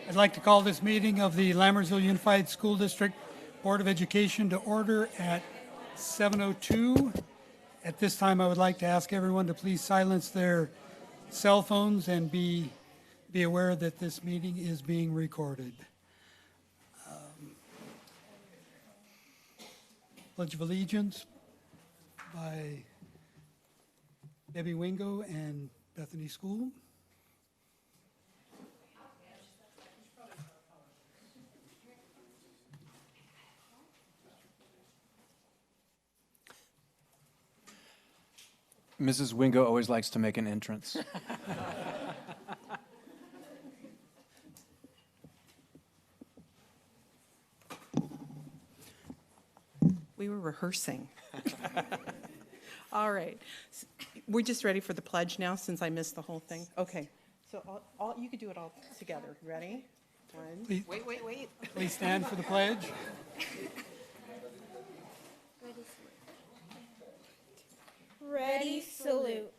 I'd like to call this meeting of the Lammersville Unified School District Board of Education to order at 7:02. At this time, I would like to ask everyone to please silence their cell phones and be aware that this meeting is being recorded. Pledge of Allegiance by Debbie Wingo and Bethany School. Mrs. Wingo always likes to make an entrance. We were rehearsing. All right. We're just ready for the pledge now since I missed the whole thing. Okay. So you could do it all together. Ready? One. Please, Wait. please stand for the pledge. Ready, salute.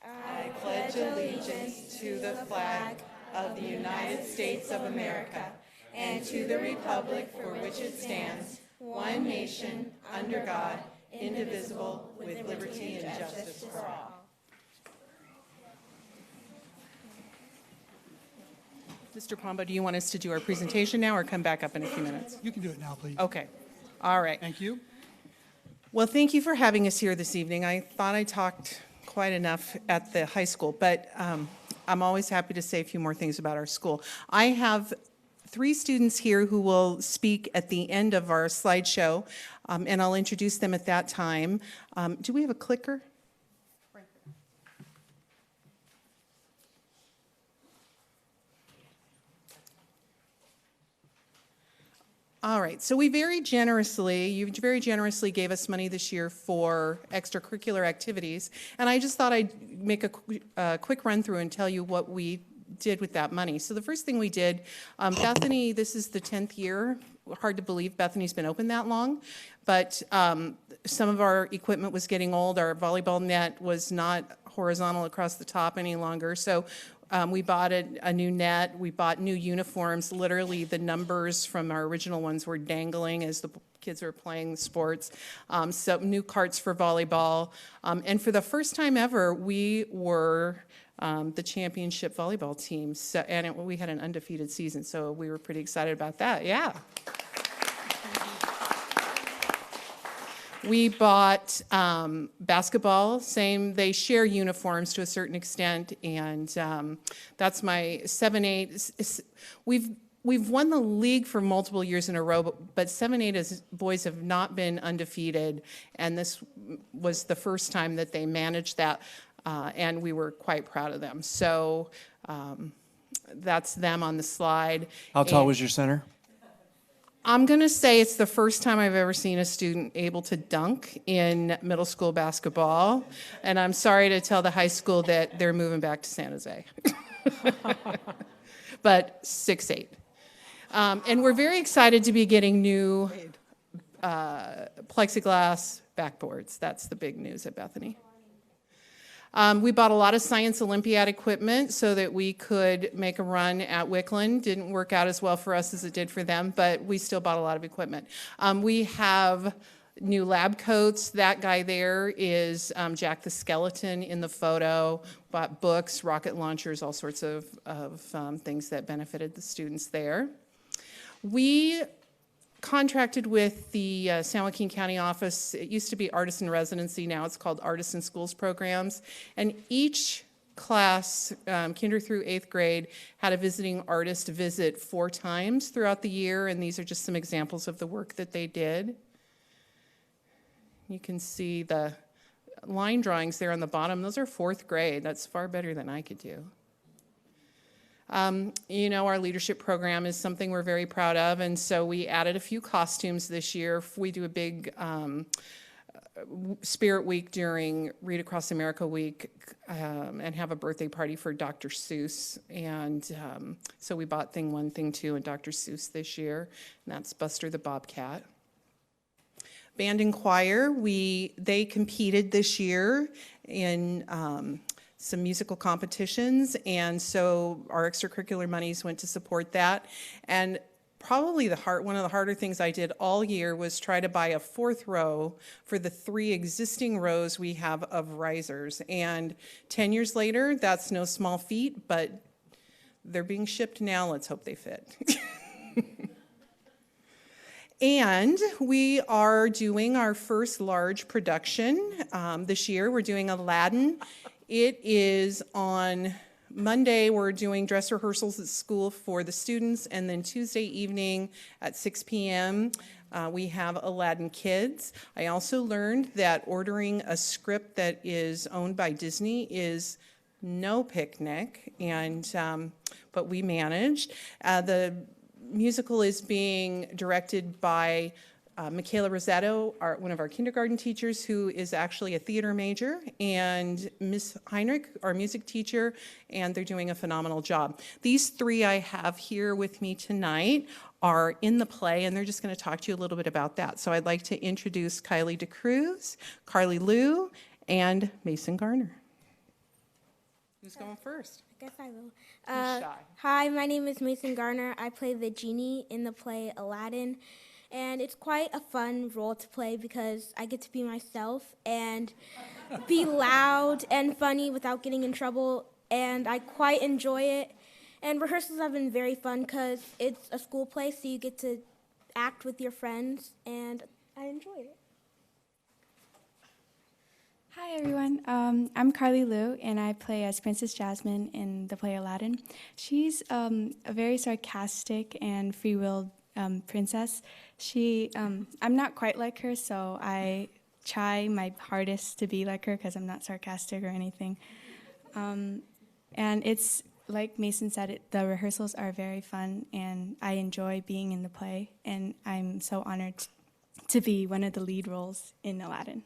I pledge allegiance to the flag of the United States of America and to the republic for which it stands, one nation, under God, indivisible, with liberty and justice for all. Mr. Pombo, do you want us to do our presentation now or come back up in a few minutes? You can do it now, please. Okay. All right. Thank you. Well, thank you for having us here this evening. I thought I talked quite enough at the high school, but I'm always happy to say a few more things about our school. I have 3 students here who will speak at the end of our slideshow, and I'll introduce them at that time. Do we have a clicker? All right, so you very generously gave us money this year for extracurricular activities, and I just thought I'd make a quick run through and tell you what we did with that money. So the first thing we did, Bethany, this is the 10th year. Hard to believe Bethany's been open that long, but some of our equipment was getting old. Our volleyball net was not horizontal across the top any longer, so we bought a new net. We bought new uniforms. Literally, the numbers from our original ones were dangling as the kids were playing sports. So new carts for volleyball. And for the first time ever, we were the championship volleyball team. So, and we had an undefeated season, so we were pretty excited about that. Yeah. We bought basketball, same, they share uniforms to a certain extent, and that's my 7-8. We've won the league for multiple years in a row, but 7-8 boys have not been undefeated, and this was the first time that they managed that, and we were quite proud of them. So that's them on the slide. How tall was your center? I'm going to say it's the first time I've ever seen a student able to dunk in middle school basketball. And I'm sorry to tell the high school that they're moving back to San Jose. But 6'8". And we're very excited to be getting new plexiglass backboards. That's the big news at Bethany. We bought a lot of Science Olympiad equipment so that we could make a run at Wickland. Didn't work out as well for us as it did for them, but we still bought a lot of equipment. We have new lab coats. That guy there is Jack the Skeleton in the photo. Bought books, rocket launchers, all sorts of things that benefited the students there. We contracted with the San Joaquin County office. It used to be Artist in Residency, now it's called Artist in Schools programs. And each class, kinder through 8th grade, had a visiting artist visit 4 times throughout the year, and these are just some examples of the work that they did. You can see the line drawings there on the bottom. Those are 4th grade. That's far better than I could do. You know, our leadership program is something we're very proud of, and so we added a few costumes this year. We do a big Spirit Week during Read Across America Week and have a birthday party for Dr. Seuss, and so we bought Thing 1, Thing 2, and Dr. Seuss this year, and that's Buster the Bobcat. Band and choir, they competed this year in some musical competitions, and so our extracurricular monies went to support that. And probably one of the harder things I did all year was try to buy a fourth row for the 3 existing rows we have of risers. And 10 years later, that's no small feat, but they're being shipped now. Let's hope they fit. And we are doing our first large production this year. We're doing Aladdin. It is on Monday. We're doing dress rehearsals at school for the students, and then Tuesday evening at 6 p.m. We have Aladdin Kids. I also learned that ordering a script that is owned by Disney is no picnic, and but we managed. The musical is being directed by Michaela Rosetto, one of our kindergarten teachers, who is actually a theater major, and Miss Heinrich, our music teacher, and they're doing a phenomenal job. These 3 I have here with me tonight are in the play, and they're just going to talk to you a little bit about that. So I'd like to introduce Kylie DeCruz, Carly Liu, and Mason Garner. Who's going first? I guess I will. Who's shy? Hi, my name is Mason Garner. I play the genie in the play Aladdin. And it's quite a fun role to play because I get to be myself and be loud and funny without getting in trouble. And I quite enjoy it. And rehearsals have been very fun because it's a school play, so you get to act with your friends. And I enjoy it. Hi everyone, I'm Carly Liu, and I play as Princess Jasmine in the play Aladdin. She's a very sarcastic and free-willed princess. I'm not quite like her, so I try my hardest to be like her because I'm not sarcastic or anything. And it's, like Mason said, the rehearsals are very fun, and I enjoy being in the play, and I'm so honored to be one of the lead roles in Aladdin.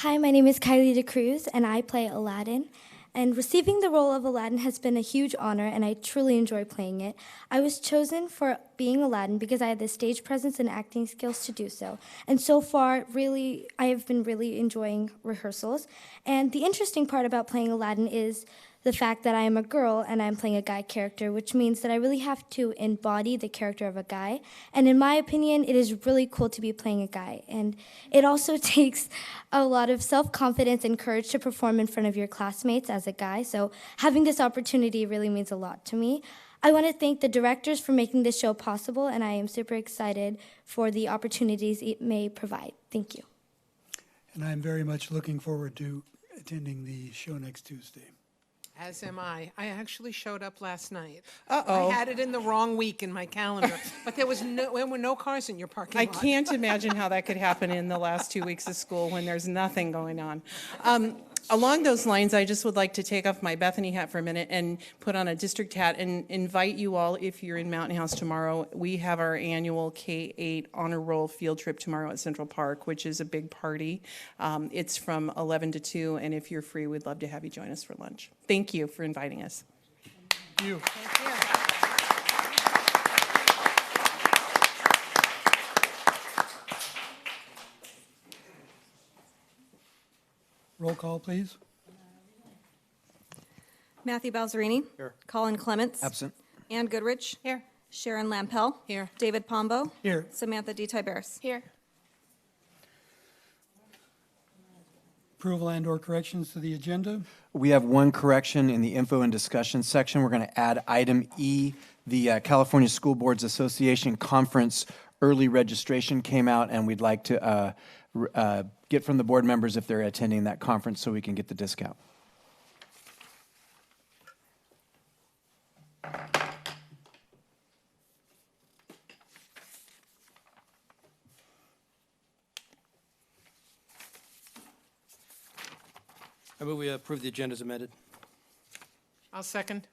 Hi, my name is Kylie DeCruz, and I play Aladdin. And receiving the role of Aladdin has been a huge honor, and I truly enjoy playing it. I was chosen for being Aladdin because I had the stage presence and acting skills to do so. And so far, I have been really enjoying rehearsals. And the interesting part about playing Aladdin is the fact that I am a girl and I'm playing a guy character, which means that I really have to embody the character of a guy. And in my opinion, it is really cool to be playing a guy. And it also takes a lot of self-confidence and courage to perform in front of your classmates as a guy. So having this opportunity really means a lot to me. I want to thank the directors for making this show possible, and I am super excited for the opportunities it may provide. Thank you. And I'm very much looking forward to attending the show next Tuesday. As am I. I actually showed up last night. Uh-oh. I had it in the wrong week in my calendar, but there were no cars in your parking I lot. can't imagine how that could happen in the last 2 weeks of school when there's nothing going on. Along those lines, I just would like to take off my Bethany hat for a minute and put on a district hat and invite you all, if you're in Mountain House tomorrow, we have our annual K-8 honor roll field trip tomorrow at Central Park, which is a big party. It's from 11 to 2, and if you're free, we'd love to have you join us for lunch. Thank you for inviting us. Thank you. Roll call, please. Matthew Balzerini. Here. Colin Clements. Absent. Ann Goodrich. Here. Sharon Lampel. Here. David Pombo. Here. Samantha D. Tiberis. Here. Approval and/or corrections to the agenda. We have one correction in the info and discussion section. We're going to add item E, the California School Boards Association Conference early registration came out, and we'd like to get from the board members if they're attending that conference so we can get the discount. I move we approve the agenda as amended. I'll second.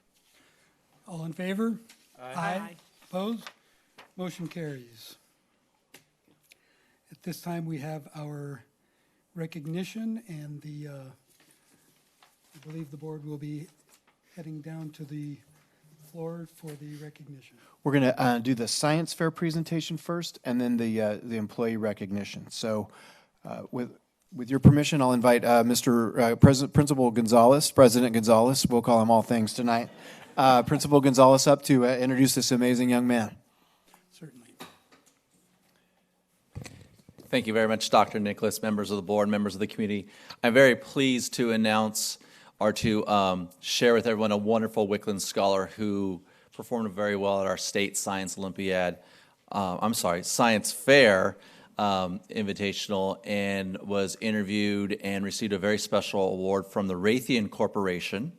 All in favor? Aye. Opposed? Motion carries. At this time, we have our recognition, and I believe the board will be heading down to the floor for the recognition. We're going to do the science fair presentation first, and then the employee recognition. So with With your permission, I'll invite Principal Gonzalez, President Gonzalez, we'll call him all things tonight, Principal Gonzalez up to introduce this amazing young man. Certainly. Thank you very much, Dr. Nicholas, members of the board, members of the community. I'm very pleased to announce or to share with everyone a wonderful Wickland scholar who performed very well at our state science Olympiad, science fair invitational, and was interviewed and received a very special award from the Raytheon Corporation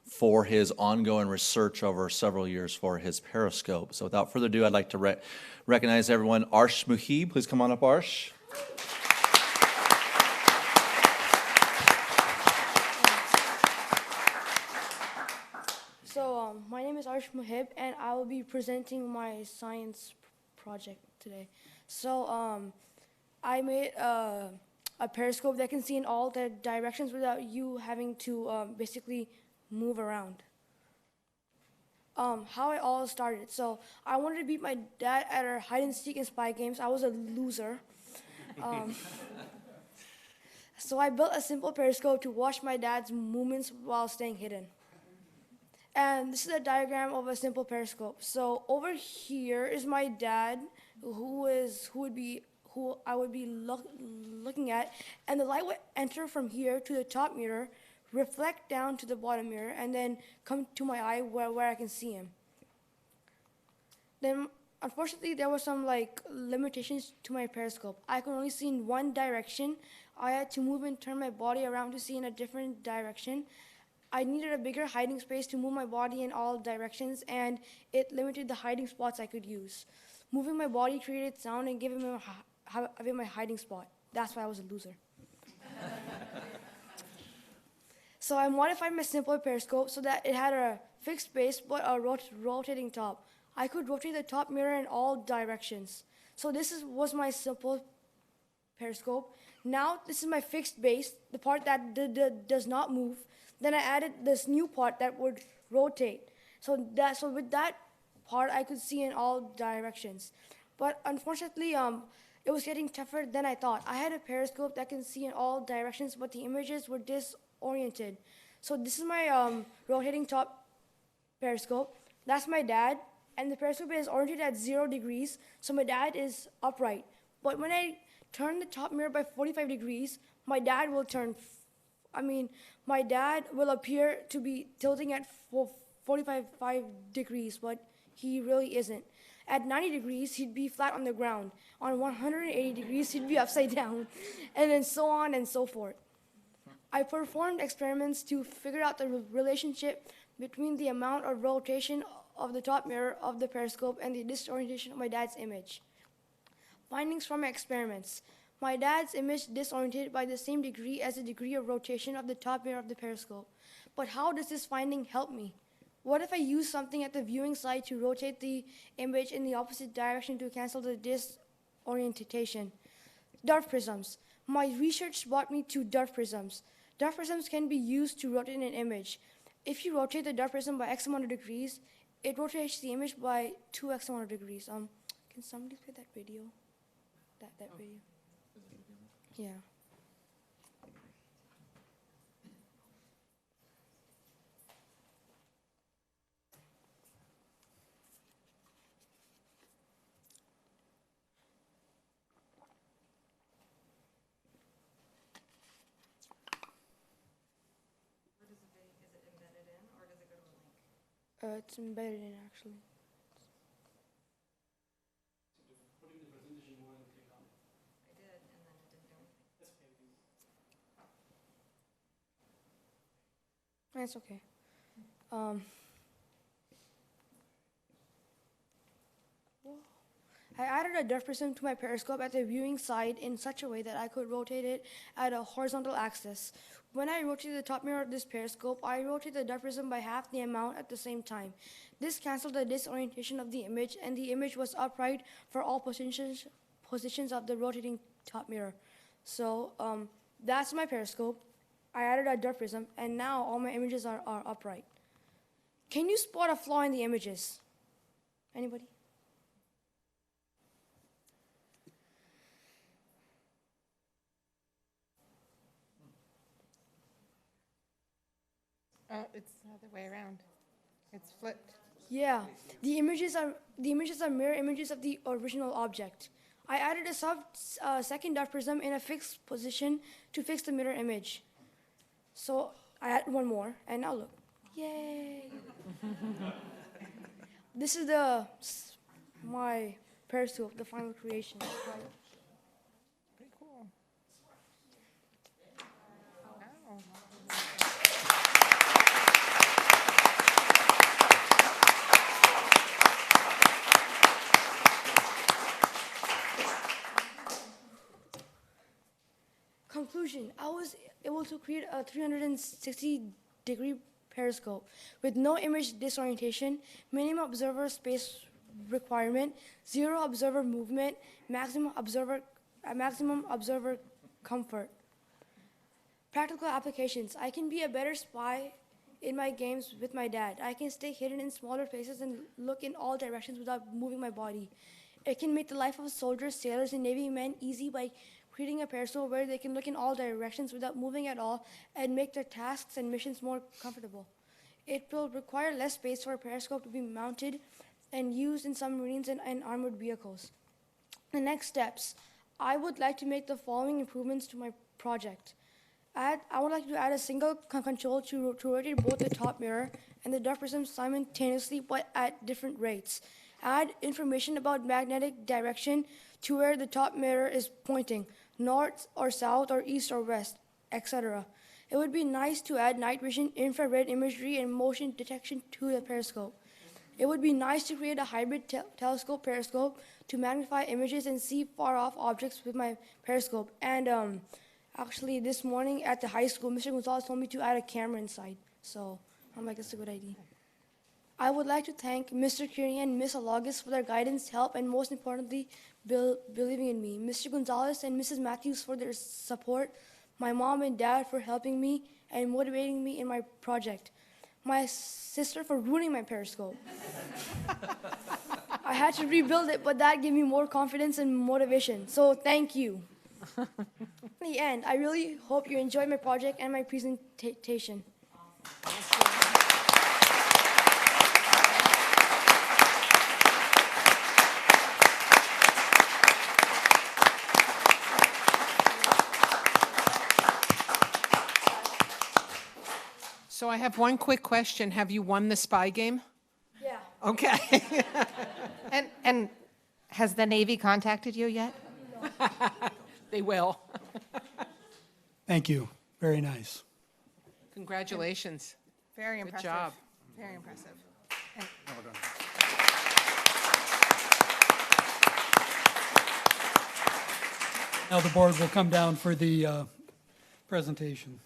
for his ongoing research over several years for his periscope. So without further ado, I'd like to recognize everyone. Arsh Muhib, please come on up, Arsh. So, my name is Arsh Muhib, and I will be presenting my science project today. So, I made a periscope that can see in all the directions without you having to basically move around. How it all started. So, I wanted to beat my dad at our hide and seek and spy games. I was a loser. So, I built a simple periscope to watch my dad's movements while staying hidden. And this is a diagram of a simple periscope. So over here is my dad, who I would be looking at, and the light would enter from here to the top mirror, reflect down to the bottom mirror, and then come to my eye where I can see him. Then, unfortunately, there were some limitations to my periscope. I could only see in one direction. I had to move and turn my body around to see in a different direction. I needed a bigger hiding space to move my body in all directions, and it limited the hiding spots I could use. Moving my body created sound and giving me my hiding spot. That's why I was a loser. So I modified my simple periscope so that it had a fixed base but a rotating top. I could rotate the top mirror in all directions. So this was my simple periscope. Now this is my fixed base, the part that does not move. Then I added this new part that would rotate. So with that part, I could see in all directions. But unfortunately, it was getting tougher than I thought. I had a periscope that can see in all directions, but the images were disoriented. So this is my rotating top periscope. That's my dad, and the periscope is oriented at 0 degrees, so my dad is upright. But when I turn the top mirror by 45 degrees, my dad will appear to be tilting at 45 degrees, but he really isn't. At 90 degrees, he'd be flat on the ground. On 180 degrees, he'd be upside down, and then so on and so forth. I performed experiments to figure out the relationship between the amount of rotation of the top mirror of the periscope and the disorientation of my dad's image. Findings from my experiments. My dad's image disoriented by the same degree as the degree of rotation of the top mirror of the periscope. But how does this finding help me? What if I use something at the viewing side to rotate the image in the opposite direction to cancel the disorientation? Dart prisms. My research brought me to dart prisms. Dart prisms can be used to rotate an image. If you rotate the dart prism by X amount of degrees, it rotates the image by 2x amount of degrees. Can somebody play that video? That video. Yeah. It's embedded in, actually. That's okay. I added a dart prism to my periscope at the viewing side in such a way that I could rotate it at a horizontal axis. When I rotated the top mirror of this periscope, I rotated the dart prism by half the amount at the same time. This canceled the disorientation of the image, and the image was upright for all positions of the rotating top mirror. So that's my periscope. I added a dart prism, and now all my images are upright. Can you spot a flaw in the images? Anybody? It's the other way around. It's flipped. Yeah, the images are mirror images of the original object. I added a second dot prism in a fixed position to fix the mirror image. So I added one more, and now look. Yay! This is my periscope, the final creation. Pretty cool. Wow. Conclusion, I was able to create a 360-degree periscope with no image disorientation, minimum observer space requirement, 0 observer movement, maximum observer comfort. Practical applications. I can be a better spy in my games with my dad. I can stay hidden in smaller places and look in all directions without moving my body. It can make the life of soldiers, sailors, and Navy men easy by creating a periscope where they can look in all directions without moving at all and make their tasks and missions more comfortable. It will require less space for a periscope to be mounted and used in submarines and armored vehicles. The next steps. I would like to make the following improvements to my project. I would like to add a single control to rotate both the top mirror and the dot prism simultaneously but at different rates. Add information about magnetic direction to where the top mirror is pointing, north or south or east or west, etc. It would be nice to add night vision, infrared imagery, and motion detection to the periscope. It would be nice to create a hybrid telescope periscope to magnify images and see far-off objects with my periscope. And actually, this morning at the high school, Mr. Gonzalez told me to add a camera inside. So I'm like, that's a good idea. I would like to thank Mr. Kearney and Ms. Alogis for their guidance, help, and most importantly, believing in me. Mr. Gonzalez and Mrs. Matthews for their support. My mom and dad for helping me and motivating me in my project. My sister for ruining my periscope. I had to rebuild it, but that gave me more confidence and motivation. So thank you. In the end, I really hope you enjoyed my project and my presentation. So I have one quick question. Have you won the spy game? Yeah. Okay. And has the Navy contacted you yet? They will. Thank you. Very nice. Congratulations. Very Good impressive. job. Very impressive. Now the board will come down for the presentation.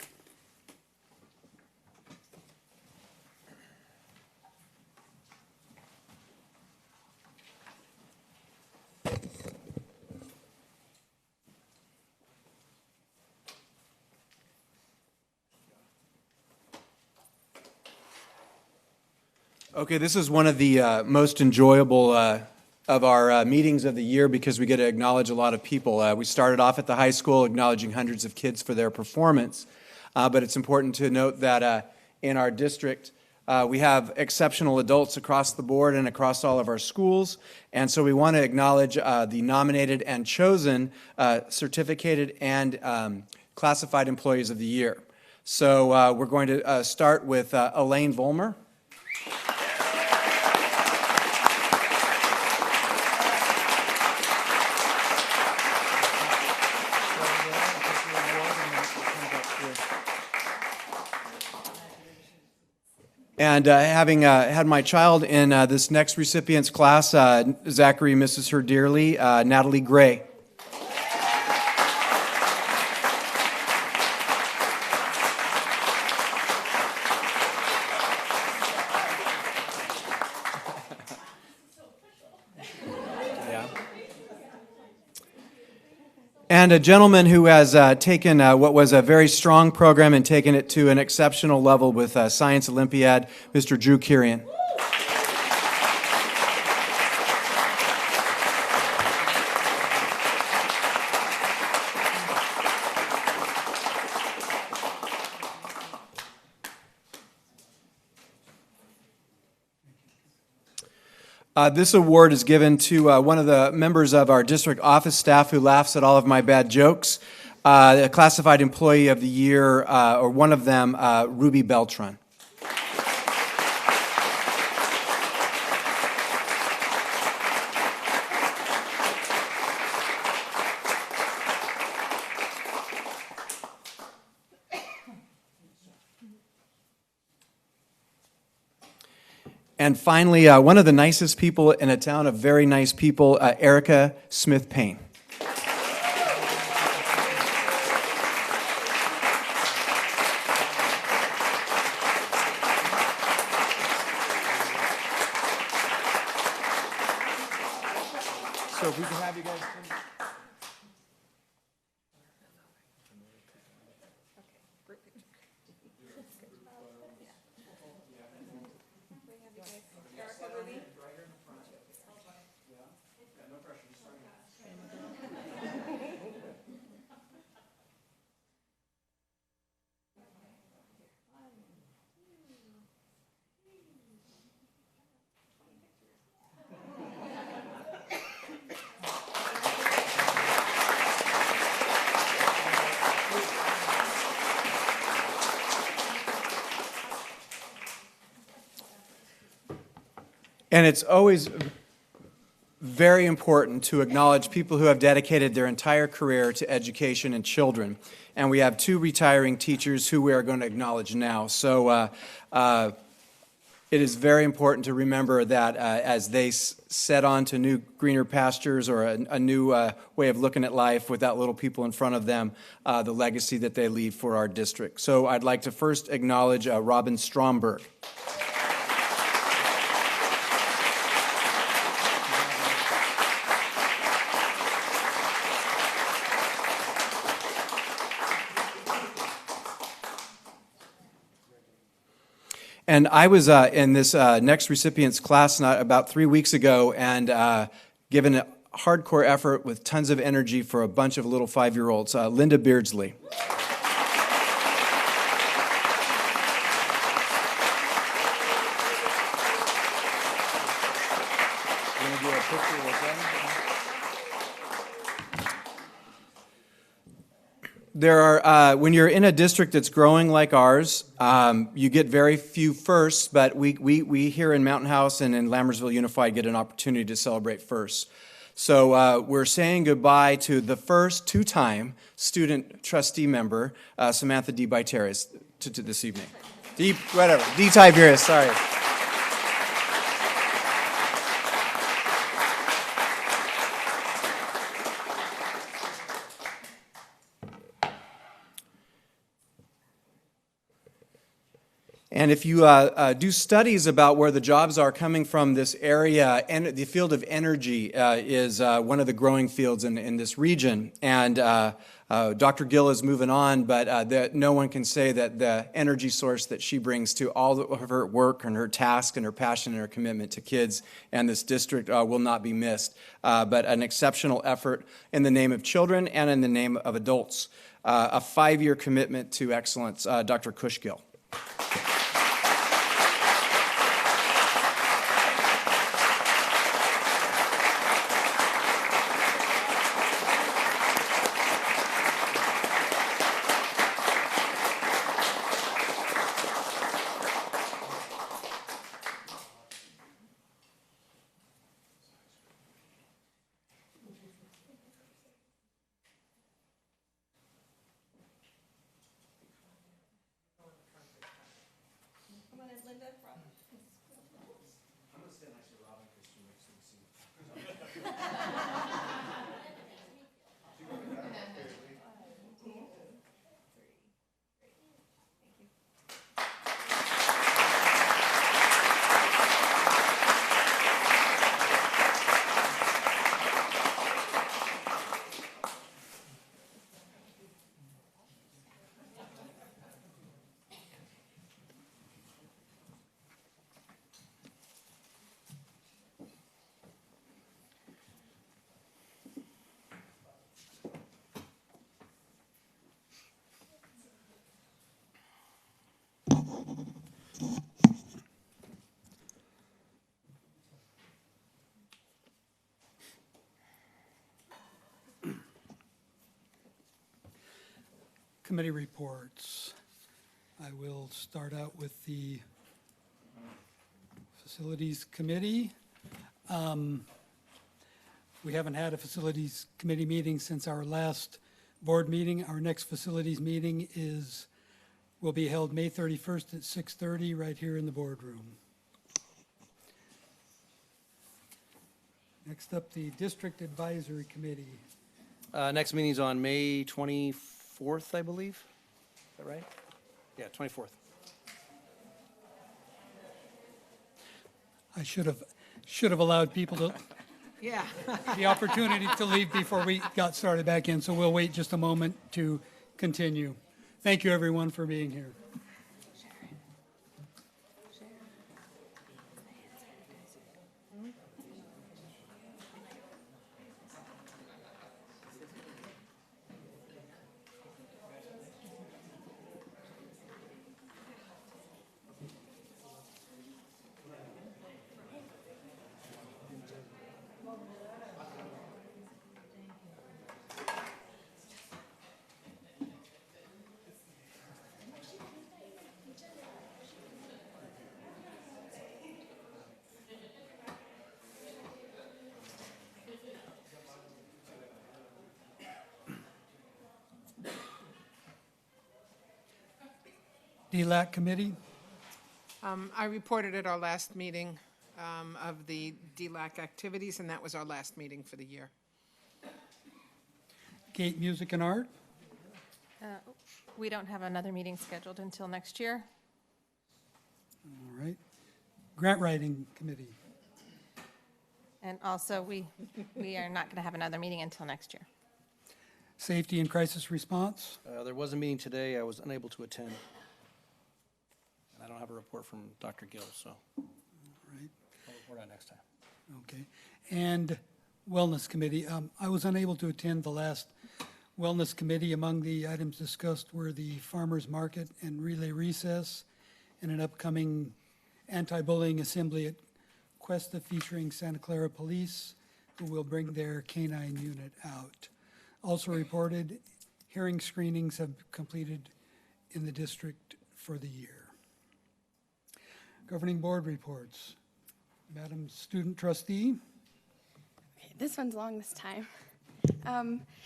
Okay, this is one of the most enjoyable of our meetings of the year because we get to acknowledge a lot of people. We started off at the high school acknowledging hundreds of kids for their performance, but it's important to note that in our district, we have exceptional adults across the board and across all of our schools, and so we want to acknowledge the nominated and chosen certificated and classified employees of the year. So we're going to start with Elaine Vollmer. And having had my child in this next recipient's class, Zachary misses her dearly, Natalie Gray. And a gentleman who has taken what was a very strong program and taken it to an exceptional level with Science Olympiad, Mr. Drew Kirian. This award is given to one of the members of our district office staff who laughs at all of my bad jokes. The Classified Employee of the Year, or one of them, Ruby Beltran. And finally, one of the nicest people in a town of very nice people, Erica Smith-Payne. So if we can have you guys come. And it's always very important to acknowledge people who have dedicated their entire career to education and children. And we have two retiring teachers who we are going to acknowledge now. So it is very important to remember that as they set on to new greener pastures or a new way of looking at life without little people in front of them, the legacy that they leave for our district. So I'd like to first acknowledge Robin Stromberg. And I was in this next recipient's class about 3 weeks ago and given a hardcore effort with tons of energy for a bunch of little 5-year-olds, Linda Beardsley. There are, when you're in a district that's growing like ours, you get very few firsts, but we here in Mountain House and in Lammersville Unified get an opportunity to celebrate firsts. So we're saying goodbye to the first two-time student trustee member, Samantha D. Biteris, to this evening. D. Tiberius, sorry. And if you do studies about where the jobs are coming from this area, and the field of energy is one of the growing fields in this region. And Dr. Gill is moving on, but no one can say that the energy source that she brings to all of her work and her task and her passion and her commitment to kids and this district will not be missed. But an exceptional effort in the name of children and in the name of adults. A 5-year commitment to excellence, Dr. Cushgill. committee reports. I will start out with the Facilities Committee. We haven't had a Facilities Committee meeting since our last board meeting. Our next Facilities meeting will be held May 31st at 6:30 right here in the boardroom. Next up, the District Advisory Committee. Next meeting's on May 24th, I believe. Is that right? Yeah, 24th. I should have allowed people to Yeah. the opportunity to leave before we got started back in, so we'll wait just a moment to continue. Thank you, everyone, for being here. DLAC Committee. I reported at our last meeting of the DLAC activities, and that was our last meeting for the year. Gate Music and Art. We don't have another meeting scheduled until next year. All right. Grant Writing Committee. And also, we are not going to have another meeting until next year. Safety and Crisis Response. There was a meeting today. I was unable to attend. I don't have a report from Dr. Gill, so Right. I'll report on next time. Okay. And Wellness Committee. I was unable to attend the last Wellness Committee. Among the items discussed were the farmers market and relay recess and an upcoming anti-bullying assembly at Cuesta featuring Santa Clara Police, who will bring their canine unit out. Also reported, hearing screenings have completed in the district for the year. Governing Board reports. Madam Student Trustee. This one's long this time.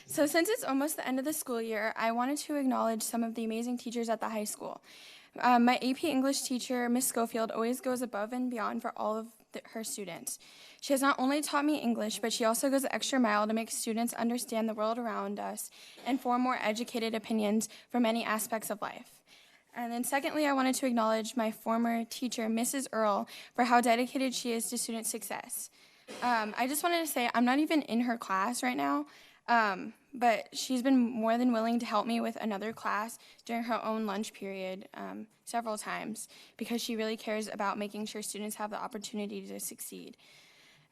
So since it's almost the end of the school year, I wanted to acknowledge some of the amazing teachers at the high school. My AP English teacher, Miss Schofield, always goes above and beyond for all of her students. She has not only taught me English, but she also goes the extra mile to make students understand the world around us and form more educated opinions for many aspects of life. And then secondly, I wanted to acknowledge my former teacher, Mrs. Earle, for how dedicated she is to student success. I just wanted to say I'm not even in her class right now, but she's been more than willing to help me with another class during her own lunch period several times because she really cares about making sure students have the opportunity to succeed.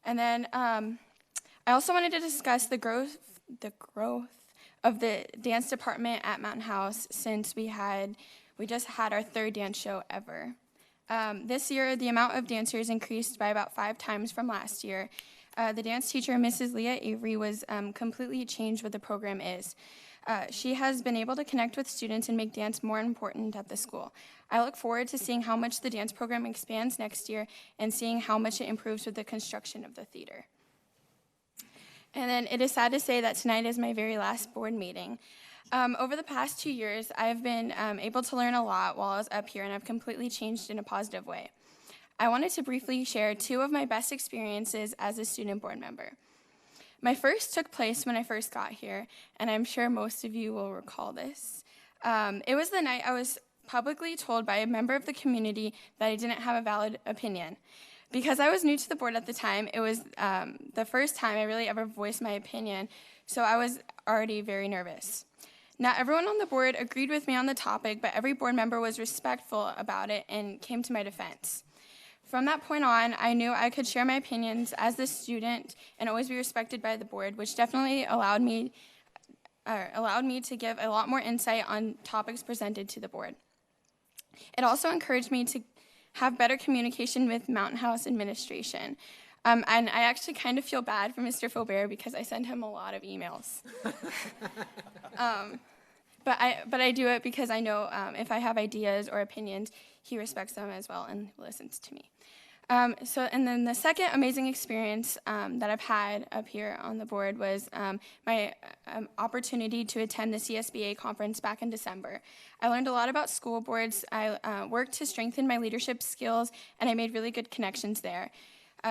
And then I also wanted to discuss the growth of the dance department at Mountain House since we just had our third dance show ever. This year, the amount of dancers increased by about 5 times from last year. The dance teacher, Mrs. Leah Avery, was completely changed what the program is. She has been able to connect with students and make dance more important at the school. I look forward to seeing how much the dance program expands next year and seeing how much it improves with the construction of the theater. And then it is sad to say that tonight is my very last board meeting. Over the past 2 years, I've been able to learn a lot while I was up here, and I've completely changed in a positive way. I wanted to briefly share 2 of my best experiences as a student board member. My first took place when I first got here, and I'm sure most of you will recall this. It was the night I was publicly told by a member of the community that I didn't have a valid opinion. Because I was new to the board at the time, it was the first time I really ever voiced my opinion, so I was already very nervous. Not everyone on the board agreed with me on the topic, but every board member was respectful about it and came to my defense. From that point on, I knew I could share my opinions as a student and always be respected by the board, which definitely allowed me to give a lot more insight on topics presented to the board. It also encouraged me to have better communication with Mountain House administration. And I actually kind of feel bad for Mr. Faubert because I send him a lot of emails. but I do it because I know if I have ideas or opinions, he respects them as well and listens to me. And then the second amazing experience that I've had up here on the board was my opportunity to attend the CSBA conference back in December. I learned a lot about school boards. I worked to strengthen my leadership skills, and I made really good connections there.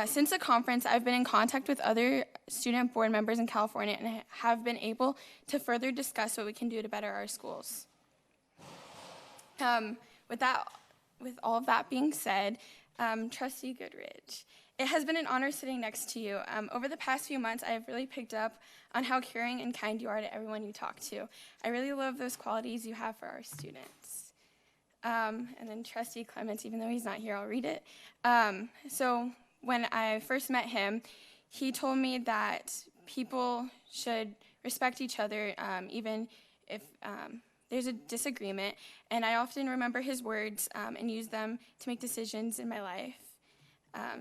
Since the conference, I've been in contact with other student board members in California and have been able to further discuss what we can do to better our schools. With all of that being said, Trustee Goodrich, it has been an honor sitting next to you. Over the past few months, I have really picked up on how caring and kind you are to everyone you talk to. I really love those qualities you have for our students. And then Trustee Clements, even though he's not here, I'll read it. So when I first met him, he told me that people should respect each other, even if there's a disagreement, and I often remember his words and use them to make decisions in my life.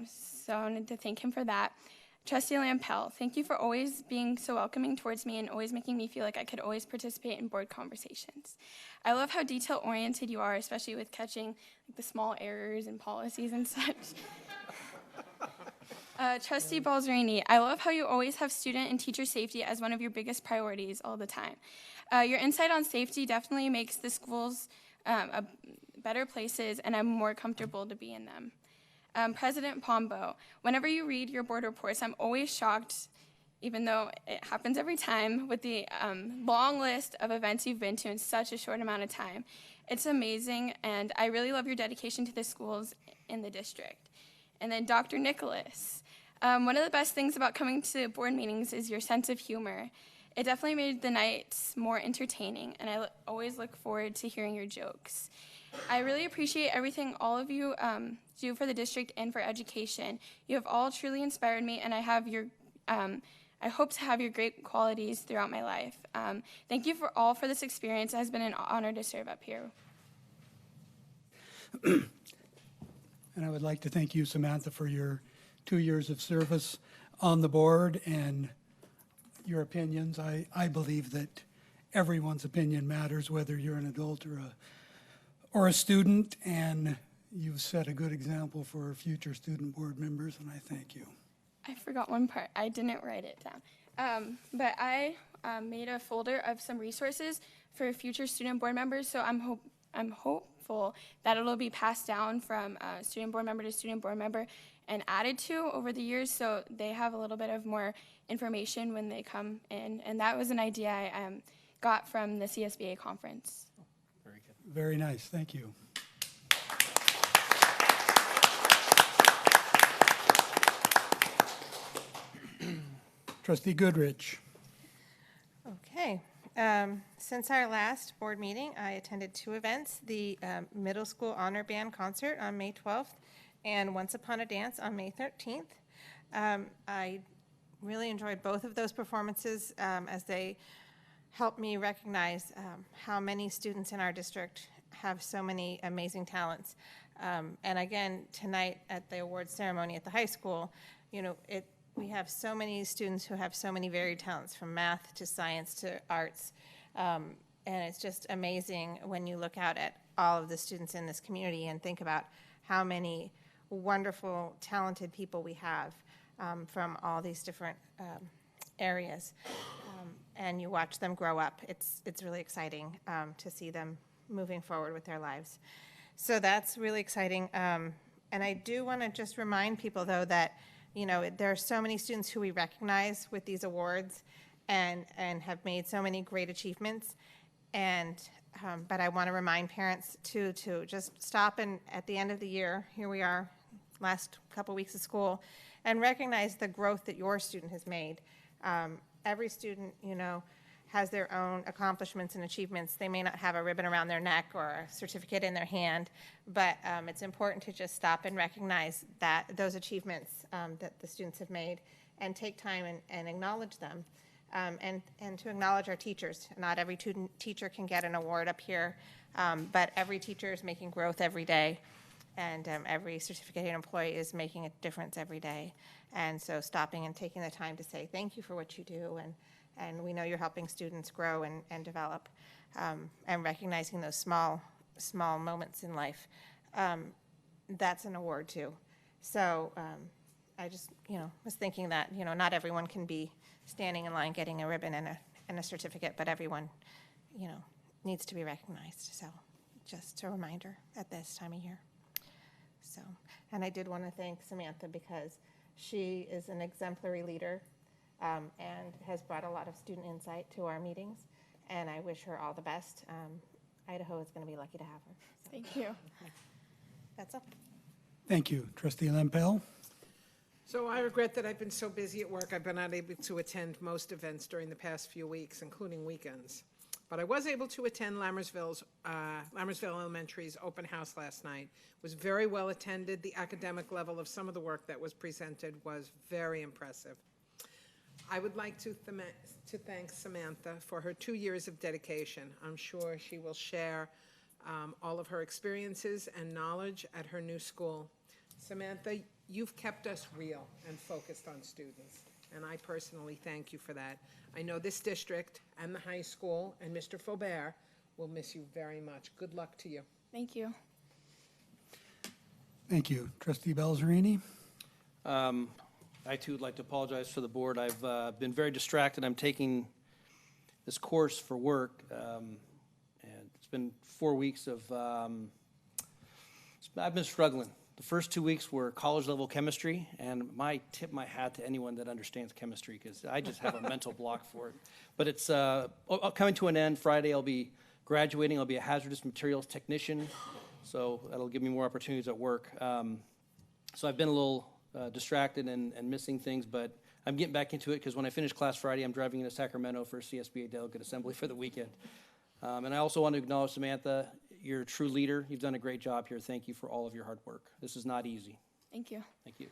So I wanted to thank him for that. Trustee Lampel, thank you for always being so welcoming towards me and always making me feel like I could always participate in board conversations. I love how detail-oriented you are, especially with catching the small errors in policies and such. Trustee Balzerini, I love how you always have student and teacher safety as one of your biggest priorities all the time. Your insight on safety definitely makes the schools better places, and I'm more comfortable to be in them. President Pombo, whenever you read your board reports, I'm always shocked, even though it happens every time, with the long list of events you've been to in such a short amount of time. It's amazing, and I really love your dedication to the schools in the district. And then Dr. Nicholas, one of the best things about coming to board meetings is your sense of humor. It definitely made the nights more entertaining, and I always look forward to hearing your jokes. I really appreciate everything all of you do for the district and for education. You have all truly inspired me, and I hope to have your great qualities throughout my life. Thank you for this experience. It has been an honor to serve up here. And I would like to thank you, Samantha, for your 2 years of service on the board and your opinions. I believe that everyone's opinion matters, whether you're an adult or a student, and you've set a good example for future student board members, and I thank you. I forgot one part. I didn't write it down. But I made a folder of some resources for future student board members, so I'm hopeful that it'll be passed down from student board member to student board member and added to over the years, so they have a little bit of more information when they come in. And that was an idea I got from the CSBA conference. Very good. Very nice. Thank you. Trustee Goodrich. Okay. Since our last board meeting, I attended 2 events, the Middle School Honor Band Concert on May 12th and Once Upon a Dance on May 13th. I really enjoyed both of those performances as they helped me recognize how many students in our district have so many amazing talents. And again, tonight at the awards ceremony at the high school, we have so many students who have so many varied talents, from math to science to arts. And it's just amazing when you look out at all of the students in this community and think about how many wonderful, talented people we have from all these different areas. And you watch them grow up. It's really exciting to see them moving forward with their lives. So that's really exciting. And I do want to just remind people, though, that there are so many students who we recognize with these awards and have made so many great achievements. And but I want to remind parents too to just stop and at the end of the year, here we are, last couple weeks of school, and recognize the growth that your student has made. Every student, has their own accomplishments and achievements. They may not have a ribbon around their neck or a certificate in their hand, but it's important to just stop and recognize those achievements that the students have made and take time and acknowledge them. And to acknowledge our teachers. Not every teacher can get an award up here, but every teacher is making growth every day, and every certificated employee is making a difference every day. And so stopping and taking the time to say thank you for what you do and we know you're helping students grow and develop, and recognizing those small moments in life. That's an award too. So I just, was thinking that, not everyone can be standing in line getting a ribbon and a certificate, but everyone, needs to be recognized. So just a reminder at this time of year. So, and I did want to thank Samantha because she is an exemplary leader and has brought a lot of student insight to our meetings, and I wish her all the best. Idaho is going to be lucky to have her. So. Thank you. That's all. Thank you. Trustee Lampel? So I regret that I've been so busy at work, I've been unable to attend most events during the past few weeks, including weekends. But I was able to attend Lammersville Elementary's open house last night. It was very well attended. The academic level of some of the work that was presented was very impressive. I would like to thank Samantha for her 2 years of dedication. I'm sure she will share all of her experiences and knowledge at her new school. Samantha, you've kept us real and focused on students, and I personally thank you for that. I know this district and the high school and Mr. Faubert will miss you very much. Good luck to you. Thank you. Thank you. Trustee Belzerini? I too would like to apologize for the board. I've been very distracted. I'm taking this course for work, and it's been 4 weeks of, I've been struggling. The first 2 weeks were college-level chemistry, and I tip my hat to anyone that understands chemistry because I just have a mental block for it. But it's coming to an end. Friday I'll be graduating. I'll be a hazardous materials technician, so that'll give me more opportunities at work. So I've been a little distracted and missing things, but I'm getting back into it because when I finish class Friday, I'm driving into Sacramento for CSBA delegate assembly for the weekend. And I also want to acknowledge Samantha. You're a true leader. You've done a great job here. Thank you for all of your hard work. This is not easy. Thank you. Thank you.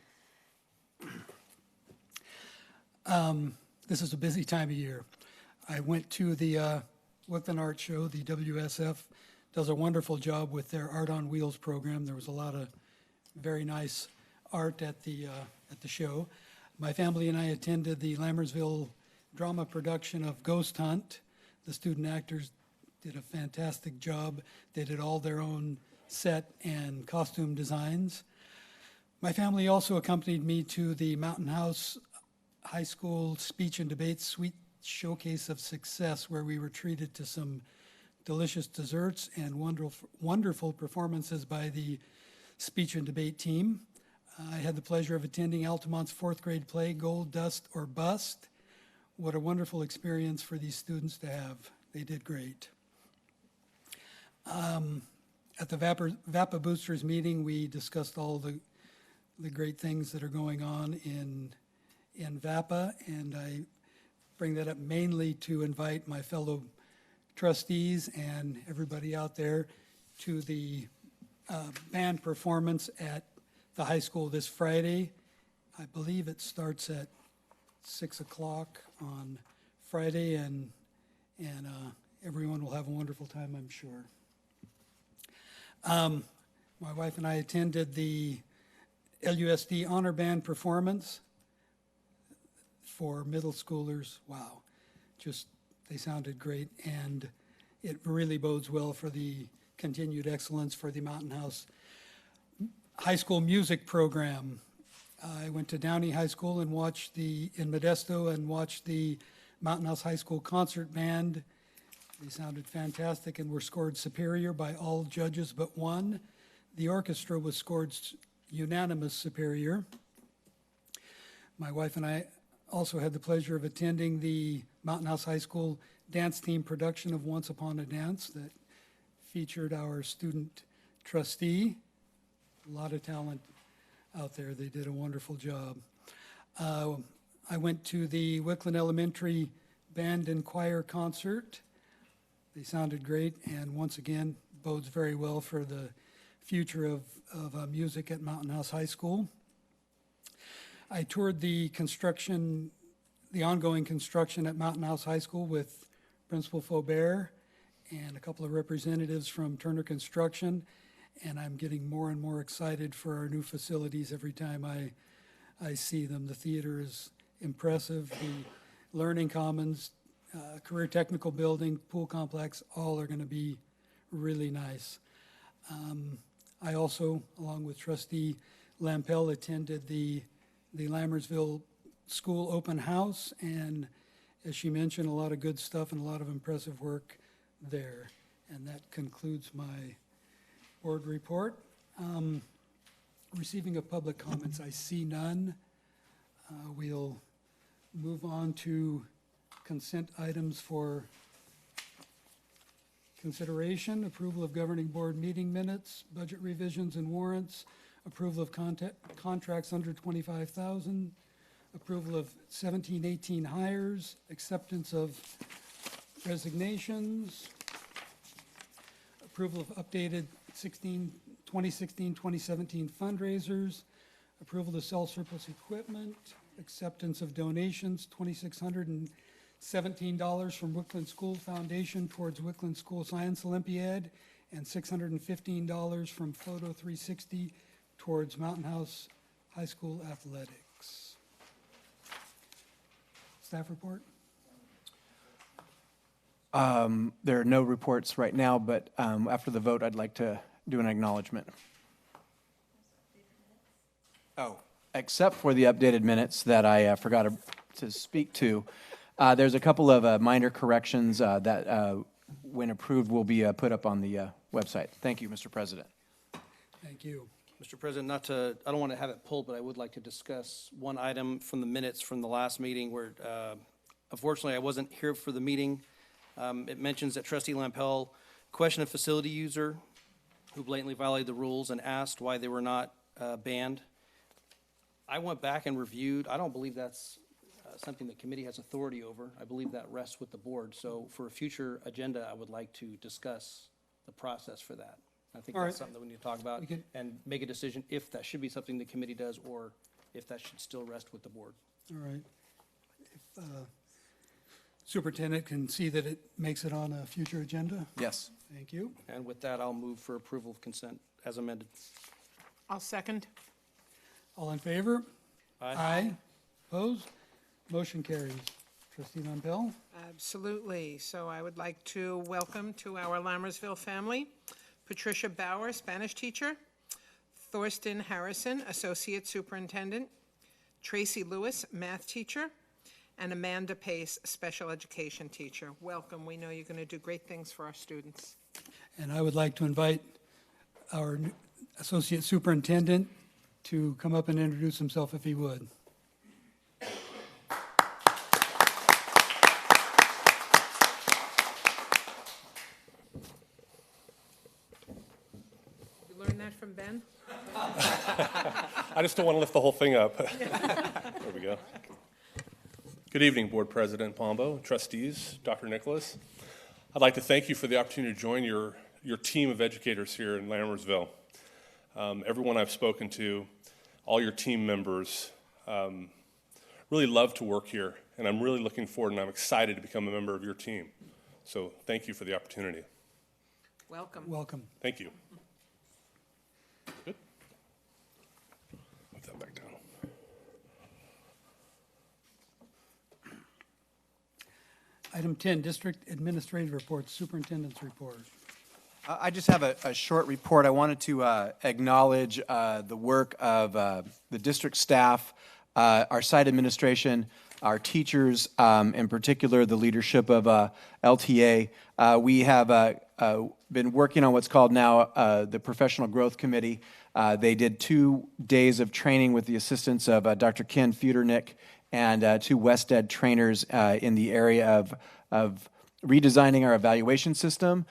This is a busy time of year. I went to the Wickland Art Show. The WSF does a wonderful job with their Art on Wheels program. There was a lot of very nice art at the show. My family and I attended the Lammersville drama production of Ghost Hunt. The student actors did a fantastic job. They did all their own set and costume designs. My family also accompanied me to the Mountain House High School Speech and Debate Sweet Showcase of Success, where we were treated to some delicious desserts and wonderful performances by the speech and debate team. I had the pleasure of attending Altamont's fourth grade play, Gold, Dust, or Bust. What a wonderful experience for these students to have. They did great. At the VAPA Boosters meeting, we discussed all the great things that are going on in VAPA, and I bring that up mainly to invite my fellow trustees and everybody out there to the band performance at the high school this Friday. I believe it starts at 6 o'clock on Friday, and everyone will have a wonderful time, I'm sure. My wife and I attended the LUSD Honor Band performance for middle schoolers. Wow, just they sounded great, and it really bodes well for the continued excellence for the Mountain House High School music program. I went to Downey High School and watched in Modesto and watched the Mountain House High School concert band. They sounded fantastic and were scored superior by all judges but one. The orchestra was scored unanimous superior. My wife and I also had the pleasure of attending the Mountain House High School dance team production of Once Upon a Dance that featured our student trustee. A lot of talent out there. They did a wonderful job. I went to the Wickland Elementary Band and Choir concert. They sounded great, and once again, bodes very well for the future of music at Mountain House High School. I toured the ongoing construction at Mountain House High School with Principal Faubert and a couple of representatives from Turner Construction, and I'm getting more and more excited for our new facilities every time I see them. The theater is impressive. Learning Commons, Career Technical Building, Pool Complex, all are going to be really nice. I also, along with Trustee Lampel, attended the Lammersville School Open House, and as she mentioned, a lot of good stuff and a lot of impressive work there. And that concludes my board report. Receiving of public comments, I see none. We'll move on to consent items for consideration, approval of governing board meeting minutes, budget revisions and warrants, approval of contracts under $25,000, approval of 17-18 hires, acceptance of resignations, approval of updated 2016-2017 fundraisers, approval to sell surplus equipment, acceptance of donations, $2,617 from Wickland School Foundation towards Wickland School Science Olympiad, and $615 from Photo 360 towards Mountain House High School athletics. Staff report? There are no reports right now, but after the vote, I'd like to do an acknowledgement. Oh, except for the updated minutes that I forgot to speak to. There's a couple of minor corrections that, when approved, will be put up on the website. Thank you, Mr. President. Thank you. Mr. President, I don't want to have it pulled, but I would like to discuss one item from the minutes from the last meeting where, unfortunately, I wasn't here for the meeting. It mentions that Trustee Lampel questioned a facility user who blatantly violated the rules and asked why they were not banned. I went back and reviewed. I don't believe that's something the committee has authority over. I believe that rests with the board. So for a future agenda, I would like to discuss the process for that. I think All that's right. something that we need to talk about and make a decision if that should be something the committee does or if that should still rest with the board. All right. If Superintendent can see that it makes it on a future agenda? Yes. Thank you. And with that, I'll move for approval of consent as amended. I'll second. All in favor? Aye. Opposed? Motion carries. Trustee Lampel? Absolutely. So I would like to welcome to our Lammersville family, Patricia Bauer, Spanish teacher, Thorsten Harrison, Associate Superintendent, Tracy Lewis, math teacher, and Amanda Pace, special education teacher. Welcome. We know you're going to do great things for our students. And I would like to invite our Associate Superintendent to come up and introduce himself if he would. You learned that from Ben? I just don't want to lift the whole thing up. There we go. Good evening, Board President Pombo, trustees, Dr. Nicholas. I'd like to thank you for the opportunity to join your team of educators here in Lammersville. Everyone I've spoken to, all your team members, really love to work here, and I'm really looking forward and I'm excited to become a member of your team. So thank you for the opportunity. Welcome. Welcome. Thank you. Good. Put that back down. Item 10, District Administrative Report, Superintendent's Report. I just have a short report. I wanted to acknowledge the work of the district staff, our site administration, our teachers, in particular the leadership of LTA. We have been working on what's called now the Professional Growth Committee. They did 2 days of training with the assistance of Dr. Ken Feudernick and 2 West Ed trainers in the area of redesigning our evaluation system,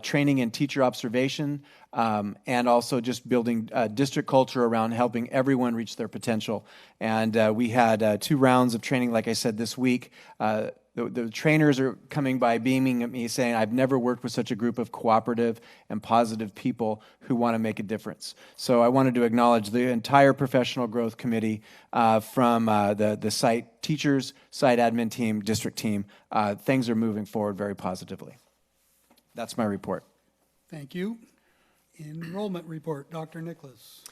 training in teacher observation, and also just building district culture around helping everyone reach their potential. And we had 2 rounds of training, like I said, this week. The trainers are coming by beaming at me saying, I've never worked with such a group of cooperative and positive people who want to make a difference. So I wanted to acknowledge the entire Professional Growth Committee from the site teachers, site admin team, district team. Things are moving forward very positively. That's my report. Thank you. Enrollment Report, Dr. Nicholas.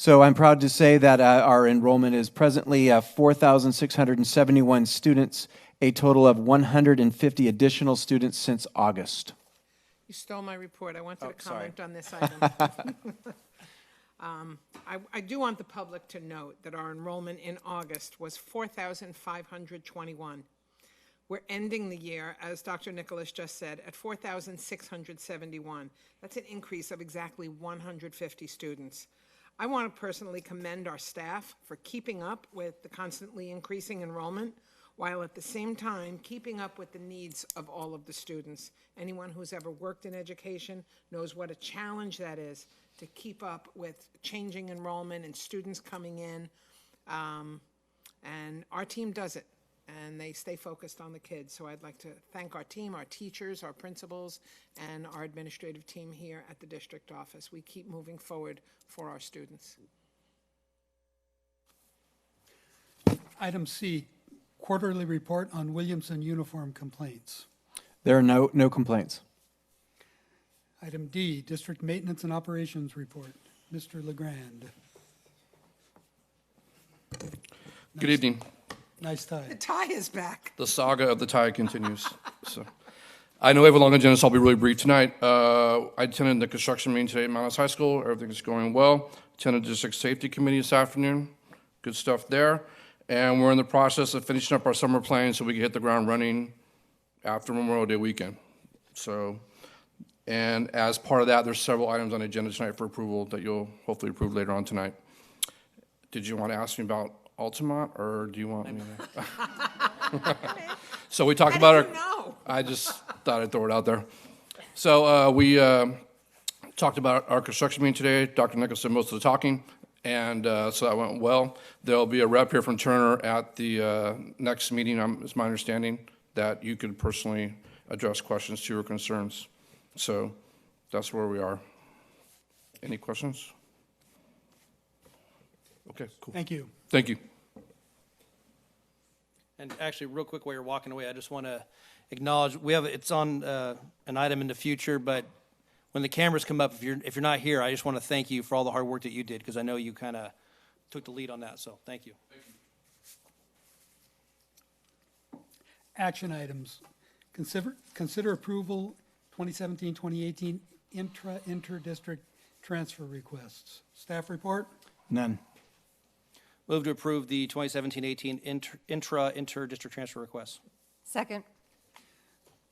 So I'm proud to say that our enrollment is presently 4,671 students, a total of 150 additional students since August. You stole my report. I wanted to sorry. comment on this item. I do want the public to note that our enrollment in August was 4,521. We're ending the year, as Dr. Nicholas just said, at 4,671. That's an increase of exactly 150 students. I want to personally commend our staff for keeping up with the constantly increasing enrollment, while at the same time keeping up with the needs of all of the students. Anyone who's ever worked in education knows what a challenge that is to keep up with changing enrollment and students coming in. And our team does it, and they stay focused on the kids. So I'd like to thank our team, our teachers, our principals, and our administrative team here at the district office. We keep moving forward for our students. Item C, quarterly report on Williamson uniform complaints. There are no complaints. Item D, district maintenance and operations report. Mr. LeGrand. Good evening. Nice tie. The tie is back. The saga of the tie continues. So, I know we have a long agenda, so I'll be really brief tonight. I attended the construction meeting today at Mount High School. Everything is going well. Attended the district safety committee this afternoon. Good stuff there. And we're in the process of finishing up our summer plan so we can hit the ground running after Memorial Day weekend. So, and as part of that, there's several items on the agenda tonight for approval that you'll hopefully approve later on tonight. Did you want to ask me about Altamont, or do you want me to? So we talked about our. No. I just thought I'd throw it out there. So we talked about our construction meeting today. Dr. Nichols did most of the talking, and so that went well. There'll be a rep here from Turner at the next meeting. It's my understanding that you could personally address questions to your concerns. So that's where we are. Any questions? Okay, cool. Thank you. Thank you. And actually, real quick, while you're walking away, I just want to acknowledge it's on an item in the future, but when the cameras come up, if you're not here, I just want to thank you for all the hard work that you did, because I know you kind of took the lead on that. So thank you. Action items. Consider approval 2017-2018 inter-district transfer requests. Staff report? None. Move to approve the 2017-18 inter-district transfer requests. Second.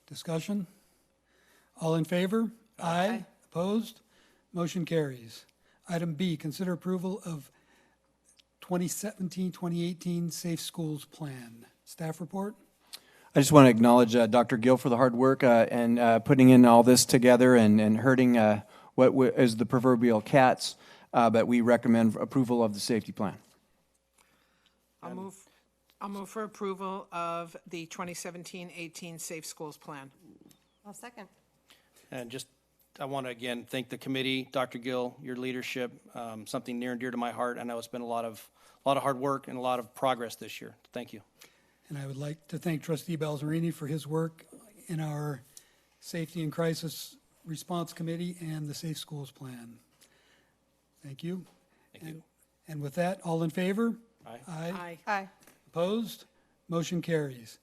Discussion? All in favor? Aye. Opposed? Motion carries. Item B, consider approval of 2017-2018 Safe Schools Plan. Staff report? I just want to acknowledge Dr. Gill for the hard work and putting in all this together and herding what is the proverbial cats, but we recommend approval of the safety plan. I'll move for approval of the 2017-18 Safe Schools Plan. I'll second. And I want to again thank the committee, Dr. Gill, your leadership, something near and dear to my heart. I know it's been a lot of hard work and a lot of progress this year. Thank you. And I would like to thank Trustee Balzerini for his work in our Safety and Crisis Response Committee and the Safe Schools Plan. Thank you. Thank you. And with that, all in favor? Aye. Aye. Aye. Opposed? Motion carries.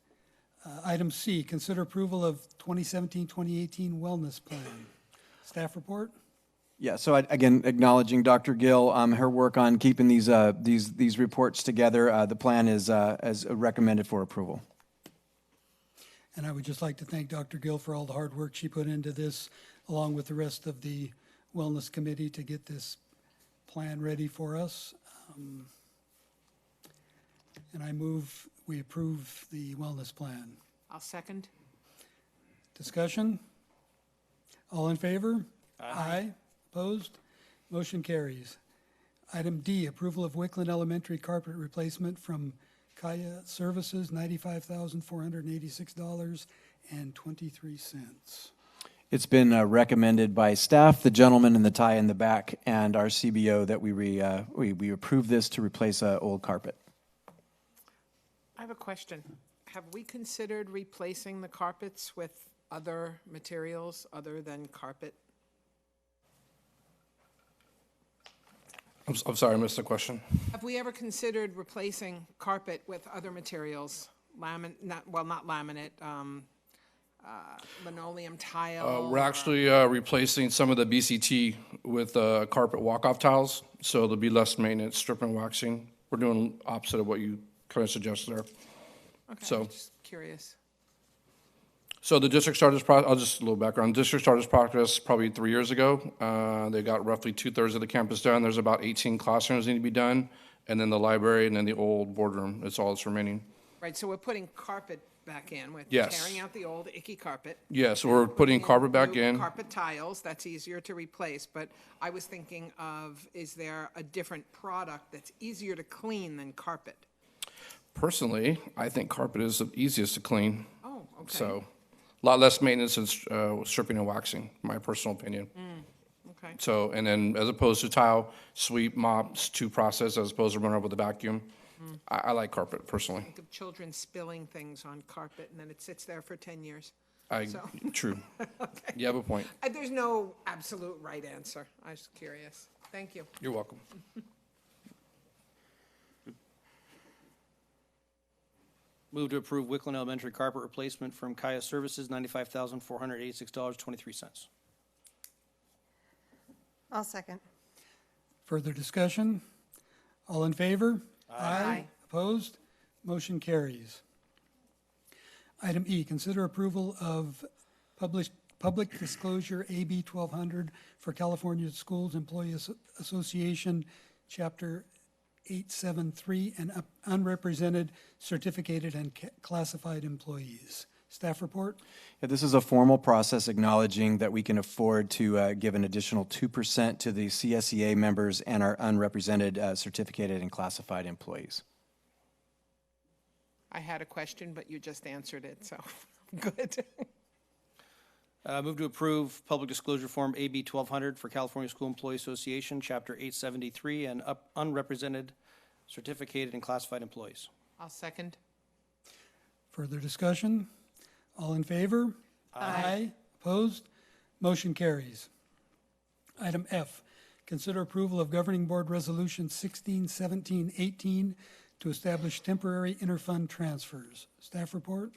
Item C, consider approval of 2017-2018 Wellness Plan. Staff report? Yeah, so again, acknowledging Dr. Gill, her work on keeping these reports together. The plan is recommended for approval. And I would just like to thank Dr. Gill for all the hard work she put into this, along with the rest of the Wellness Committee, to get this plan ready for us. And I move we approve the Wellness Plan. I'll second. Discussion? All in favor? Aye. Opposed? Motion carries. Item D, approval of Wickland Elementary carpet replacement from Kaya Services, $95,486.23. It's been recommended by staff, the gentleman in the tie in the back, and our CBO that we approve this to replace old carpet. I have a question. Have we considered replacing the carpets with other materials other than carpet? I'm sorry, I missed the question. Have we ever considered replacing carpet with other materials? Not laminate, linoleum tile? We're actually replacing some of the BCT with carpet walk-off tiles, so there'll be less maintenance, strip and waxing. We're doing opposite of what you kind of suggested there. Okay, So- I'm just curious. So the district started this process, I'll just a little background. District started this process probably 3 years ago. They got roughly 2/3 of the campus done. There's about 18 classrooms that need to be done, and then the library, and then the old boardroom. That's all that's remaining. Right, so we're putting carpet back in. We're Yes. tearing out the old icky carpet. Yeah, so we're putting carpet back New in. Carpet tiles, that's easier to replace, but I was thinking of, is there a different product that's easier to clean than carpet? Personally, I think carpet is the easiest to clean. Oh, okay. So, a lot less maintenance and stripping and waxing, my personal opinion. Okay. So, and then as opposed to tile, sweep, mops, two process, as opposed to run over with a vacuum. I like carpet personally. Think of children spilling things on carpet and then it sits there for 10 years. So- True. Okay. You have a point. There's no absolute right answer. I was curious. Thank you. You're welcome. Move to approve Wickland Elementary carpet replacement from Kaya Services, $95,486.23. I'll second. Further discussion? All in favor? Aye. Opposed? Motion carries. Item E, consider approval of public disclosure AB 1200 for California Schools Employee Association, Chapter 873, and unrepresented certificated and classified employees. Staff report? Yeah, this is a formal process acknowledging that we can afford to give an additional 2% to the CSEA members and our unrepresented certificated and classified employees. I had a question, but you just answered it, so good. Move to approve public disclosure form AB 1200 for California School Employee Association, Chapter 873, and unrepresented certificated and classified employees. I'll second. Further discussion? All in favor? Aye. Opposed? Motion carries. Item F, consider approval of Governing Board Resolution 161718 to establish temporary interfund transfers. Staff report?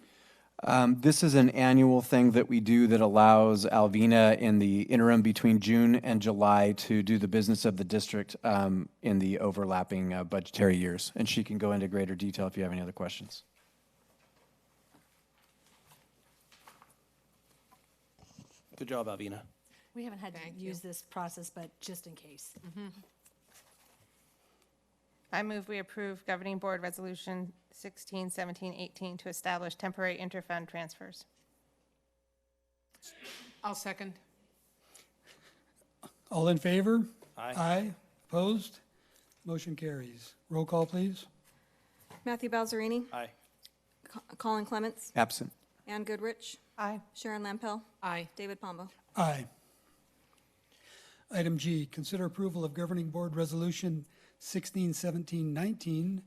This is an annual thing that we do that allows Alvina in the interim between June and July to do the business of the district in the overlapping budgetary years. And she can go into greater detail if you have any other questions. Good job, Alvina. We haven't had to use this process, but just in case. I move we approve Governing Board Resolution 161718 to establish temporary interfund transfers. I'll second. All in favor? Aye. Aye. Opposed? Motion carries. Roll call, please. Matthew Balzerini, Aye. Colin Clements, Absent. Ann Goodrich, Aye. Sharon Lampel, Aye. David Pombo. Aye. Item G, consider approval of Governing Board Resolution 161719,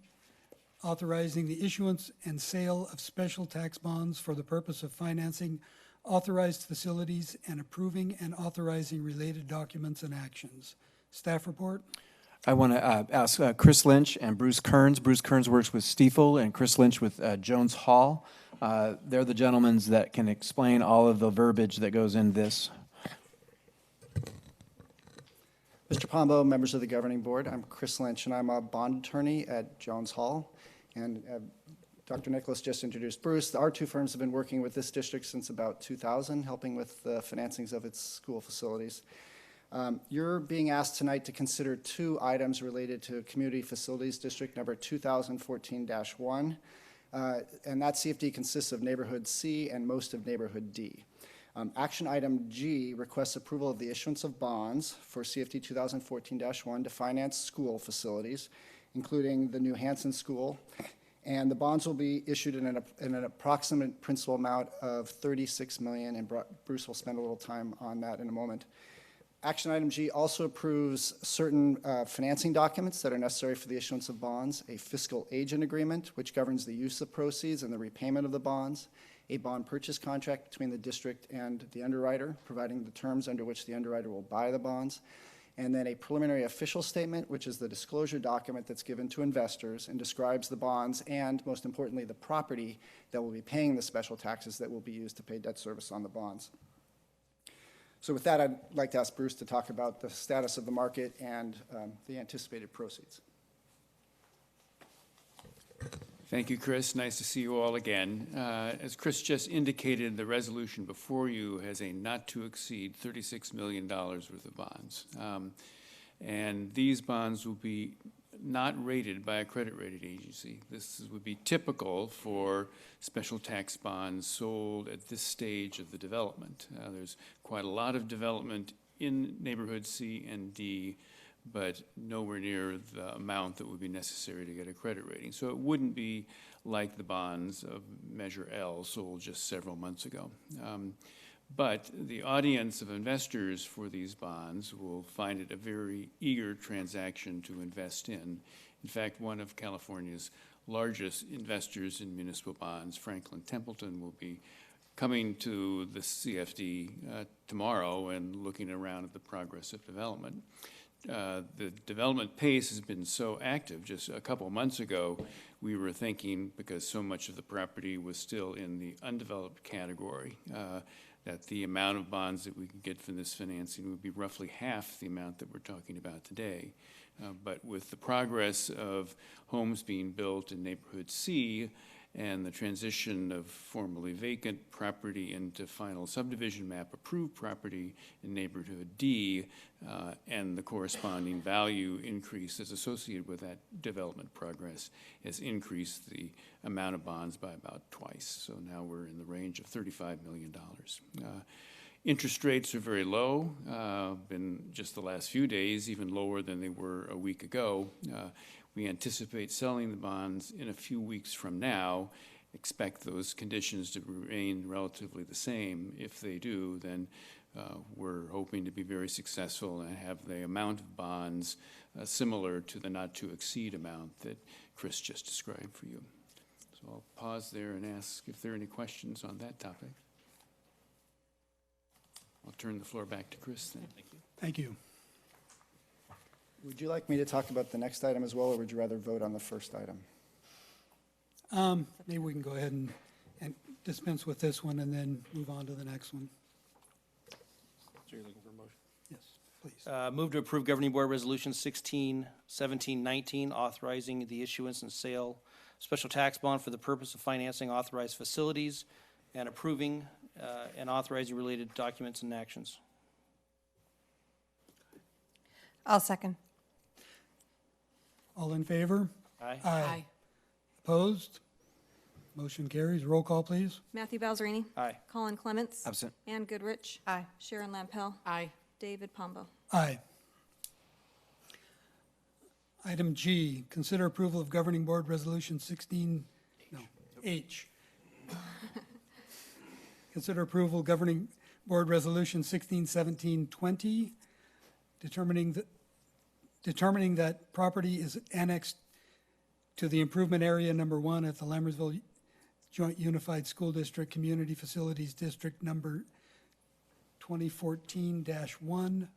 authorizing the issuance and sale of special tax bonds for the purpose of financing authorized facilities and approving and authorizing related documents and actions. Staff report? I want to ask Chris Lynch and Bruce Kearns. Bruce Kearns works with Stiefel and Chris Lynch with Jones Hall. They're the gentlemen that can explain all of the verbiage that goes in this. Mr. Pombo, members of the governing board, I'm Chris Lynch, and I'm a bond attorney at Jones Hall. And Dr. Nicholas just introduced Bruce. Our two firms have been working with this district since about 2000, helping with the financings of its school facilities. You're being asked tonight to consider two items related to Community Facilities District number 2014-1, and that CFD consists of Neighborhood C and most of Neighborhood D. Action item G requests approval of the issuance of bonds for CFD 2014-1 to finance school facilities, including the new Hanson School, and the bonds will be issued in an approximate principal amount of $36 million, and Bruce will spend a little time on that in a moment. Action item G also approves certain financing documents that are necessary for the issuance of bonds, a fiscal agent agreement, which governs the use of proceeds and the repayment of the bonds, a bond purchase contract between the district and the underwriter, providing the terms under which the underwriter will buy the bonds, and then a preliminary official statement, which is the disclosure document that's given to investors and describes the bonds and, most importantly, the property that will be paying the special taxes that will be used to pay debt service on the bonds. So with that, I'd like to ask Bruce to talk about the status of the market and the anticipated proceeds. Thank you, Chris. Nice to see you all again. As Chris just indicated, the resolution before you has a not to exceed $36 million worth of bonds. And these bonds will be not rated by a credit rating agency. This would be typical for special tax bonds sold at this stage of the development. There's quite a lot of development in neighborhood C and D, but nowhere near the amount that would be necessary to get a credit rating. So it wouldn't be like the bonds of Measure L sold just several months ago. But the audience of investors for these bonds will find it a very eager transaction to invest in. In fact, one of California's largest investors in municipal bonds, Franklin Templeton, will be coming to the CFD tomorrow and looking around at the progress of development. The development pace has been so active. Just a couple of months ago, we were thinking, because so much of the property was still in the undeveloped category, that the amount of bonds that we could get from this financing would be roughly half the amount that we're talking about today. But with the progress of homes being built in neighborhood C and the transition of formerly vacant property into final subdivision map approved property in neighborhood D, and the corresponding value increase that's associated with that development progress has increased the amount of bonds by about twice. So now we're in the range of $35 million. Interest rates are very low, been just the last few days even lower than they were a week ago. We anticipate selling the bonds in a few weeks from now. Expect those conditions to remain relatively the same. If they do, then we're hoping to be very successful and have the amount of bonds similar to the not to exceed amount that Chris just described for you. So I'll pause there and ask if there are any questions on that topic. I'll turn the floor back to Chris then. Thank you. Thank you. Would you like me to talk about the next item as well, or would you rather vote on the first item? Maybe we can go ahead and dispense with this one and then move on to the next one. So you're looking for a motion? Yes, please. Move to approve Governing Board Resolution 161719, authorizing the issuance and sale special tax bond for the purpose of financing authorized facilities and approving and authorizing related documents and actions. I'll second. All in favor? Aye. Aye. Opposed? Motion carries. Roll call, please. Matthew Balzerini. Aye. Colin Clements. Absent. Ann Goodrich. Aye. Sharon Lampel. Aye. David Pombo. Aye. Item G, consider approval of Governing Board Resolution H. Consider approval of Governing Board Resolution 161720, determining that property is annexed to the improvement area number 1 at the Lammersville Joint Unified School District Community Facilities District number 2014-1,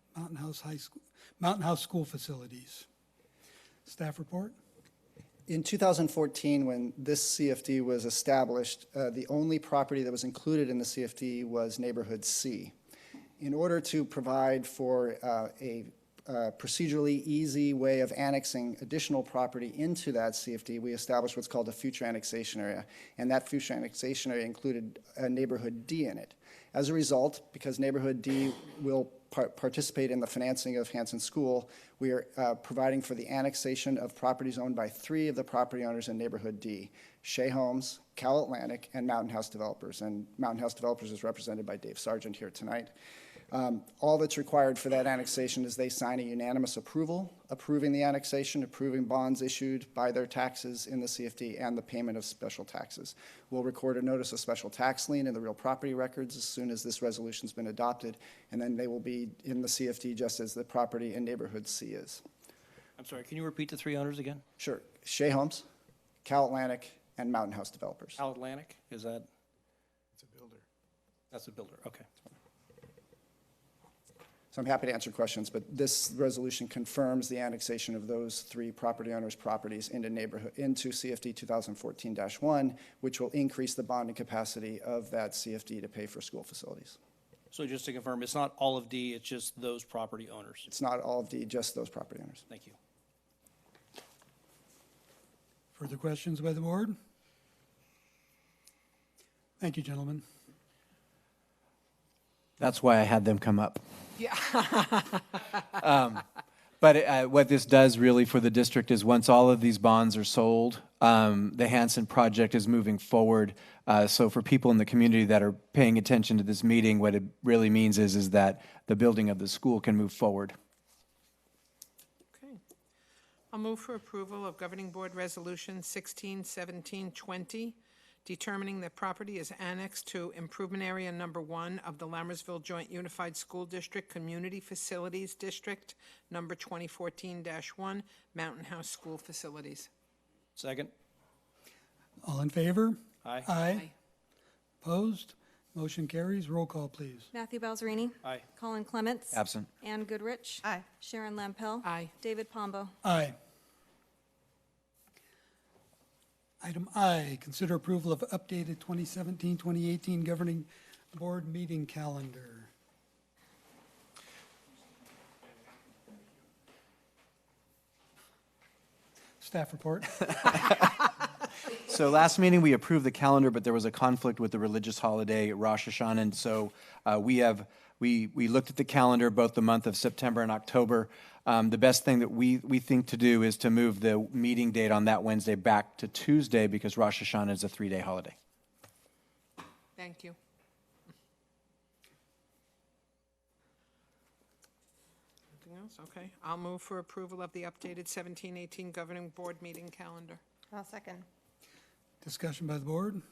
Mountain House School Facilities. Staff report. In 2014, when this CFD was established, the only property that was included in the CFD was neighborhood C. In order to provide for a procedurally easy way of annexing additional property into that CFD, we established what's called a future annexation area, and that future annexation area included a neighborhood D in it. As a result, because neighborhood D will participate in the financing of Hanson School, we are providing for the annexation of properties owned by 3 of the property owners in neighborhood D: Shea Homes, Cal Atlantic, and Mountain House Developers. And Mountain House Developers is represented by Dave Sargent here tonight. All that's required for that annexation is they sign a unanimous approval, approving the annexation, approving bonds issued by their taxes in the CFD, and the payment of special taxes. We'll record a notice of special tax lien in the real property records as soon as this resolution's been adopted, and then they will be in the CFD just as the property in neighborhood C is. I'm sorry, can you repeat the 3 owners again? Sure. Shea Homes, Cal Atlantic, and Mountain House Developers. Cal Atlantic, is that? It's a builder. That's a builder, okay. So I'm happy to answer questions, but this resolution confirms the annexation of those 3 property owners' properties into CFD 2014-1, which will increase the bonding capacity of that CFD to pay for school facilities. So just to confirm, it's not all of D, it's just those property owners. It's not all of D, just those property owners. Thank you. Further questions by the board? Thank you, gentlemen. That's why I had them come up. Yeah. But what this does really for the district is once all of these bonds are sold, the Hanson project is moving forward. So for people in the community that are paying attention to this meeting, what it really means is that the building of the school can move forward. Okay. I'll move for approval of Governing Board Resolution 161720, determining that property is annexed to Improvement Area Number 1 of the Lammersville Joint Unified School District Community Facilities District, number 2014-1, Mountain House School Facilities. Second. All in favor? Aye. Aye. Opposed? Motion carries. Roll call, please. Matthew Balzerini. Aye. Colin Clements. Absent. Ann Goodrich. Aye. Sharon Lampel. Aye. David Pombo. Aye. Item I, consider approval of updated 2017-2018 Governing Board meeting calendar. Staff report. So last meeting, we approved the calendar, but there was a conflict with the religious holiday Rosh Hashanah, and so we looked at the calendar, both the month of September and October. The best thing that we think to do is to move the meeting date on that Wednesday back to Tuesday because Rosh Hashanah is a 3-day holiday. Thank you. Anything else? Okay. I'll move for approval of the updated 17-18 Governing Board meeting calendar. I'll second. Discussion by the board.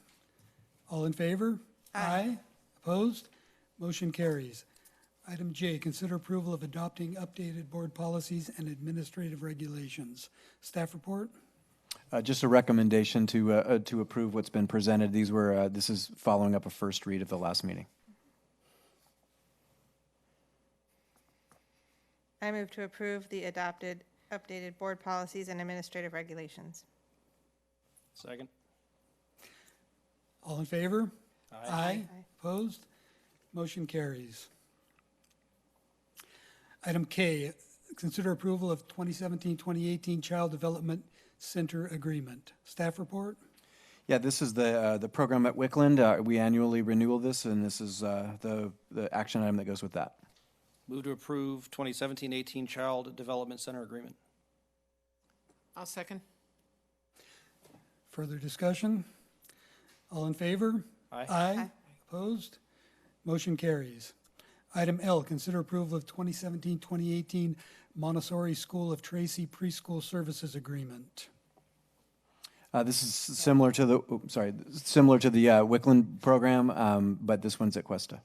All in favor? Aye. Opposed? Motion carries. Item J, consider approval of adopting updated board policies and administrative regulations. Staff report. Just a recommendation to approve what's been presented. This is following up a first read of the last meeting. I move to approve the adopted, updated board policies and administrative regulations. Second. All in favor? Aye. Aye. Opposed? Motion carries. Item K, consider approval of 2017-2018 Child Development Center Agreement. Staff report? Yeah, this is the program at Wickland. We annually renew this, and this is the action item that goes with that. Move to approve 2017-18 Child Development Center Agreement. I'll second. Further discussion? All in favor? Aye. Aye. Opposed? Motion carries. Item L, consider approval of 2017-2018 Montessori School of Tracy Preschool Services Agreement. This is similar to the Wickland program, but this one's at Cuesta.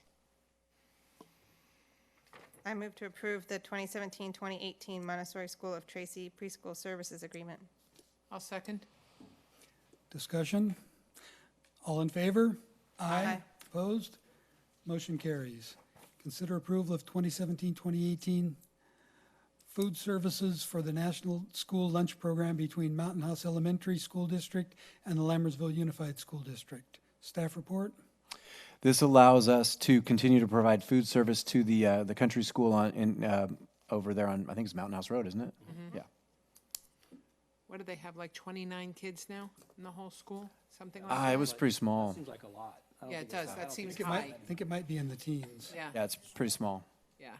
I move to approve the 2017-2018 Montessori School of Tracy Preschool Services Agreement. I'll second. Discussion? All in favor? Aye. Opposed? Motion carries. Consider approval of 2017-2018 food services for the National School Lunch Program between Mountain House Elementary School District and the Lammersville Unified School District. Staff report? This allows us to continue to provide food service to the country school over there on, I think it's Mountain House Road, isn't it? Mm-hmm. Yeah. What do they have, like 29 kids now in the whole school? Something like that? It was pretty small. Seems like a lot. Yeah, it does. That seems I high. think it might be in the teens. Yeah. Yeah, it's pretty small. Yeah.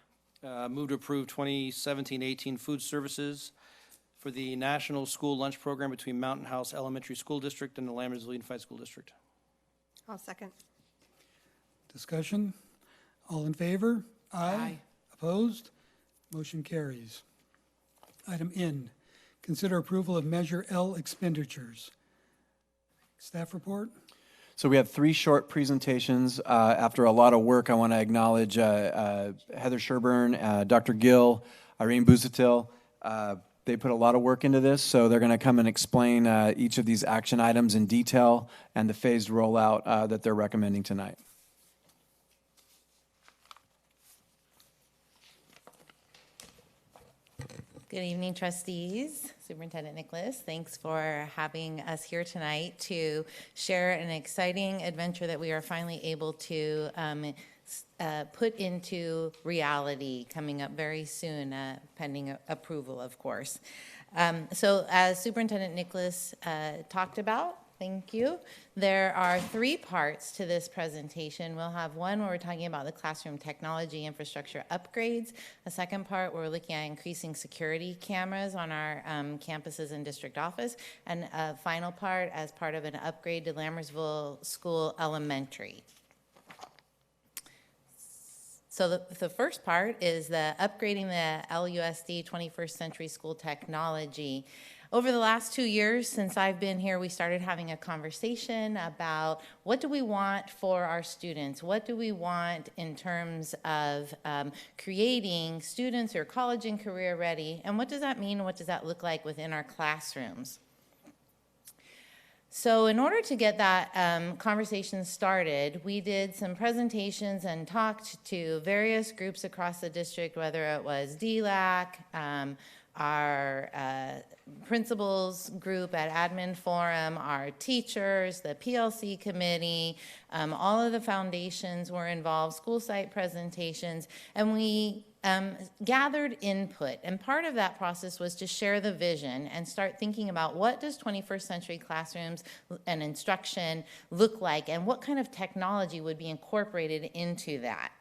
Move to approve 2017-18 food services for the National School Lunch Program between Mountain House Elementary School District and the Lammersville Unified School District. I'll second. Discussion? All in favor? Aye. Opposed? Motion carries. Item N, consider approval of Measure L expenditures. Staff report? So we have 3 short presentations. After a lot of work, I want to acknowledge Heather Sherburne, Dr. Gill, Irene Buzatil. They put a lot of work into this, so they're going to come and explain each of these action items in detail and the phased rollout that they're recommending tonight. Good evening, trustees. Superintendent Nicholas, thanks for having us here tonight to share an exciting adventure that we are finally able to put into reality coming up very soon, pending approval, of course. So as Superintendent Nicholas talked about, thank you. There are 3 parts to this presentation. We'll have one where we're talking about the classroom technology infrastructure upgrades, a second part where we're looking at increasing security cameras on our campuses and district office, and a final part as part of an upgrade to Lammersville School Elementary. So the first part is the upgrading the LUSD 21st Century School Technology. Over the last 2 years since I've been here, we started having a conversation about what do we want for our students? What do we want in terms of creating students who are college and career ready? And what does that mean? What does that look like within our classrooms? So in order to get that conversation started, we did some presentations and talked to various groups across the district, whether it was DLAC, our principals group at Admin Forum, our teachers, the PLC committee, all of the foundations were involved, school site presentations, and we gathered input. And part of that process was to share the vision and start thinking about what does 21st century classrooms and instruction look like, and what kind of technology would be incorporated into that.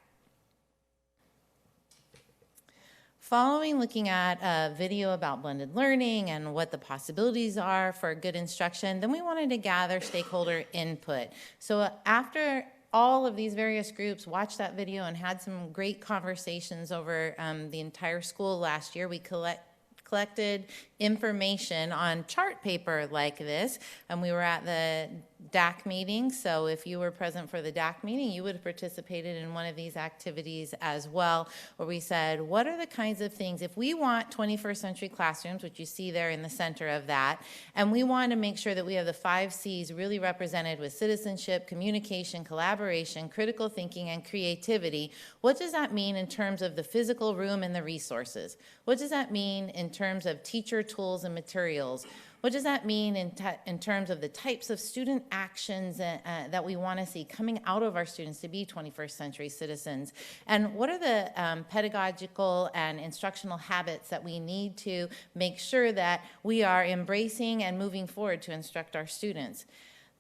Following looking at a video about blended learning and what the possibilities are for good instruction, then we wanted to gather stakeholder input. So after all of these various groups watched that video and had some great conversations over the entire school last year, we collected information on chart paper like this, and we were at the DAC meeting, so if you were present for the DAC meeting, you would have participated in one of these activities as well, where we said, what are the kinds of things, if we want 21st century classrooms, which you see there in the center of that, and we want to make sure that we have the 5 C's really represented with citizenship, communication, collaboration, critical thinking, and creativity, what does that mean in terms of the physical room and the resources? What does that mean in terms of teacher tools and materials? What does that mean in terms of the types of student actions that we want to see coming out of our students to be 21st century citizens? And what are the pedagogical and instructional habits that we need to make sure that we are embracing and moving forward to instruct our students?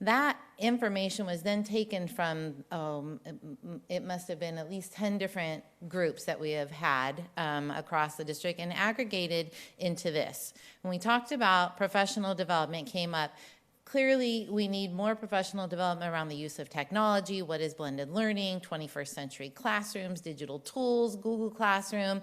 That information was then taken from, it must have been at least 10 different groups that we have had across the district and aggregated into this. When we talked about professional development came up, clearly we need more professional development around the use of technology, what is blended learning, 21st century classrooms, digital tools, Google Classroom,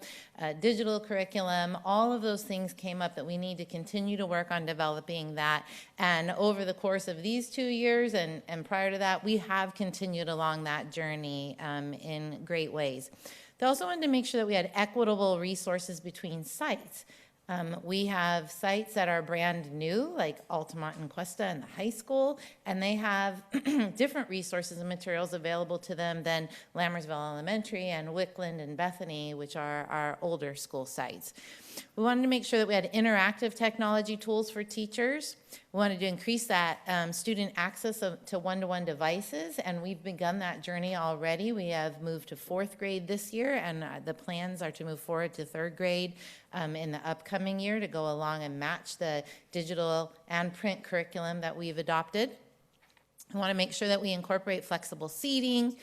digital curriculum, all of those things came up that we need to continue to work on developing that. And over the course of these 2 years and prior to that, we have continued along that journey in great ways. They also wanted to make sure that we had equitable resources between sites. We have sites that are brand new, like Altamont and Cuesta and the high school, and they have different resources and materials available to them than Lammersville Elementary and Wickland and Bethany, which are our older school sites. We wanted to make sure that we had interactive technology tools for teachers. We wanted to increase that student access to one-to-one devices, and we've begun that journey already. We have moved to 4th grade this year, and the plans are to move forward to 3rd grade in the upcoming year to go along and match the digital and print curriculum that we've adopted. We want to make sure that we incorporate flexible seating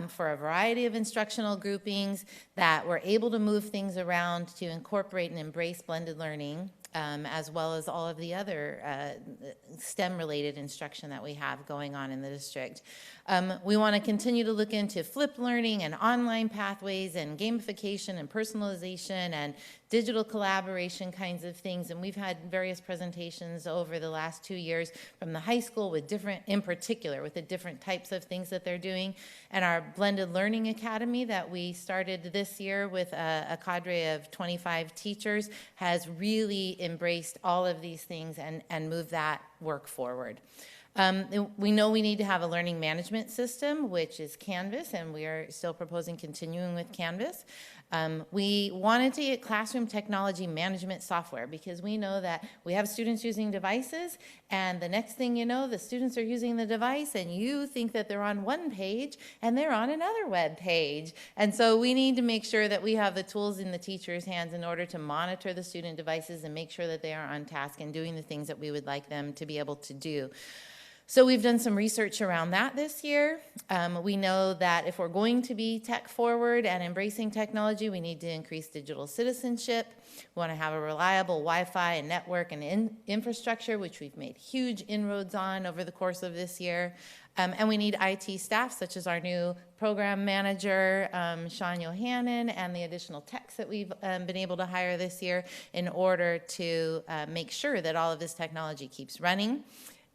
for a variety of instructional groupings, that we're able to move things around to incorporate and embrace blended learning, as well as all of the other STEM-related instruction that we have going on in the district. We want to continue to look into flipped learning and online pathways and gamification and personalization and digital collaboration kinds of things. And we've had various presentations over the last 2 years from the high school with different, in particular, with the different types of things that they're doing. And our Blended Learning Academy that we started this year with a cadre of 25 teachers has really embraced all of these things and moved that work forward. We know we need to have a learning management system, which is Canvas, and we are still proposing continuing with Canvas. We wanted to get classroom technology management software because we know that we have students using devices, and the next thing you know, the students are using the device, and you think that they're on one page, and they're on another web page. And so we need to make sure that we have the tools in the teacher's hands in order to monitor the student devices and make sure that they are on task and doing the things that we would like them to be able to do. So we've done some research around that this year. We know that if we're going to be tech forward and embracing technology, we need to increase digital citizenship. We want to have a reliable Wi-Fi and network and infrastructure, which we've made huge inroads on over the course of this year. And we need IT staff, such as our new program manager, Sean Yohannan, and the additional techs that we've been able to hire this year in order to make sure that all of this technology keeps running.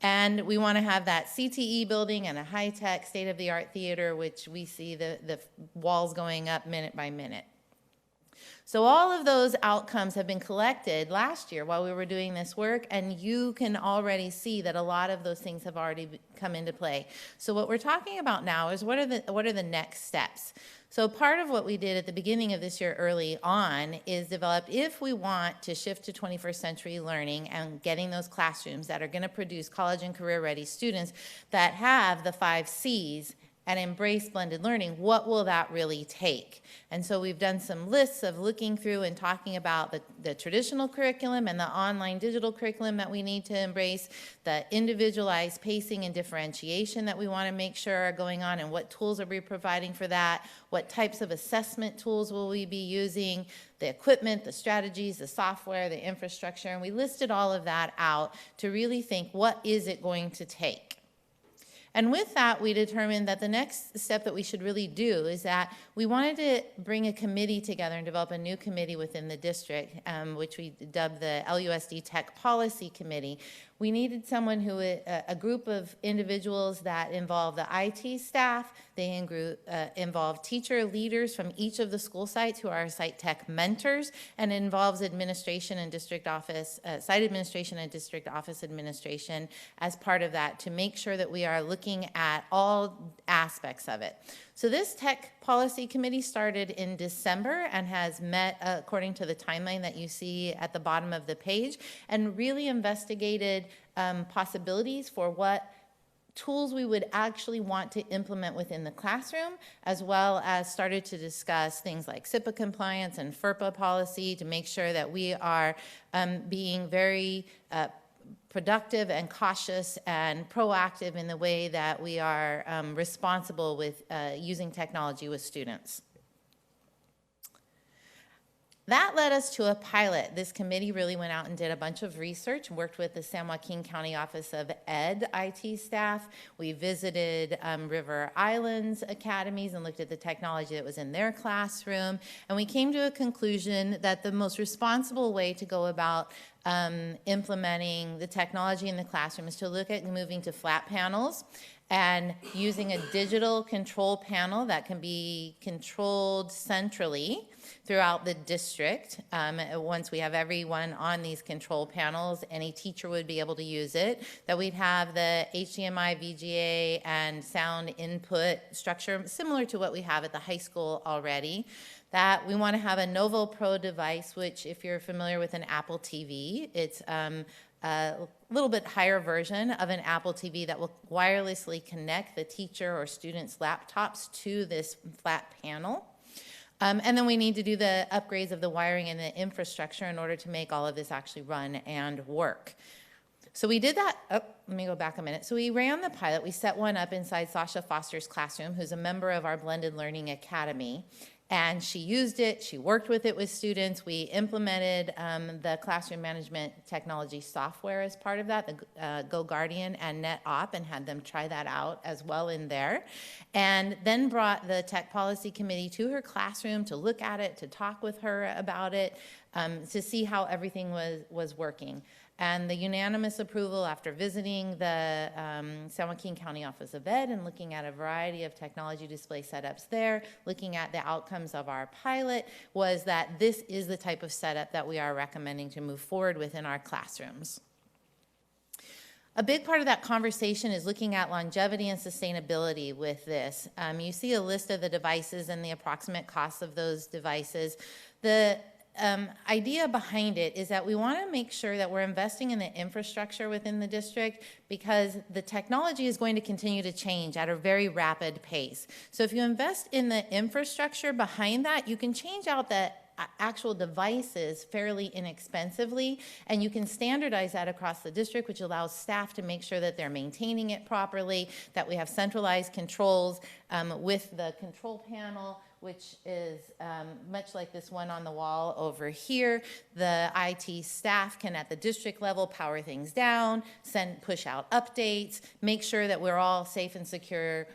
And we want to have that CTE building and a high-tech, state-of-the-art theater, which we see the walls going up minute by minute. So all of those outcomes have been collected last year while we were doing this work, and you can already see that a lot of those things have already come into play. So what we're talking about now is what are the next steps? So part of what we did at the beginning of this year early on is develop, if we want to shift to 21st century learning and getting those classrooms that are going to produce college and career ready students that have the 5 C's and embrace blended learning, what will that really take? And so we've done some lists of looking through and talking about the traditional curriculum and the online digital curriculum that we need to embrace, the individualized pacing and differentiation that we want to make sure are going on, and what tools are we providing for that, what types of assessment tools will we be using, the equipment, the strategies, the software, the infrastructure, and we listed all of that out to really think, what is it going to take? And with that, we determined that the next step that we should really do is that we wanted to bring a committee together and develop a new committee within the district, which we dubbed the LUSD Tech Policy Committee. We needed someone who, a group of individuals that involve the IT staff, they involve teacher leaders from each of the school sites who are site tech mentors, and involves administration and district office, site administration and district office administration as part of that to make sure that we are looking at all aspects of it. So this Tech Policy Committee started in December and has met according to the timeline that you see at the bottom of the page, and really investigated possibilities for what tools we would actually want to implement within the classroom, as well as started to discuss things like SIPA compliance and FERPA policy to make sure that we are being very productive and cautious and proactive in the way that we are responsible with using technology with students. That led us to a pilot. This committee really went out and did a bunch of research, worked with the San Joaquin County Office of Ed IT staff. We visited River Islands academies and looked at the technology that was in their classroom. And we came to a conclusion that the most responsible way to go about implementing the technology in the classroom is to look at moving to flat panels and using a digital control panel that can be controlled centrally throughout the district. Once we have everyone on these control panels, any teacher would be able to use it. That we'd have the HDMI, VGA, and sound input structure similar to what we have at the high school already. That we want to have a Novo Pro device, which, if you're familiar with an Apple TV, it's a little bit higher version of an Apple TV that will wirelessly connect the teacher or student's laptops to this flat panel. And then we need to do the upgrades of the wiring and the infrastructure in order to make all of this actually run and work. So we did that. Oh, let me go back a minute. So we ran the pilot. We set one up inside Sasha Foster's classroom, who's a member of our Blended Learning Academy. And she used it, she worked with it with students. We implemented the classroom management technology software as part of that, the GoGuardian and NetOp, and had them try that out as well in there. And then brought the Tech Policy Committee to her classroom to look at it, to talk with her about it, to see how everything was working. And the unanimous approval after visiting the San Joaquin County Office of Ed and looking at a variety of technology display setups there, looking at the outcomes of our pilot, was that this is the type of setup that we are recommending to move forward with in our classrooms. A big part of that conversation is looking at longevity and sustainability with this. You see a list of the devices and the approximate costs of those devices. The idea behind it is that we want to make sure that we're investing in the infrastructure within the district because the technology is going to continue to change at a very rapid pace. So if you invest in the infrastructure behind that, you can change out the actual devices fairly inexpensively, and you can standardize that across the district, which allows staff to make sure that they're maintaining it properly, that we have centralized controls with the control panel, which is much like this one on the wall over here. The IT staff can, at the district level, power things down, push out updates, make sure that we're all safe and secure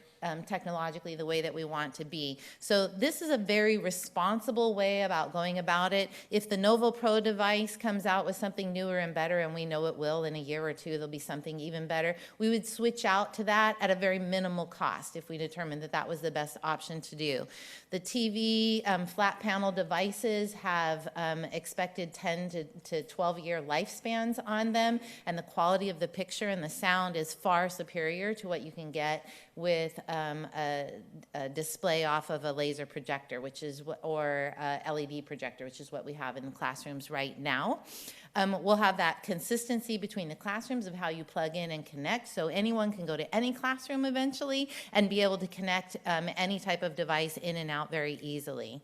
technologically the way that we want to be. So this is a very responsible way about going about it. If the Novo Pro device comes out with something newer and better, and we know it will in a year or two, there'll be something even better, we would switch out to that at a very minimal cost if we determined that that was the best option to do. The TV flat panel devices have expected 10 to 12-year lifespans on them, and the quality of the picture and the sound is far superior to what you can get with a display off of a laser projector, or LED projector, which is what we have in the classrooms right now. We'll have that consistency between the classrooms of how you plug in and connect, so anyone can go to any classroom eventually and be able to connect any type of device in and out very easily.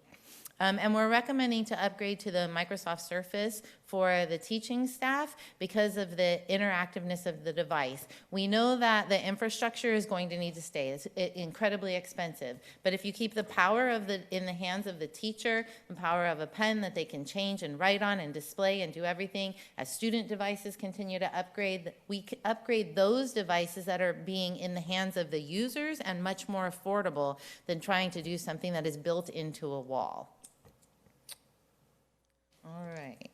And we're recommending to upgrade to the Microsoft Surface for the teaching staff because of the interactiveness of the device. We know that the infrastructure is going to need to stay. It's incredibly expensive. But if you keep the power in the hands of the teacher, the power of a pen that they can change and write on and display and do everything, as student devices continue to upgrade, we upgrade those devices that are being in the hands of the users and much more affordable than trying to do something that is built into a wall. All right.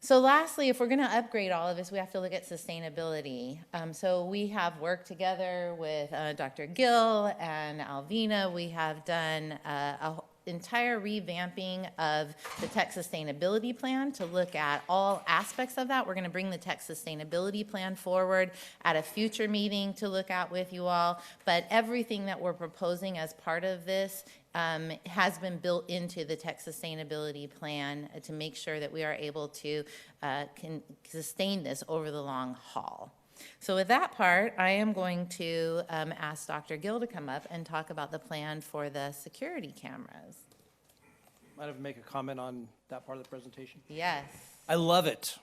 So lastly, if we're going to upgrade all of this, we have to look at sustainability. So we have worked together with Dr. Gill and Alvina. We have done an entire revamping of the tech sustainability plan to look at all aspects of that. We're going to bring the tech sustainability plan forward at a future meeting to look at with you all. But everything that we're proposing as part of this has been built into the tech sustainability plan to make sure that we are able to can sustain this over the long haul. So with that part, I am going to ask Dr. Gill to come up and talk about the plan for the security cameras. Might have to make a comment on that part of the presentation. Yes. I love it.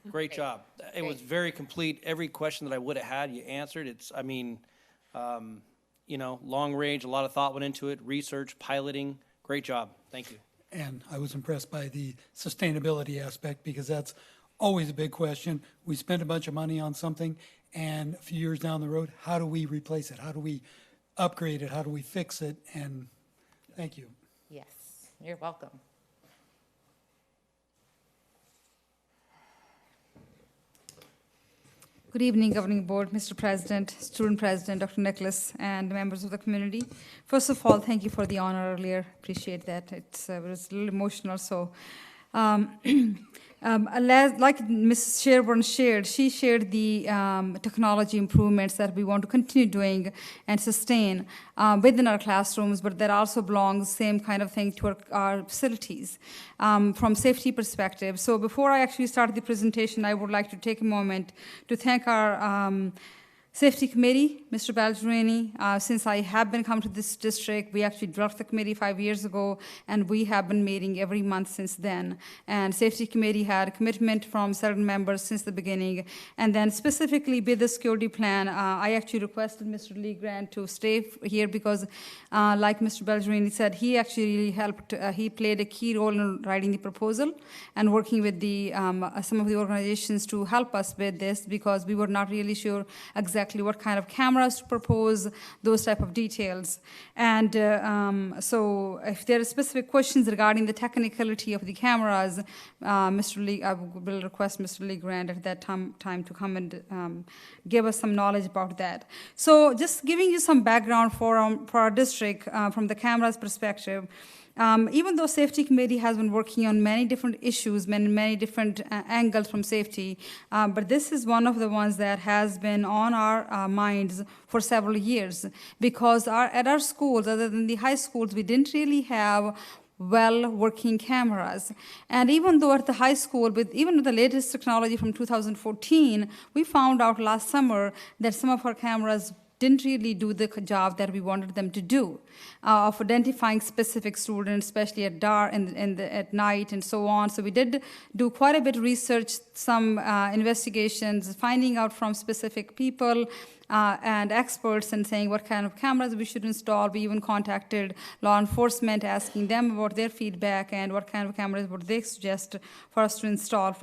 Great job. It was very complete. Every question that I would have had, you answered. Long range, a lot of thought went into it, research, piloting. Great job. Thank you. And I was impressed by the sustainability aspect because that's always a big question. We spend a bunch of money on something, and a few years down the road, how do we replace it? How do we upgrade it? How do we fix it? And thank you. Yes, you're welcome. Good evening, Governing Board, Mr. President, Student President, Dr. Nicholas, and members of the community. First of all, thank you for the honor earlier. Appreciate that. It was a little emotional. So, like Ms. Sherburne shared, she shared the technology improvements that we want to continue doing and sustain within our classrooms, but that also belongs same kind of thing to our facilities from safety perspective. So before I actually start the presentation, I would like to take a moment to thank our Safety Committee, Mr. Balgerini. Since I have been come to this district, we actually dropped the committee 5 years ago, and we have been meeting every month since then. And Safety Committee had a commitment from certain members since the beginning. And then specifically with the security plan, I actually requested Mr. Lee Grant to stay here because, like Mr. Balgerini said, he actually helped, he played a key role in writing the proposal and working with the some of the organizations to help us with this because we were not really sure exactly what kind of cameras to propose, those type of details. And so if there are specific questions regarding the technicality of the cameras, Mr. Lee, I will request Mr. Lee Grant at that time to come and give us some knowledge about that. So just giving you some background for our district from the cameras perspective. Even though safety committee has been working on many different issues, many different angles from safety, but this is one of the ones that has been on our minds for several years, because at our schools, other than the high schools, we didn't really have well-working cameras. And even though at the high school, even with the latest technology from 2014, we found out last summer that some of our cameras didn't really do the job that we wanted them to do, of identifying specific students, especially at dark and at night and so on. So we did do quite a bit of research, some investigations, finding out from specific people and experts and saying what kind of cameras we should install. We even contacted law enforcement, asking them about their feedback and what kind of cameras would they suggest for us to install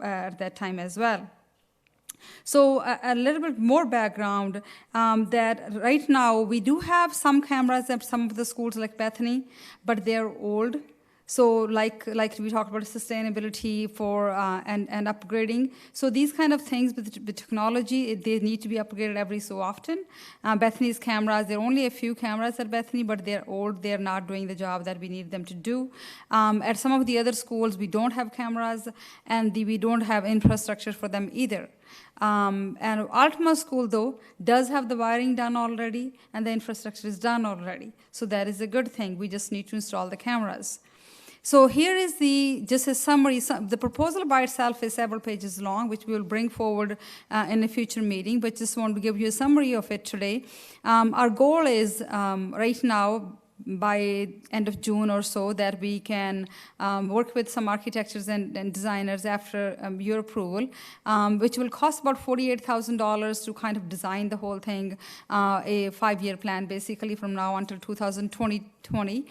at that time as well. So a little bit more background, that right now we do have some cameras at some of the schools like Bethany, but they're old. So like we talked about sustainability for and upgrading. So these kind of things with technology, they need to be upgraded every so often. Bethany's cameras, there are only a few cameras at Bethany, but they're old. They're not doing the job that we need them to do. At some of the other schools, we don't have cameras, and we don't have infrastructure for them either. And Altima School, though, does have the wiring done already, and the infrastructure is done already. So that is a good thing. We just need to install the cameras. So here is just a summary. The proposal by itself is several pages long, which we will bring forward in a future meeting, but just want to give you a summary of it today. Our goal is right now, by end of June or so, that we can work with some architects and designers after your approval, which will cost about $48,000 to kind of design the whole thing, a 5-year plan basically from now until 2020.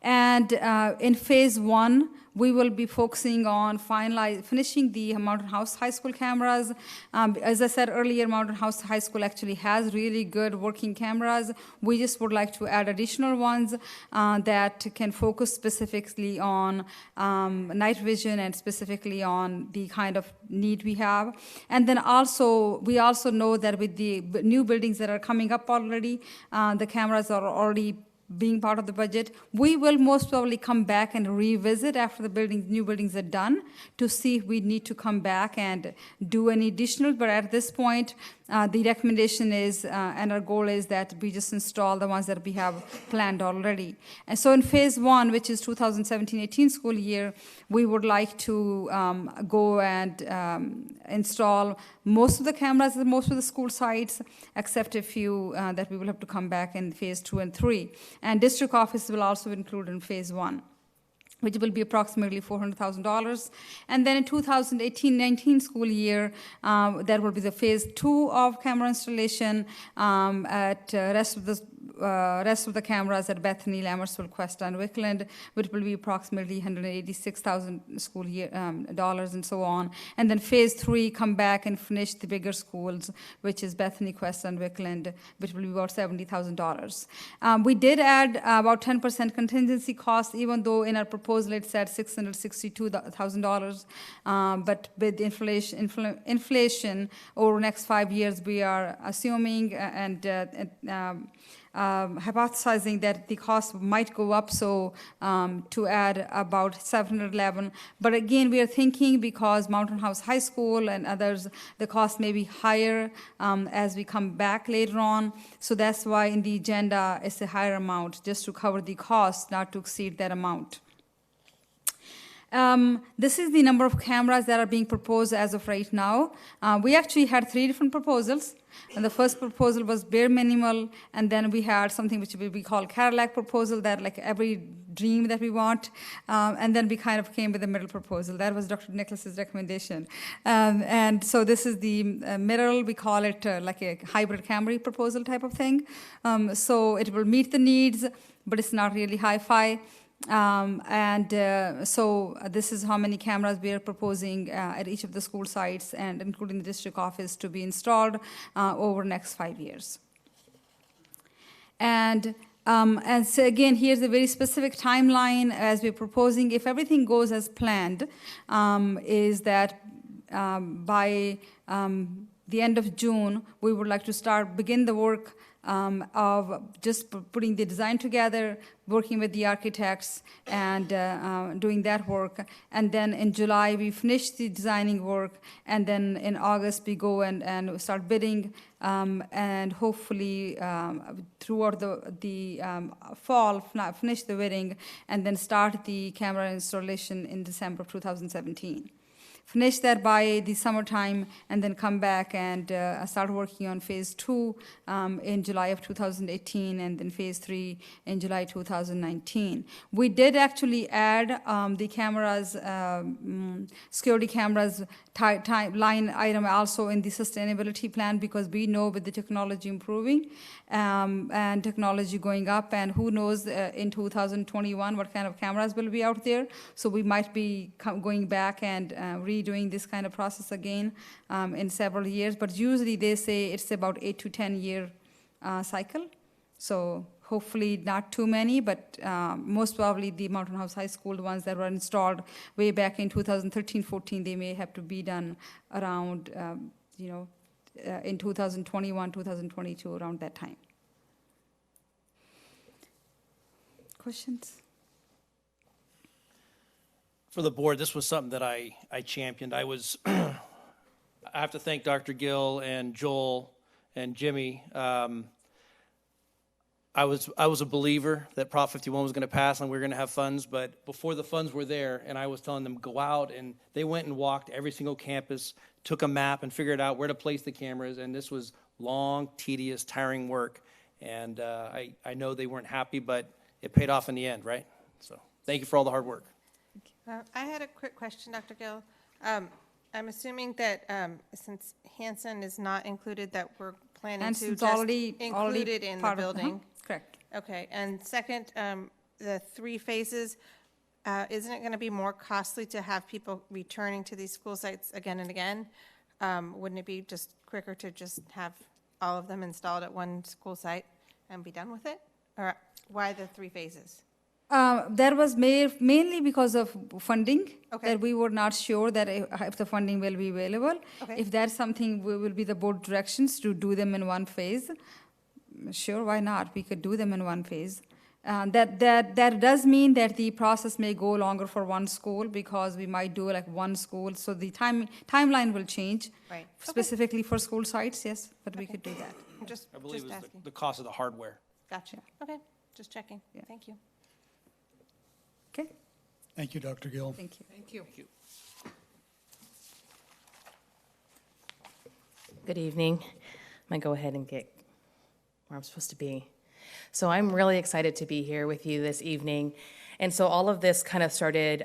In phase 1, we will be focusing on finishing the Mountain House High School cameras. As I said earlier, Mountain House High School actually has really good working cameras. We just would like to add additional ones that can focus specifically on night vision and specifically on the kind of need we have. And then we also know that with the new buildings that are coming up already, the cameras are already being part of the budget. We will most probably come back and revisit after the new buildings are done to see if we need to come back and do any additional. But at this point, the recommendation is, and our goal is that we just install the ones that we have planned already. And so in phase 1, which is 2017-18 school year, we would like to go and install most of the cameras at most of the school sites, except a few that we will have to come back in phase 2 and 3. And district office will also include in phase 1, which will be approximately $400,000. And then in 2018-19 school year, there will be the phase 2 of camera installation at rest of the cameras at Bethany, Lammersville, Questa, and Wickland, which will be approximately $186,000 school year dollars and so on. And then phase 3, come back and finish the bigger schools, which is Bethany, Questa, and Wickland, which will be about $70,000. We did add about 10% contingency cost, even though in our proposal it said $662,000. But with inflation over the next 5 years, we are assuming and hypothesizing that the cost might go up, so to add about $711. But again, we are thinking because Mountain House High School and others, the cost may be higher as we come back later on. So that's why in the agenda it's a higher amount, just to cover the cost, not to exceed that amount. This is the number of cameras that are being proposed as of right now. We actually had 3 different proposals. And the first proposal was bare minimal, and then we had something which we call Cadillac proposal, that like every dream that we want, and then we kind of came with the middle proposal. That was Dr. Nicholas's recommendation. And so this is the middle, we call it like a hybrid Camry proposal type of thing. So it will meet the needs, but it's not really hi-fi. So this is how many cameras we are proposing at each of the school sites, and including the district office, to be installed over the next 5 years. And so again, here's a very specific timeline as we're proposing. If everything goes as planned, is that by the end of June, we would like to begin the work of just putting the design together, working with the architects, and doing that work. And then in July, we finish the designing work, and then in August, we go and start bidding, and hopefully throughout the fall, finish the bidding, and then start the camera installation in December of 2017. Finish that by the summertime, and then come back and start working on phase 2 in July of 2018, and then phase 3 in July 2019. We did actually add the cameras, security cameras line item also in the sustainability plan, because we know with the technology improving and technology going up, and who knows in 2021 what kind of cameras will be out there. So we might be going back and redoing this kind of process again in several years. But usually they say it's about 8 to 10 year cycle. So hopefully not too many, but most probably the Mountain House High School, the ones that were installed way back in 2013-14, they may have to be done around, in 2021, 2022, around that time. Questions? For the board, this was something that I championed. I have to thank Dr. Gill and Joel and Jimmy. I was a believer that Prop 51 was going to pass and we were going to have funds, but before the funds were there, and I was telling them go out, and they went and walked every single campus, took a map and figured out where to place the cameras, and this was long, tedious, tiring work. And I know they weren't happy, but it paid off in the end, right? So thank you for all the hard work. I had a quick question, Dr. Gill. I'm assuming that since Hanson is not included, that we're planning Hanson's to just already include it in the building. Correct. Okay, and second, the 3 phases, isn't it going to be more costly to have people returning to these school sites again and again? Wouldn't it be just quicker to just have all of them installed at one school site and be done with it? Or why the 3 phases? That was mainly because of funding, Okay. that we were not sure that if the funding will be available. Okay. If that's something, will be the board directions to do them in one phase. Sure, why not? We could do them in one phase. That does mean that the process may go longer for one school, because we might do like one school, so the timeline will change. Right. Specifically for school sites, yes, but we could do that. I believe it was the cost of the hardware. Gotcha. Okay, just checking. Thank you. Okay. Thank you, Dr. Gill. Thank you. Thank you. Good evening. I'm going to go ahead and get where I'm supposed to be. So I'm really excited to be here with you this evening. And so all of this kind of started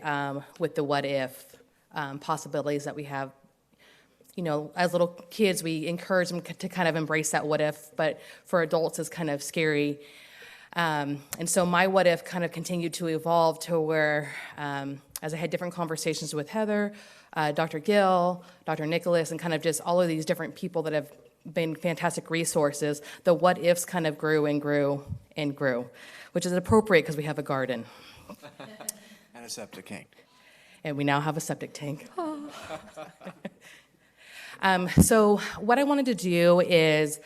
with the what if possibilities that we have. You know, as little kids, we encourage them to kind of embrace that what if, but for adults, it's kind of scary. And so my what if kind of continued to evolve to where, as I had different conversations with Heather, Dr. Gill, Dr. Nicholas, and kind of just all of these different people that have been fantastic resources, the what ifs kind of grew and grew and grew, which is appropriate because we have a garden. And a septic tank. And we now have a septic tank. So what I wanted to do is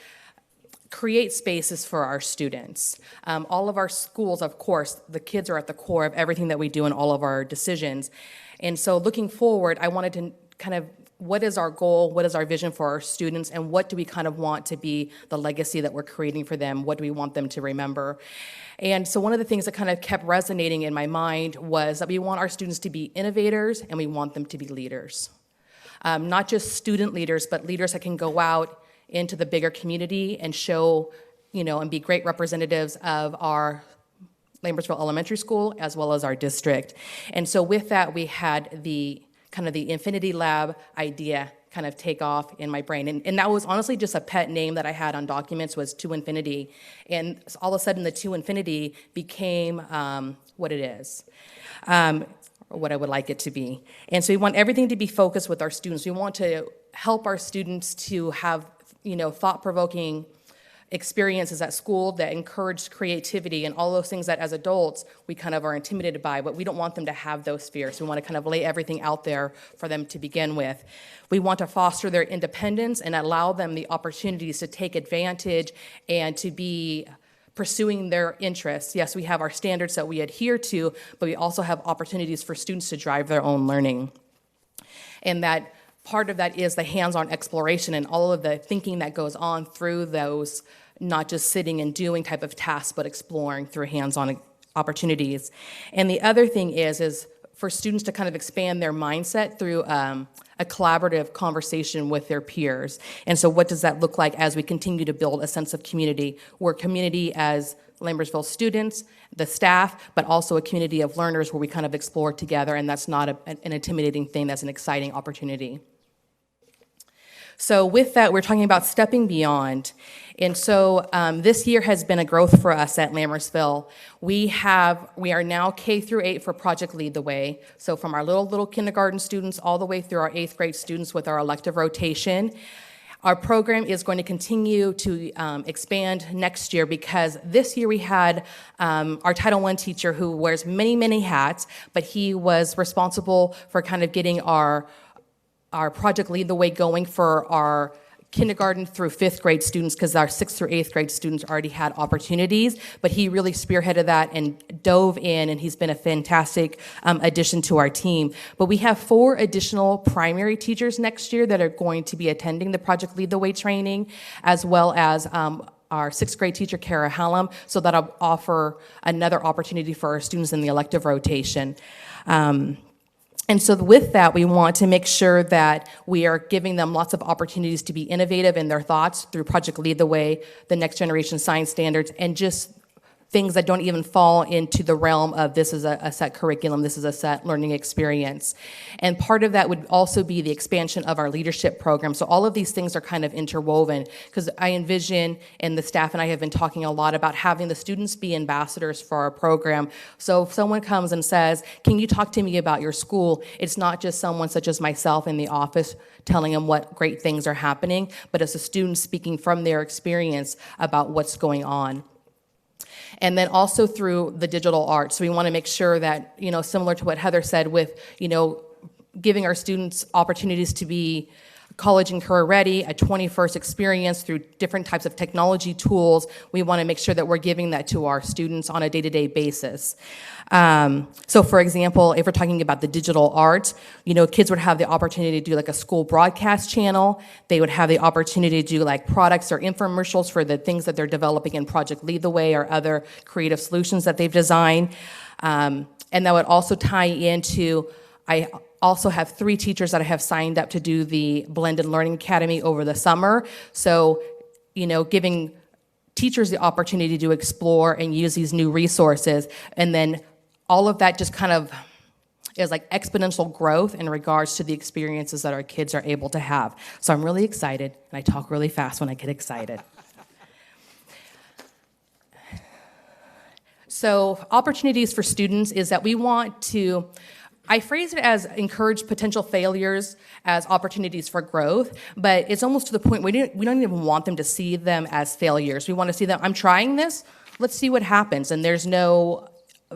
create spaces for our students. All of our schools, of course, the kids are at the core of everything that we do in all of our decisions. And so looking forward, I wanted to kind of, what is our goal, what is our vision for our students, and what do we kind of want to be the legacy that we're creating for them, what do we want them to remember? And so one of the things that kind of kept resonating in my mind was that we want our students to be innovators and we want them to be leaders. Not just student leaders, but leaders that can go out into the bigger community and show, and be great representatives of our Lammersville Elementary School as well as our district. And so with that, we had the kind of the Infinity Lab idea kind of take off in my brain. And that was honestly just a pet name that I had on documents, was To Infinity. And all of a sudden, the To Infinity became what it is. Or what I would like it to be. And so we want everything to be focused with our students. We want to help our students to have, thought-provoking experiences at school that encouraged creativity and all those things that as adults we kind of are intimidated by, but we don't want them to have those fears. We want to kind of lay everything out there for them to begin with. We want to foster their independence and allow them the opportunities to take advantage and to be pursuing their interests. Yes, we have our standards that we adhere to, but we also have opportunities for students to drive their own learning. And that part of that is the hands-on exploration and all of the thinking that goes on through those, not just sitting and doing type of tasks, but exploring through hands-on opportunities. And the other thing is for students to kind of expand their mindset through a collaborative conversation with their peers. And so what does that look like as we continue to build a sense of community? We're community as Lammersville students, the staff, but also a community of learners where we kind of explore together, and that's not an intimidating thing, that's an exciting opportunity. So with that, we're talking about stepping beyond. And so this year has been a growth for us at Lammersville. We are now K through 8 for Project Lead the Way. So from our little kindergarten students all the way through our 8th grade students with our elective rotation. Our program is going to continue to expand next year because this year we had our Title I teacher who wears many, many hats, but he was responsible for kind of getting our Project Lead the Way going for our kindergarten through 5th grade students because our 6th through 8th grade students already had opportunities, but he really spearheaded that and dove in, and he's been a fantastic addition to our team. But we have 4 additional primary teachers next year that are going to be attending the Project Lead the Way training, as well as our 6th grade teacher, Kara Hallam, so that'll offer another opportunity for our students in the elective rotation. And so with that, we want to make sure that we are giving them lots of opportunities to be innovative in their thoughts through Project Lead the Way, the Next Generation Science Standards, and just things that don't even fall into the realm of this is a set curriculum, this is a set learning experience. And part of that would also be the expansion of our leadership program. So all of these things are kind of interwoven because I envision, and the staff and I have been talking a lot about having the students be ambassadors for our program. So if someone comes and says, can you talk to me about your school? It's not just someone such as myself in the office telling them what great things are happening, but it's a student speaking from their experience about what's going on. And then also through the digital arts. So we want to make sure that, similar to what Heather said with, giving our students opportunities to be college and career ready, a 21st experience through different types of technology tools. We want to make sure that we're giving that to our students on a day-to-day basis. So for example, if we're talking about the digital arts, kids would have the opportunity to do like a school broadcast channel. They would have the opportunity to do like products or infomercials for the things that they're developing in Project Lead the Way or other creative solutions that they've designed. And that would also tie into, I also have 3 teachers that I have signed up to do the Blended Learning Academy over the summer. So, giving teachers the opportunity to explore and use these new resources. And then all of that just kind of is like exponential growth in regards to the experiences that our kids are able to have. So I'm really excited, and I talk really fast when I get excited. So opportunities for students is that we want to, I phrase it as encourage potential failures as opportunities for growth, but it's almost to the point we don't even want them to see them as failures. We want to see them, I'm trying this, let's see what happens. And there's no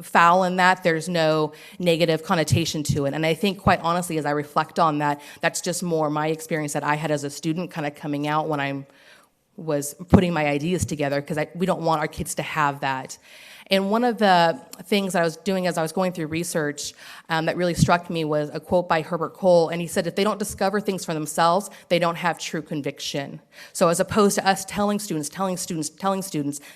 foul in that, there's no negative connotation to it. And I think quite honestly, as I reflect on that, that's just more my experience that I had as a student kind of coming out when I was putting my ideas together, because we don't want our kids to have that. And one of the things that I was doing as I was going through research that really struck me was a quote by Herbert Cole, and he said, if they don't discover things for themselves, they don't have true conviction. So as opposed to us telling students,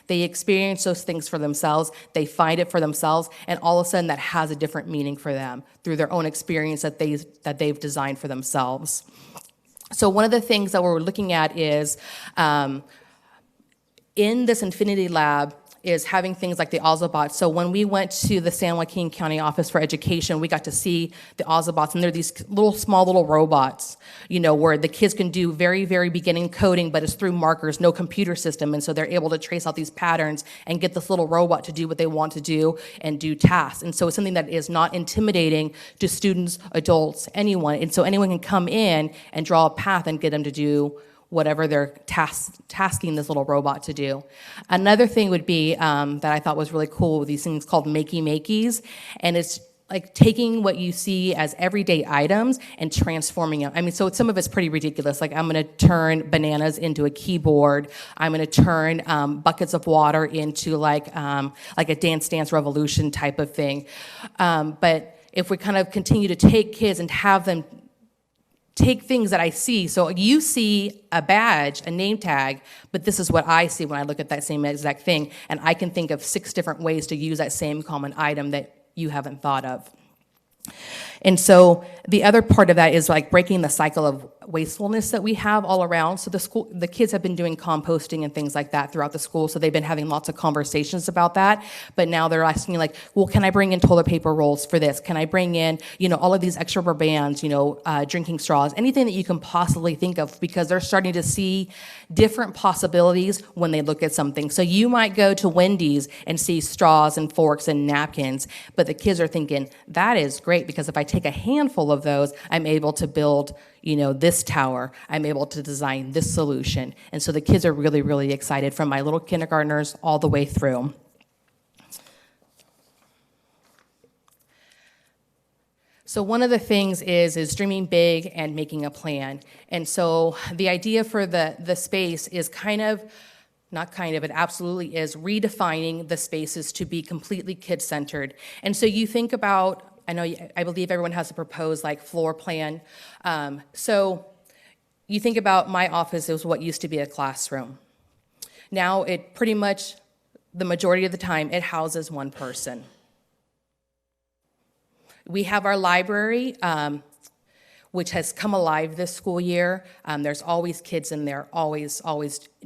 they experience those things for themselves, they find it for themselves, and all of a sudden that has a different meaning for them through their own experience that they've designed for themselves. So one of the things that we're looking at is in this Infinity Lab, is having things like the Ozobots. So when we went to the San Joaquin County Office for Education, we got to see the Ozobots, and they're these small little robots, where the kids can do very, very beginning coding, but it's through markers, no computer system, and so they're able to trace out these patterns and get this little robot to do what they want to do and do tasks. And so it's something that is not intimidating to students, adults, anyone, and so anyone can come in and draw a path and get them to do whatever they're tasking this little robot to do. Another thing would be that I thought was really cool with these things called makey-makeys, and it's like taking what you see as everyday items and transforming them. I mean, so some of it's pretty ridiculous. Like I'm going to turn bananas into a keyboard. I'm going to turn buckets of water into like a Dance Dance Revolution type of thing. But if we kind of continue to take kids and have them take things that I see. So you see a badge, a name tag, but this is what I see when I look at that same exact thing. And I can think of 6 different ways to use that same common item that you haven't thought of. And so the other part of that is like breaking the cycle of wastefulness that we have all around. So the kids have been doing composting and things like that throughout the school, so they've been having lots of conversations about that. But now they're asking like, well, can I bring in toilet paper rolls for this? Can I bring in, all of these extra rubber bands, drinking straws, anything that you can possibly think of, because they're starting to see different possibilities when they look at something. So you might go to Wendy's and see straws and forks and napkins, but the kids are thinking, that is great, because if I take a handful of those, I'm able to build this tower, I'm able to design this solution. And so the kids are really, really excited, from my little kindergartners all the way through. So one of the things is dreaming big and making a plan. And so the idea for the space is it absolutely is redefining the spaces to be completely kid-centered. And so you think about, I believe everyone has a proposed floor plan. So you think about my office is what used to be a classroom. Now it pretty much, the majority of the time, it houses one person. We have our library, which has come alive this school year. There's always kids in there, always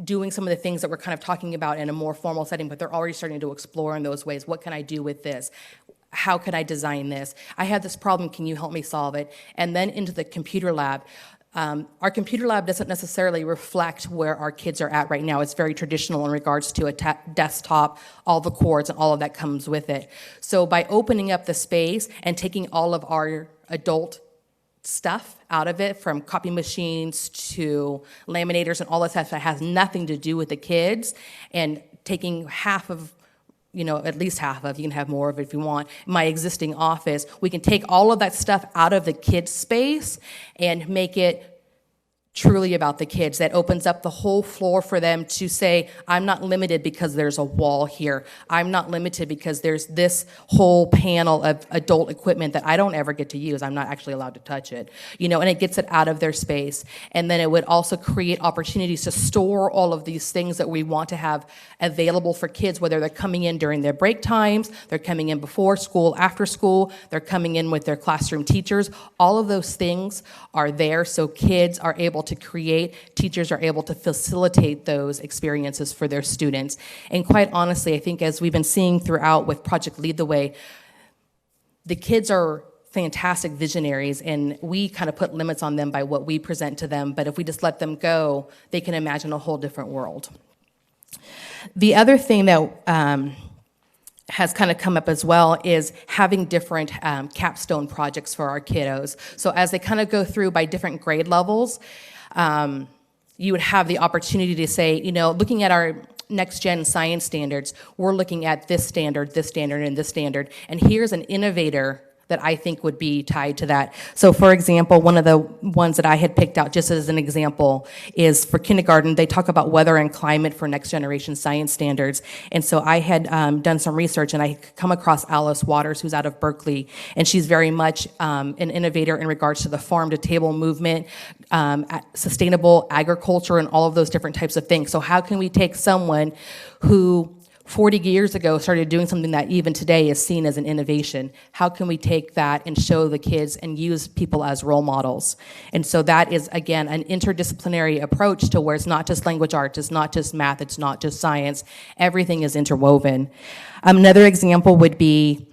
doing some of the things that we're kind of talking about in a more formal setting, but they're already starting to explore in those ways. What can I do with this? How could I design this? I have this problem, can you help me solve it? And then into the computer lab. Our computer lab doesn't necessarily reflect where our kids are at right now. It's very traditional in regards to a desktop, all the cords and all of that comes with it. So by opening up the space and taking all of our adult stuff out of it, from copy machines to laminators and all that stuff that has nothing to do with the kids, and taking half of, at least half of, you can have more of it if you want, my existing office, we can take all of that stuff out of the kids' space and make it truly about the kids. That opens up the whole floor for them to say, I'm not limited because there's a wall here. I'm not limited because there's this whole panel of adult equipment that I don't ever get to use. I'm not actually allowed to touch it. And it gets it out of their space. And then it would also create opportunities to store all of these things that we want to have available for kids, whether they're coming in during their break times, they're coming in before school, after school, they're coming in with their classroom teachers. All of those things are there so kids are able to create, teachers are able to facilitate those experiences for their students. And quite honestly, I think as we've been seeing throughout with Project Lead the Way, the kids are fantastic visionaries, and we kind of put limits on them by what we present to them, but if we just let them go, they can imagine a whole different world. The other thing that has kind of come up as well is having different capstone projects for our kiddos. So as they kind of go through by different grade levels, you would have the opportunity to say, looking at our next gen science standards, we're looking at this standard, and this standard, and here's an innovator that I think would be tied to that. So for example, one of the ones that I had picked out just as an example is for kindergarten, they talk about weather and climate for next generation science standards. And so I had done some research, and I come across Alice Waters, who's out of Berkeley, and she's very much an innovator in regards to the farm to table movement, sustainable agriculture, and all of those different types of things. So how can we take someone who 40 years ago started doing something that even today is seen as an innovation? How can we take that and show the kids and use people as role models? And so that is, again, an interdisciplinary approach to where it's not just language arts, it's not just math, it's not just science. Everything is interwoven. Another example would be,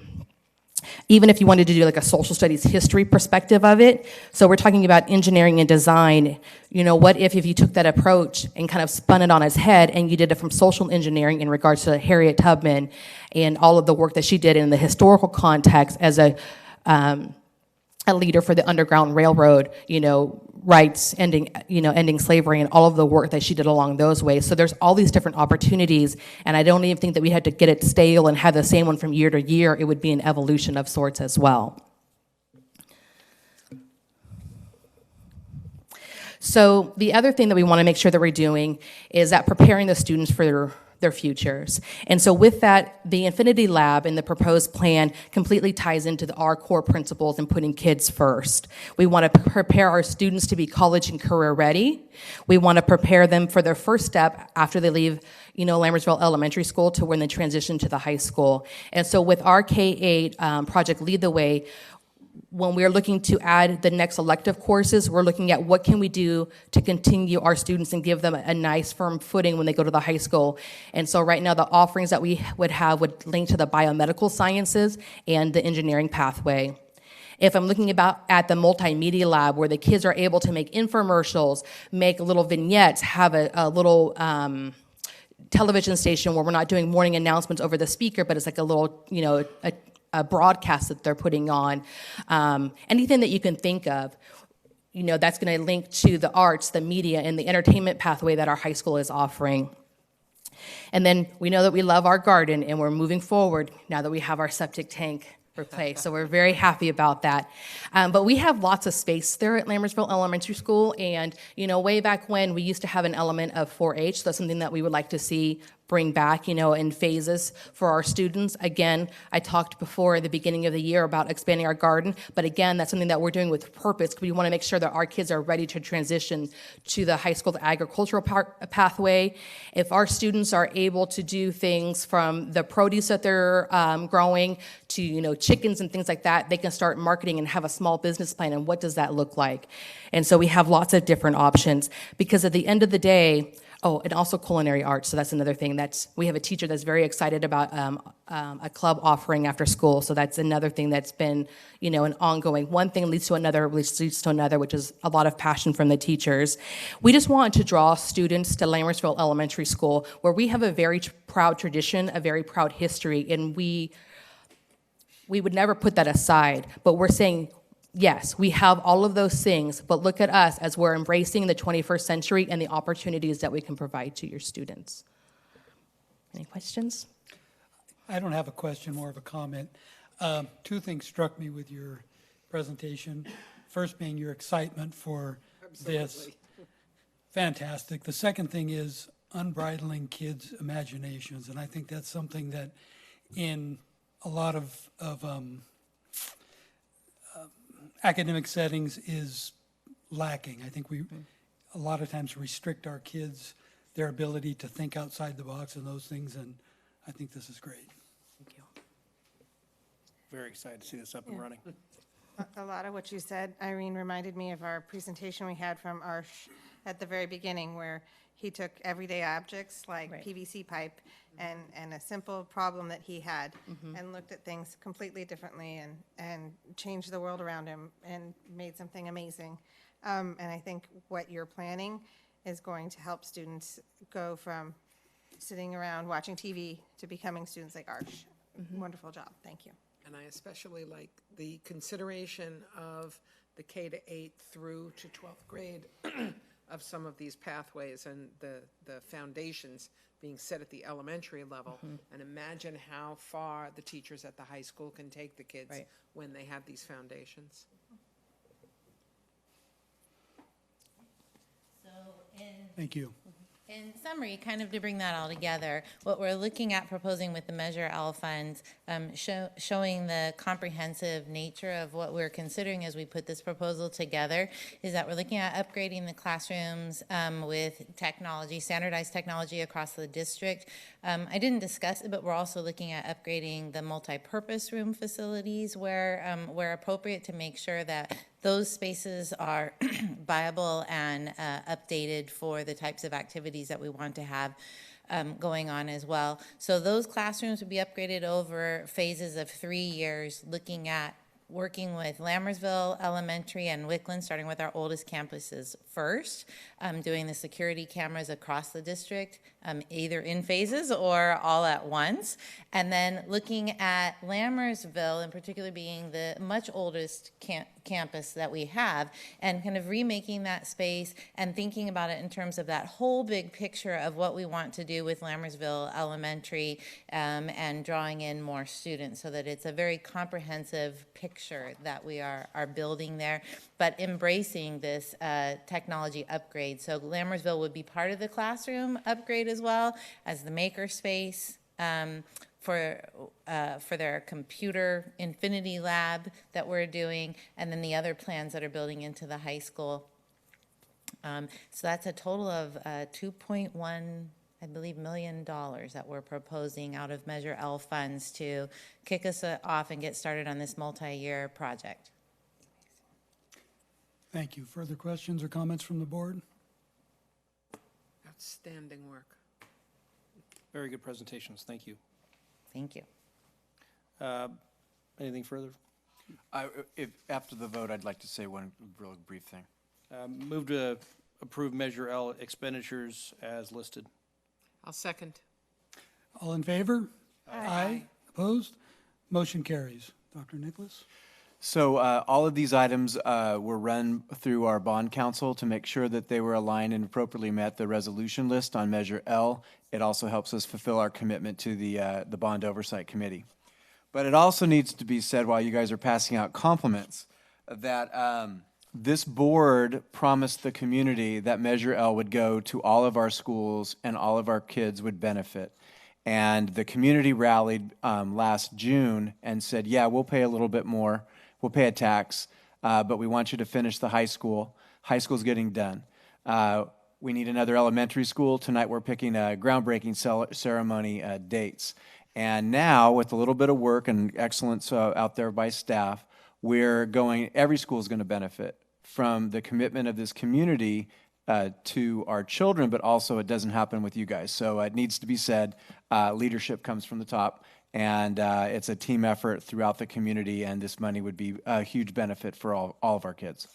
even if you wanted to do like a social studies history perspective of it, so we're talking about engineering and design, what if you took that approach and kind of spun it on its head and you did it from social engineering in regards to Harriet Tubman and all of the work that she did in the historical context as a leader for the Underground Railroad, rights, ending slavery, and all of the work that she did along those ways. So there's all these different opportunities, and I don't even think that we had to get it stale and have the same one from year to year. It would be an evolution of sorts as well. So the other thing that we want to make sure that we're doing is that preparing the students for their futures. And so with that, the Infinity Lab and the proposed plan completely ties into our core principles in putting kids first. We want to prepare our students to be college and career ready. We want to prepare them for their first step after they leave, Lammersville Elementary School to when they transition to the high school. And so with our K-8 project Lead the Way, when we're looking to add the next elective courses, we're looking at what can we do to continue our students and give them a nice firm footing when they go to the high school. And so right now the offerings that we would have would link to the biomedical sciences and the engineering pathway. If I'm looking at the multimedia lab where the kids are able to make infomercials, make little vignettes, have a little television station where we're not doing morning announcements over the speaker, but it's like a little, a broadcast that they're putting on, anything that you can think of, that's going to link to the arts, the media, and the entertainment pathway that our high school is offering. And then we know that we love our garden, and we're moving forward now that we have our septic tank replaced. So we're very happy about that. But we have lots of space there at Lammersville Elementary School, and way back when we used to have an element of 4-H. So that's something that we would like to see bring back, in phases for our students. Again, I talked before at the beginning of the year about expanding our garden, but again, that's something that we're doing with purpose. We want to make sure that our kids are ready to transition to the high school agricultural pathway. If our students are able to do things from the produce that they're growing to, chickens and things like that, they can start marketing and have a small business plan, and what does that look like? And so we have lots of different options, because at the end of the day, and also culinary arts. So that's another thing. We have a teacher that's very excited about a club offering after school. So that's another thing that's been, an ongoing. One thing leads to another, which is a lot of passion from the teachers. We just want to draw students to Lammersville Elementary School, where we have a very proud tradition, a very proud history, and we would never put that aside. But we're saying, yes, we have all of those things, but look at us as we're embracing the 21st century and the opportunities that we can provide to your students. Any questions? I don't have a question, more of a comment. Two things struck me with your presentation. First being your excitement for this. Fantastic. The second thing is unbridling kids' imaginations, and I think that's something that in a lot of academic settings is lacking. I think we a lot of times restrict our kids, their ability to think outside the box and those things, and I think this is great. Thank you. Very excited to see this up and running. A lot of what you said, Irene, reminded me of our presentation we had from Arsh at the very beginning, where he took everyday objects like PVC pipe and a simple problem that he had, and looked at things completely differently and changed the world around him and made something amazing. And I think what you're planning is going to help students go from sitting around watching TV to becoming students like Arsh. Wonderful job. Thank you. And I especially like the consideration of the K-8 through to 12th grade of some of these pathways and the foundations being set at the elementary level. And imagine how far the teachers at the high school can take the kids when they have these foundations. Thank you. In summary, kind of to bring that all together, what we're looking at proposing with the Measure L funds, showing the comprehensive nature of what we're considering as we put this proposal together, is that we're looking at upgrading the classrooms with technology, standardized technology across the district. I didn't discuss it, but we're also looking at upgrading the multi-purpose room facilities where appropriate, to make sure that those spaces are viable and updated for the types of activities that we want to have going on as well. So those classrooms would be upgraded over phases of 3 years, looking at working with Lammersville Elementary and Wickland, starting with our oldest campuses first, doing the security cameras across the district, either in phases or all at once, and then looking at Lammersville in particular being the much oldest campus that we have, and kind of remaking that space and thinking about it in terms of that whole big picture of what we want to do with Lammersville Elementary, and drawing in more students so that it's a very comprehensive picture that we are building there, but embracing this technology upgrade. So Lammersville would be part of the classroom upgrade as well as the maker space, for their computer infinity lab that we're doing, and then the other plans that are building into the high school. So that's a total of $2.1, I believe, million that we're proposing out of Measure L funds to kick us off and get started on this multi-year project. Thank you. Further questions or comments from the board? Outstanding work. Very good presentations. Thank you. Thank you. Anything further? After the vote, I'd like to say one real brief thing. Move to approve Measure L expenditures as listed. I'll second. All in favor? Aye. Opposed? Motion carries. Dr. Nicholas? So all of these items were run through our bond council to make sure that they were aligned and appropriately met the resolution list on Measure L. It also helps us fulfill our commitment to the Bond Oversight Committee. But it also needs to be said while you guys are passing out compliments that this board promised the community that Measure L would go to all of our schools and all of our kids would benefit. And the community rallied last June and said, yeah, we'll pay a little bit more. We'll pay a tax, but we want you to finish the high school. High school's getting done. We need another elementary school. Tonight we're picking groundbreaking ceremony dates. And now, with a little bit of work and excellence out there by staff, we're going, every school is going to benefit from the commitment of this community to our children, but also it doesn't happen with you guys. So it needs to be said, leadership comes from the top. And it's a team effort throughout the community, and this money would be a huge benefit for all of our kids.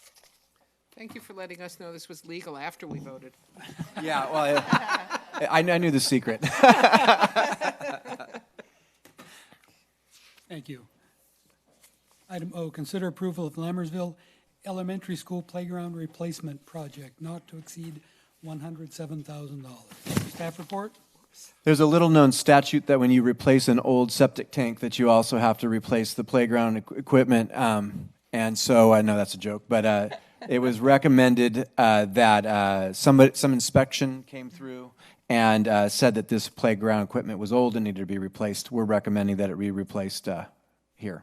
Thank you for letting us know this was legal after we voted. Yeah, well, I knew the secret. Thank you. Item O, consider approval of Lammersville Elementary School Playground Replacement Project not to exceed $107,000. Staff report? There's a little-known statute that when you replace an old septic tank that you also have to replace the playground equipment. And so, I know that's a joke, but it was recommended that some inspection came through and said that this playground equipment was old and needed to be replaced. We're recommending that it be replaced here.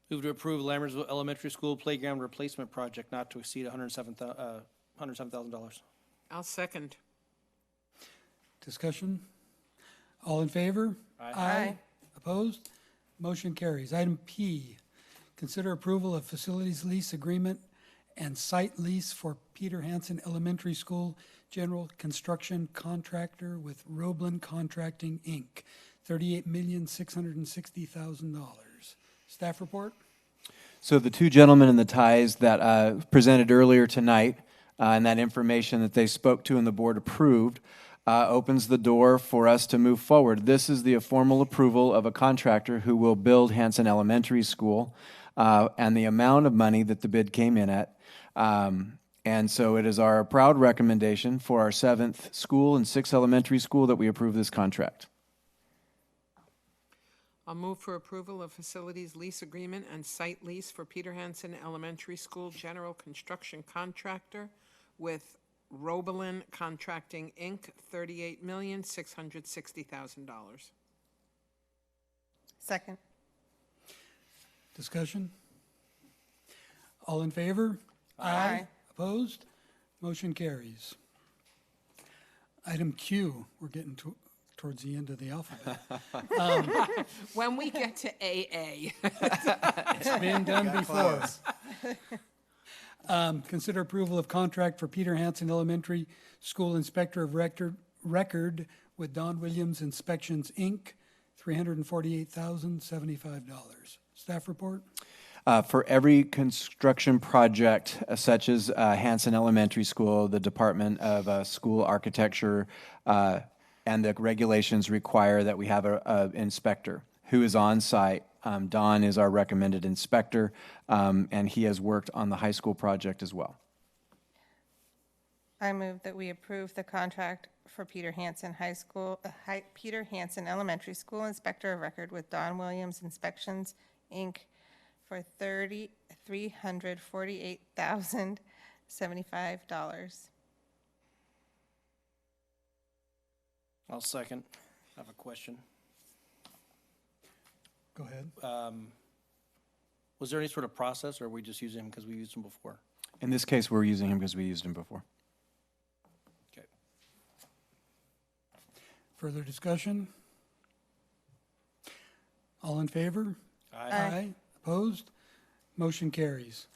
Move to approve Lammersville Elementary School Playground Replacement Project not to exceed $107,000. I'll second. Discussion? All in favor? Aye. Opposed? Motion carries. Item P, consider approval of facilities lease agreement and site lease for Peter Hanson Elementary School General Construction Contractor with Roblin Contracting, Inc., $38,660,000. Staff report? So the two gentlemen in the ties that presented earlier tonight and that information that they spoke to and the board approved opens the door for us to move forward. This is the formal approval of a contractor who will build Hanson Elementary School and the amount of money that the bid came in at. And so it is our proud recommendation for our 7th school and 6th elementary school that we approve this contract. I'll move for approval of facilities lease agreement and site lease for Peter Hanson Elementary School General Construction Contractor with Roblin Contracting, Inc., $38,660,000. Second. Discussion? All in favor? Aye. Opposed? Motion carries. Item Q, we're getting towards the end of the alphabet. When we get to AA. It's been done before. Consider approval of contract for Peter Hanson Elementary School Inspector of Record with Don Williams Inspections, Inc., $348,075. Staff report? For every construction project such as Hanson Elementary School, the Department of School Architecture and the regulations require that we have an inspector who is on site Don is our recommended inspector, and he has worked on the high school project as well. I move that we approve the contract for Peter Hanson Peter Hanson Elementary School Inspector of Record with Don Williams Inspections, Inc. for $348,075. I'll second. I have a question. Go ahead. Was there any sort of process, or are we just using him because we used him before? In this case, we're using him because we used him before. Okay. Further discussion? All in favor? Aye. Opposed? Motion carries.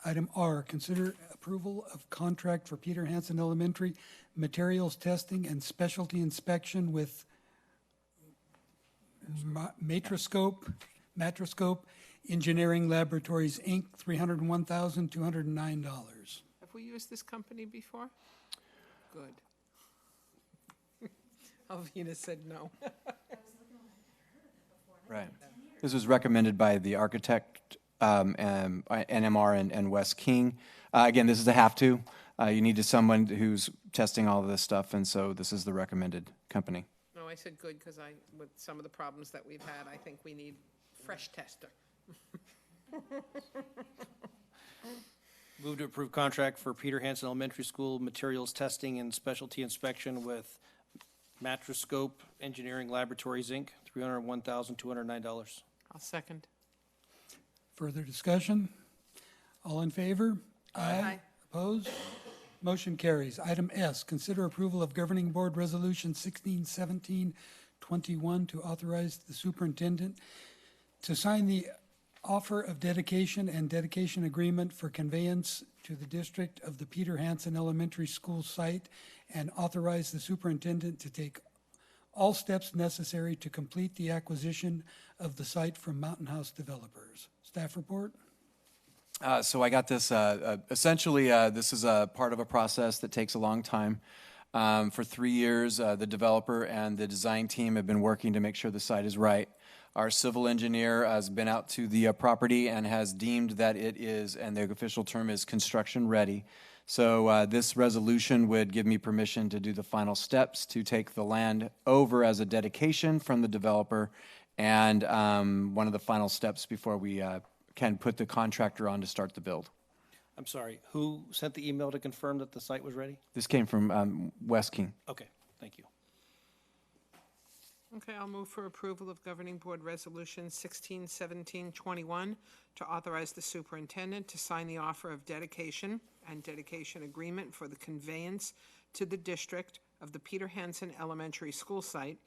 Item R, consider approval of contract for Peter Hanson Elementary materials testing and specialty inspection with Matroscope Engineering Laboratories, Inc., $301,209. Have we used this company before? Good. Alvina said no. Right. This was recommended by the architect, NMR and Wes King. Again, this is a have to. You need someone who's testing all of this stuff, and so this is the recommended company. No, I said good because with some of the problems that we've had, I think we need fresh tester. Move to approve contract for Peter Hanson Elementary School materials testing and specialty inspection with Matroscope Engineering Laboratories, Inc., $301,209. I'll second. Further discussion? All in favor? Aye. Opposed? Motion carries. Item S, consider approval of Governing Board Resolution 161721 to authorize the superintendent to sign the offer of dedication and dedication agreement for conveyance to the district of the Peter Hanson Elementary School site and authorize the superintendent to take all steps necessary to complete the acquisition of the site from Mountain House developers. Staff report? So I got this, essentially, this is a part of a process that takes a long time. For 3 years, the developer and the design team have been working to make sure the site is right. Our civil engineer has been out to the property and has deemed that it is, and the official term is construction ready. So this resolution would give me permission to do the final steps to take the land over as a dedication from the developer, and one of the final steps before we can put the contractor on to start the build. I'm sorry, who sent the email to confirm that the site was ready? This came from Wes King. Okay, thank you. Okay, I'll move for approval of Governing Board Resolution 161721 to authorize the superintendent to sign the offer of dedication and dedication agreement for the conveyance to the district of the Peter Hanson Elementary School site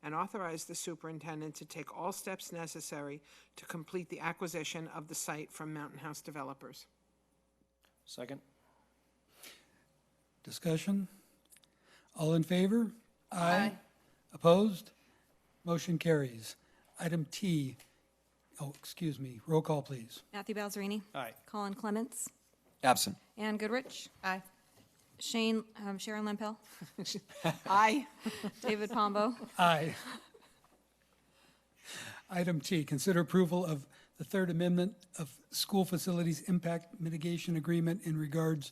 and authorize the superintendent to take all steps necessary to complete the acquisition of the site from Mountain House developers. Second. Discussion? All in favor? Aye. Opposed? Motion carries. Item T, roll call, please. Matthew Balzerini. Aye. Colin Clements. Absent. Ann Goodrich. Aye. Sharon Lempel. Aye. David Pombo. Aye. Item T, consider approval of the Third Amendment of School Facilities Impact Mitigation Agreement in regards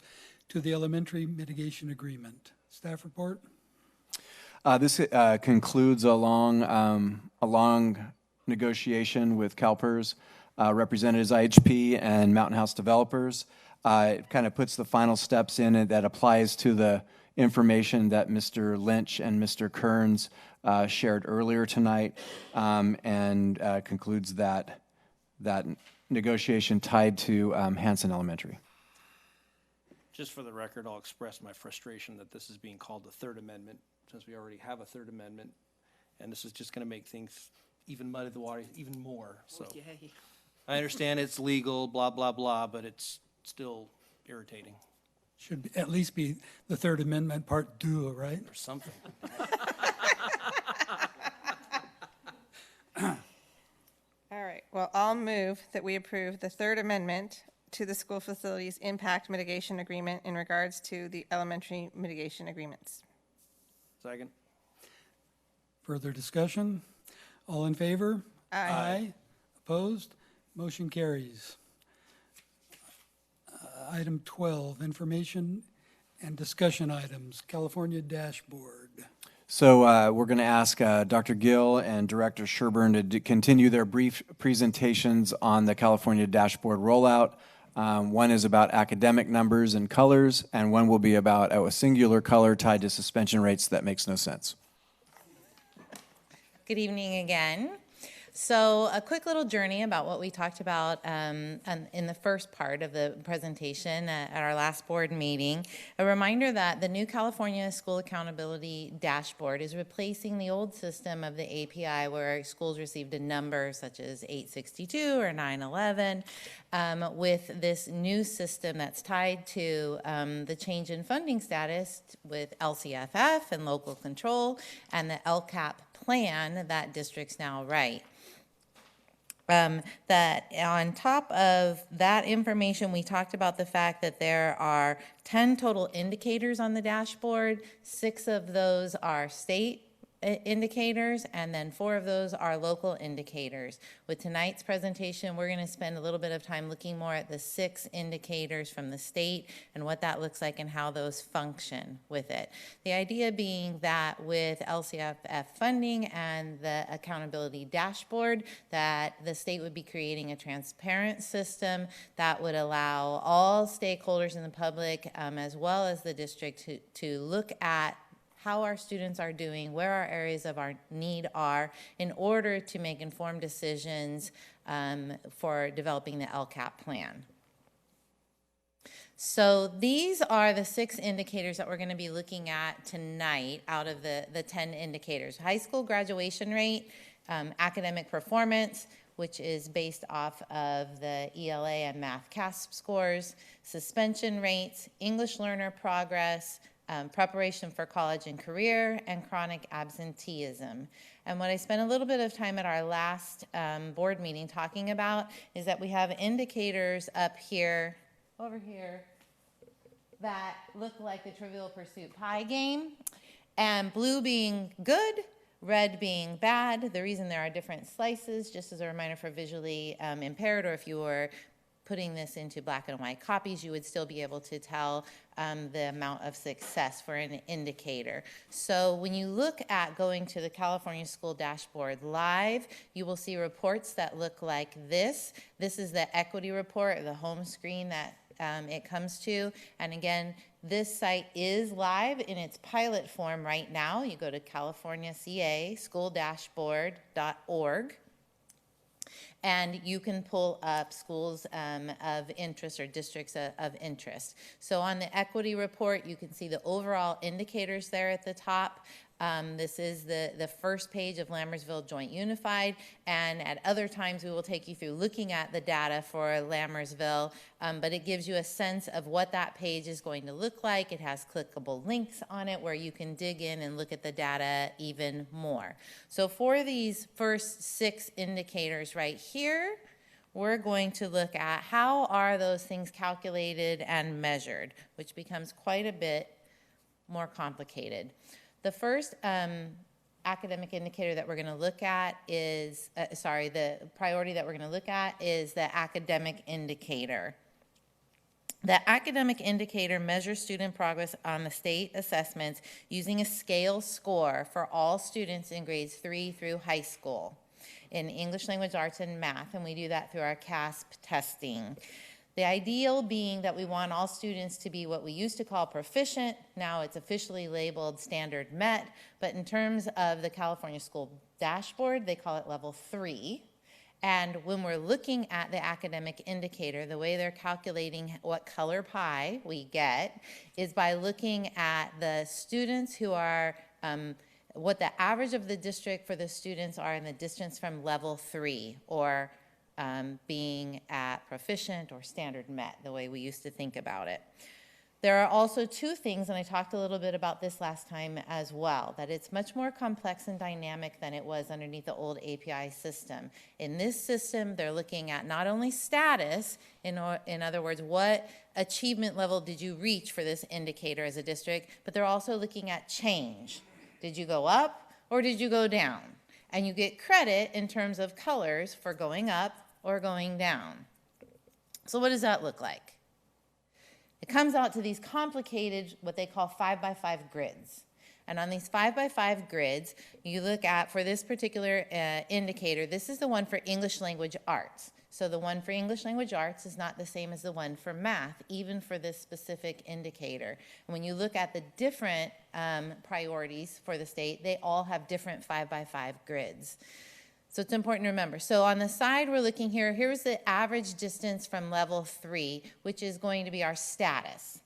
to the Elementary Mitigation Agreement. Staff report? This concludes a long negotiation with CalPERS, represented as IHP and Mountain House developers. It kind of puts the final steps in it that applies to the information that Mr. Lynch and Mr. Kearns shared earlier tonight, and concludes that negotiation tied to Hanson Elementary. Just for the record, I'll express my frustration that this is being called the Third Amendment, since we already have a Third Amendment, and this is just going to make things even muddy the water even more. So Yay. I understand it's legal, blah, blah, blah, but it's still irritating. Should at least be the Third Amendment Part 2, right? Or something. All right, well, I'll move that we approve the Third Amendment to the School Facilities Impact Mitigation Agreement in regards to the elementary mitigation agreements. Second. Further discussion? All in favor? Aye. Opposed? Motion carries. Item 12, information and discussion items, California dashboard. So we're going to ask Dr. Gill and Director Sherburne to continue their brief presentations on the California dashboard rollout. One is about academic numbers and colors, and one will be about a singular color tied to suspension rates that makes no sense. Good evening again. So a quick little journey about what we talked about in the first part of the presentation at our last board meeting. A reminder that the new California School Accountability Dashboard is replacing the old system of the API where schools received a number such as 862 or 911 with this new system that's tied to the change in funding status with LCFF and local control and the LCAP plan that districts now write. That on top of that information, we talked about the fact that there are 10 total indicators on the dashboard. 6 of those are state indicators, and then 4 of those are local indicators. With tonight's presentation, we're going to spend a little bit of time looking more at the 6 indicators from the state and what that looks like and how those function with it. The idea being that with LCFF funding and the accountability dashboard, that the state would be creating a transparent system that would allow all stakeholders in the public as well as the district to look at how our students are doing, where our areas of our need are, in order to make informed decisions for developing the LCAP plan. So these are the 6 indicators that we're going to be looking at tonight out of the 10 indicators. High school graduation rate, academic performance, which is based off of the ELA and math CASP scores, suspension rates, English learner progress, preparation for college and career, and chronic absenteeism. And what I spent a little bit of time at our last board meeting talking about is that we have indicators up here, over here, that look like the Trivial Pursuit pie game, and blue being good, red being bad. The reason there are different slices, just as a reminder for visually impaired, or if you were putting this into black and white copies, you would still be able to tell the amount of success for an indicator. So when you look at going to the California School Dashboard Live, you will see reports that look like this. This is the equity report, the home screen that it comes to. And again, this site is live in its pilot form right now. You go to californiacasschooldashboard.org. And you can pull up schools of interest or districts of interest. So on the equity report, you can see the overall indicators there at the top. This is the first page of Lammersville Joint Unified, and at other times we will take you through looking at the data for Lammersville, but it gives you a sense of what that page is going to look like. It has clickable links on it where you can dig in and look at the data even more. So for these first 6 indicators right here, we're going to look at how are those things calculated and measured, which becomes quite a bit more complicated. The first academic indicator that we're going to look at is, the priority that we're going to look at is the academic indicator. The academic indicator measures student progress on the state assessments using a scale score for all students in grades 3 through high school in English language arts and math, and we do that through our CASP testing. The ideal being that we want all students to be what we used to call proficient. Now it's officially labeled standard met, but in terms of the California School Dashboard, they call it level 3. And when we're looking at the academic indicator, the way they're calculating what color pie we get is by looking at the students who are, what the average of the district for the students are in the distance from level 3, or being at proficient or standard met, the way we used to think about it. There are also 2 things, and I talked a little bit about this last time as well, that it's much more complex and dynamic than it was underneath the old API system. In this system, they're looking at not only status, in other words, what achievement level did you reach for this indicator as a district, but they're also looking at change. Did you go up or did you go down? And you get credit in terms of colors for going up or going down. So what does that look like? It comes out to these complicated, what they call 5x5 grids. And on these 5x5 grids, you look at, for this particular indicator, this is the one for English language arts. So the one for English language arts is not the same as the one for math, even for this specific indicator. And when you look at the different priorities for the state, they all have different 5x5 grids. So it's important to remember. So on the side we're looking here, here's the average distance from level 3, which is going to be our status.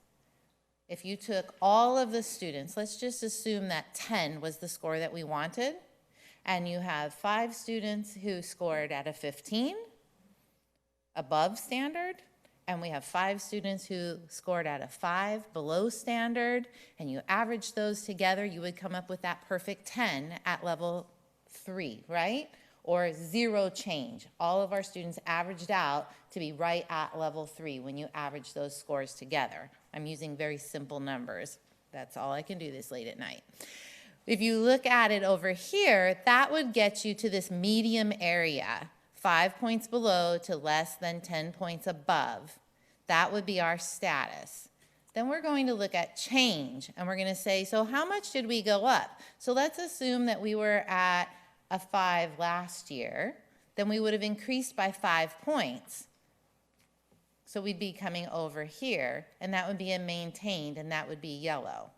If you took all of the students, let's just assume that 10 was the score that we wanted, and you have 5 students who scored at a 15, above standard, and we have 5 students who scored at a 5, below standard, and you average those together, you would come up with that perfect 10 at level 3, right? Or 0 change. All of our students averaged out to be right at level 3 when you average those scores together. I'm using very simple numbers. That's all I can do this late at night. If you look at it over here, that would get you to this medium area, 5 points below to less than 10 points above. That would be our status. Then we're going to look at change, and we're going to say, so how much did we go up? So let's assume that we were at a 5 last year, then we would have increased by 5 points. So we'd be coming over here, and that would be a maintained, and that would be yellow.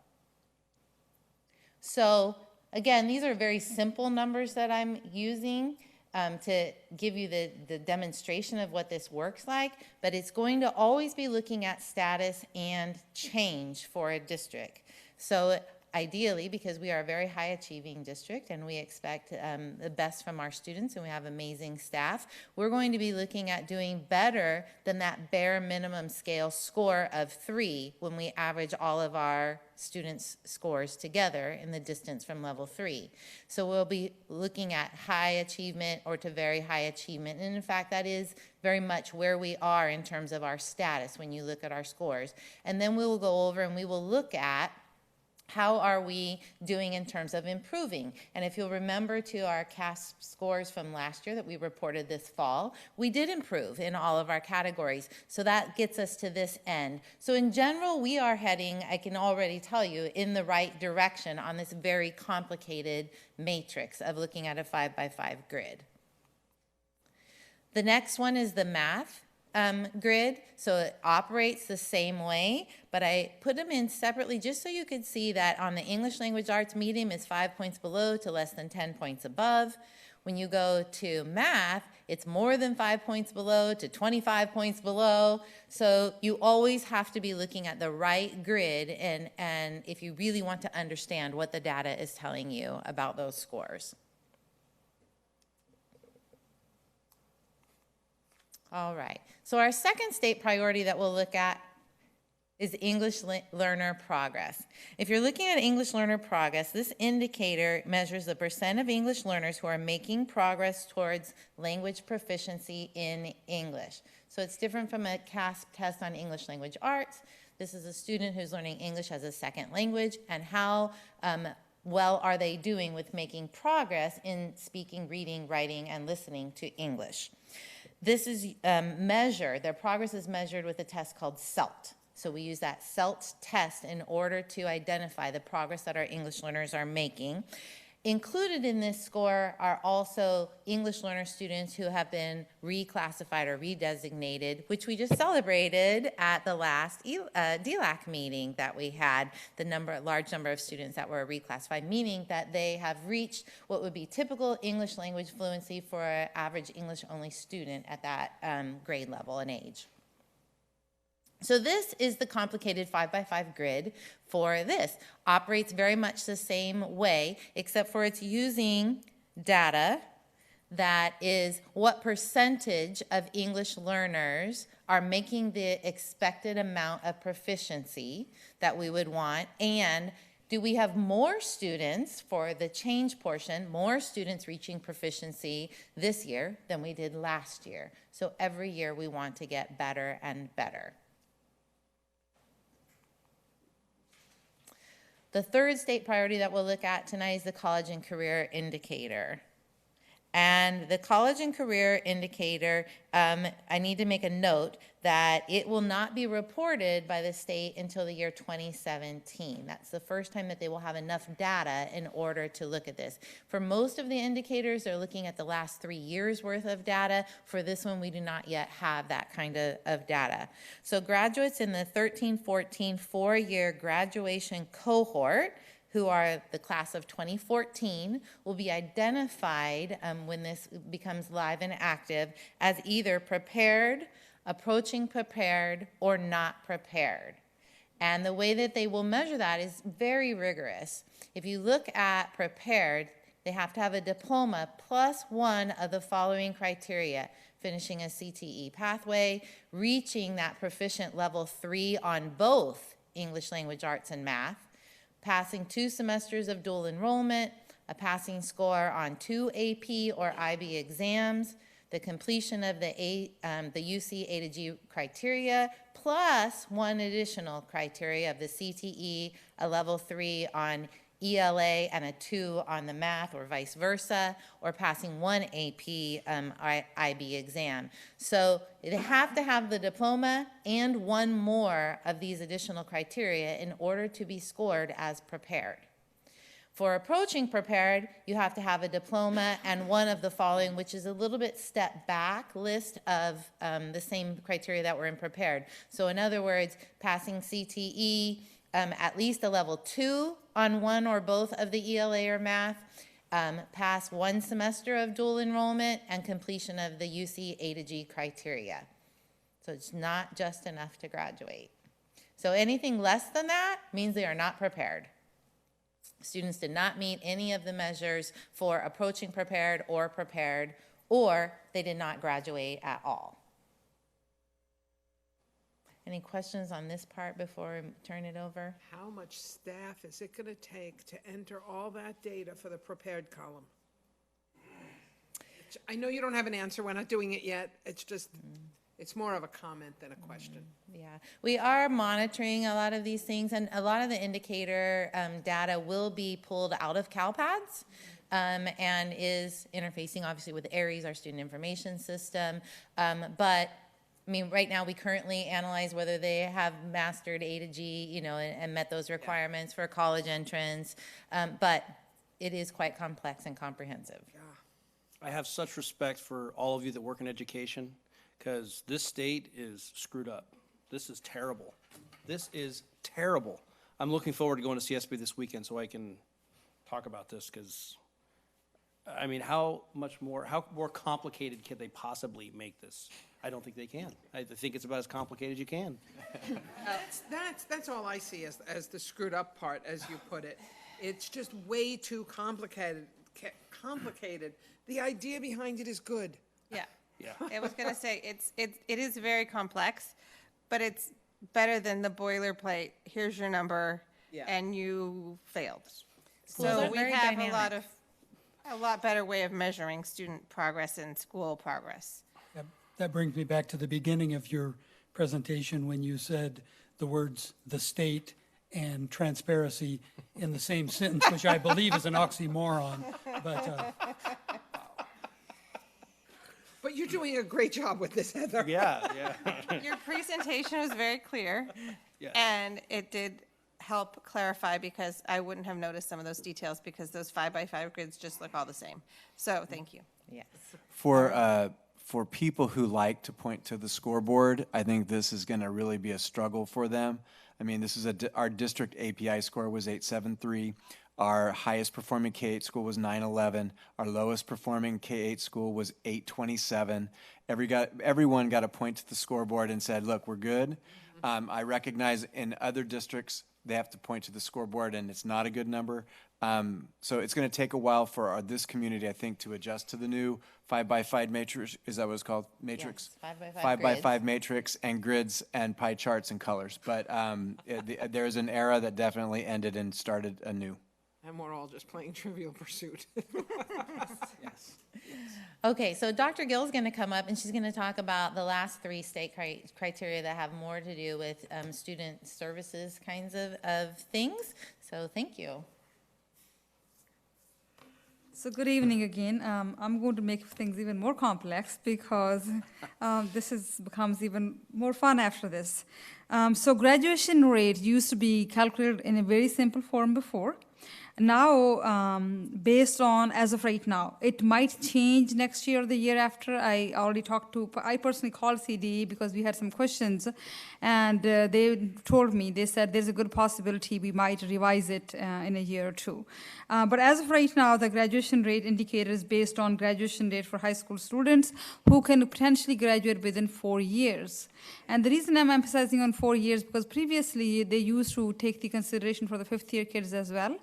So again, these are very simple numbers that I'm using to give you the demonstration of what this works like, but it's going to always be looking at status and change for a district. So ideally, because we are a very high achieving district and we expect the best from our students and we have amazing staff, we're going to be looking at doing better than that bare minimum scale score of 3 when we average all of our students' scores together in the distance from level 3. So we'll be looking at high achievement or to very high achievement. And in fact, that is very much where we are in terms of our status when you look at our scores. And then we will go over and we will look at how are we doing in terms of improving? And if you'll remember to our CASP scores from last year that we reported this fall, we did improve in all of our categories. So that gets us to this end. So in general, we are heading, I can already tell you, in the right direction on this very complicated matrix of looking at a 5x5 grid. The next one is the math grid, so it operates the same way, but I put them in separately just so you could see that on the English language arts medium is 5 points below to less than 10 points above. When you go to math, it's more than 5 points below to 25 points below. So you always have to be looking at the right grid and if you really want to understand what the data is telling you about those scores. All right, so our second state priority that we'll look at is English learner progress. If you're looking at English learner progress, this indicator measures the percent of English learners who are making progress towards language proficiency in English. So it's different from a CASP test on English language arts. This is a student who's learning English as a second language, and how well are they doing with making progress in speaking, reading, writing, and listening to English. This is their progress is measured with a test called CELT. So we use that CELT test in order to identify the progress that our English learners are making. Included in this score are also English learner students who have been reclassified or redesignated, which we just celebrated at the last DLAC meeting that we had, large number of students that were reclassified, meaning that they have reached what would be typical English language fluency for an average English only student at that grade level and age. So this is the complicated 5x5 grid for this. Operates very much the same way, except for it's using data that is what percentage of English learners are making the expected amount of proficiency that we would want, and do we have more students for the change portion, more students reaching proficiency this year than we did last year. So every year we want to get better and better. The third state priority that we'll look at tonight is the college and career indicator. And the college and career indicator, I need to make a note that it will not be reported by the state until the year 2017. That's the first time that they will have enough data in order to look at this. For most of the indicators, they're looking at the last 3 years worth of data. For this one, we do not yet have that kind of data. So graduates in the 13-14 four-year graduation cohort, who are the class of 2014, will be identified when this becomes live and active as either prepared, approaching prepared, or not prepared. And the way that they will measure that is very rigorous. If you look at prepared, they have to have a diploma plus one of the following criteria: finishing a CTE pathway, reaching that proficient level 3 on both English language arts and math, passing 2 semesters of dual enrollment, a passing score on 2 AP or IB exams, the completion of the UC A to G criteria, plus 1 additional criteria of the CTE, a level 3 on ELA and a 2 on the math, or vice versa, or passing 1 AP IB exam. So they have to have the diploma and 1 more of these additional criteria in order to be scored as prepared. For approaching prepared, you have to have a diploma and 1 of the following, which is a little bit step back list of the same criteria that were in prepared. So in other words, passing CTE, at least a level 2 on 1 or both of the ELA or math, pass 1 semester of dual enrollment, and completion of the UC A to G criteria. So it's not just enough to graduate. So anything less than that means they are not prepared. Students did not meet any of the measures for approaching prepared, or they did not graduate at all. Any questions on this part before we turn it over? How much staff is it going to take to enter all that data for the prepared column? I know you don't have an answer. We're not doing it yet. It's just, it's more of a comment than a question. Yeah, we are monitoring a lot of these things, and a lot of the indicator data will be pulled out of CalPads. And is interfacing obviously with ARIES, our student information system, but I mean, right now we currently analyze whether they have mastered A to G, and met those requirements for college entrance, but it is quite complex and comprehensive. I have such respect for all of you that work in education, because this state is screwed up. This is terrible. This is terrible. I'm looking forward to going to CSB this weekend so I can talk about this, because I mean, how more complicated can they possibly make this? I don't think they can. I think it's about as complicated as you can. That's all I see as the screwed up part, as you put it. It's just way too complicated. The idea behind it is good. Yeah. I was going to say, it is very complex, but it's better than the boilerplate. Here's your number, and you failed. So we have a lot better way of measuring student progress and school progress. That brings me back to the beginning of your presentation when you said the words "the state" and "transparency" in the same sentence, which I believe is an oxymoron. But you're doing a great job with this, Heather. Yeah. Your presentation was very clear, and it did help clarify, because I wouldn't have noticed some of those details, because those 5x5 grids just look all the same. So thank you. Yes. For people who like to point to the scoreboard, I think this is going to really be a struggle for them. I mean, this is our district API score was 873. Our highest performing K-8 school was 911. Our lowest performing K-8 school was 827. Everyone got a point to the scoreboard and said, look, we're good. I recognize in other districts, they have to point to the scoreboard and it's not a good number. So it's going to take a while for this community, I think, to adjust to the new 5x5 matrix. Is that what it's called? Matrix? Yes, 5x5 matrix and grids and pie charts and colors. But there's an era that definitely ended and started anew. And we're all just playing Trivial Pursuit. Yes. Okay, so Dr. Gill's going to come up and she's going to talk about the last 3 state criteria that have more to do with student services kinds of things. So thank you. So good evening again. I'm going to make things even more complex because becomes even more fun after this. So graduation rate used to be calculated in a very simple form before. Now, based on, as of right now, it might change next year or the year after. I personally called CDE because we had some questions, and they told me, they said there's a good possibility we might revise it in a year or two. But as of right now, the graduation rate indicator is based on graduation rate for high school students who can potentially graduate within 4 years. And the reason I'm emphasizing on 4 years, because previously they used to take the consideration for the fifth-year kids as well.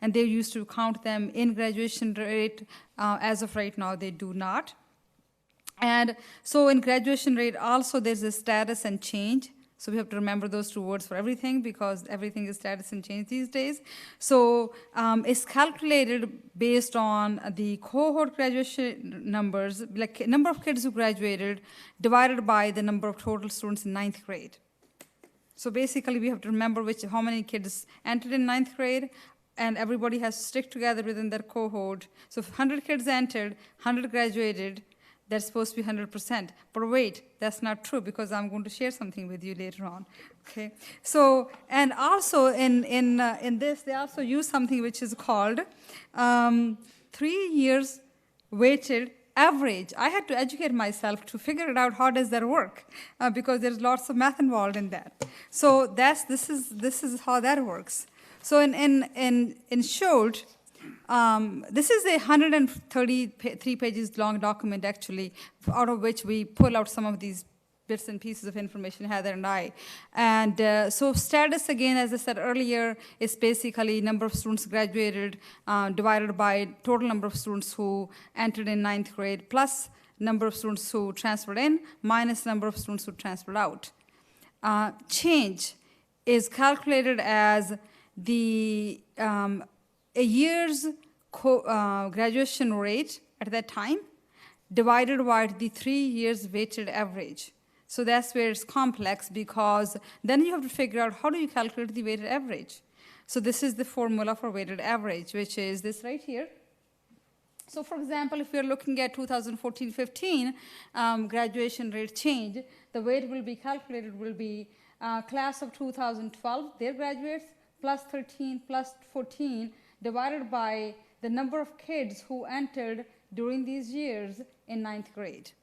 And they used to count them in graduation rate. As of right now, they do not. And so in graduation rate, also there's a status and change. So we have to remember those two words for everything because everything is status and change these days. So it's calculated based on the cohort graduation numbers, like number of kids who graduated divided by the number of total students in 9th grade. So basically we have to remember how many kids entered in 9th grade, and everybody has to stick together within their cohort. So if 100 kids entered, 100 graduated, that's supposed to be 100%. But wait, that's not true because I'm going to share something with you later on. Okay. So, and also in this, they also use something which is called 3 years weighted average. I had to educate myself to figure it out. How does that work? Because there's lots of math involved in that. So this is how that works. So in short, this is a 133 pages long document actually, out of which we pull out some of these bits and pieces of information, Heather and I. And so status, again, as I said earlier, is basically number of students graduated divided by total number of students who entered in 9th grade plus number of students who transferred in minus number of students who transferred out. Change is calculated as the a year's graduation rate at that time divided by the 3 years weighted average. So that's where it's complex because then you have to figure out how do you calculate the weighted average. So this is the formula for weighted average, which is this right here. So for example, if we're looking at 2014-15 graduation rate change, the way it will be calculated will be class of 2012, their graduates, plus 13 plus 14 divided by the number of kids who entered during these years in 9th grade.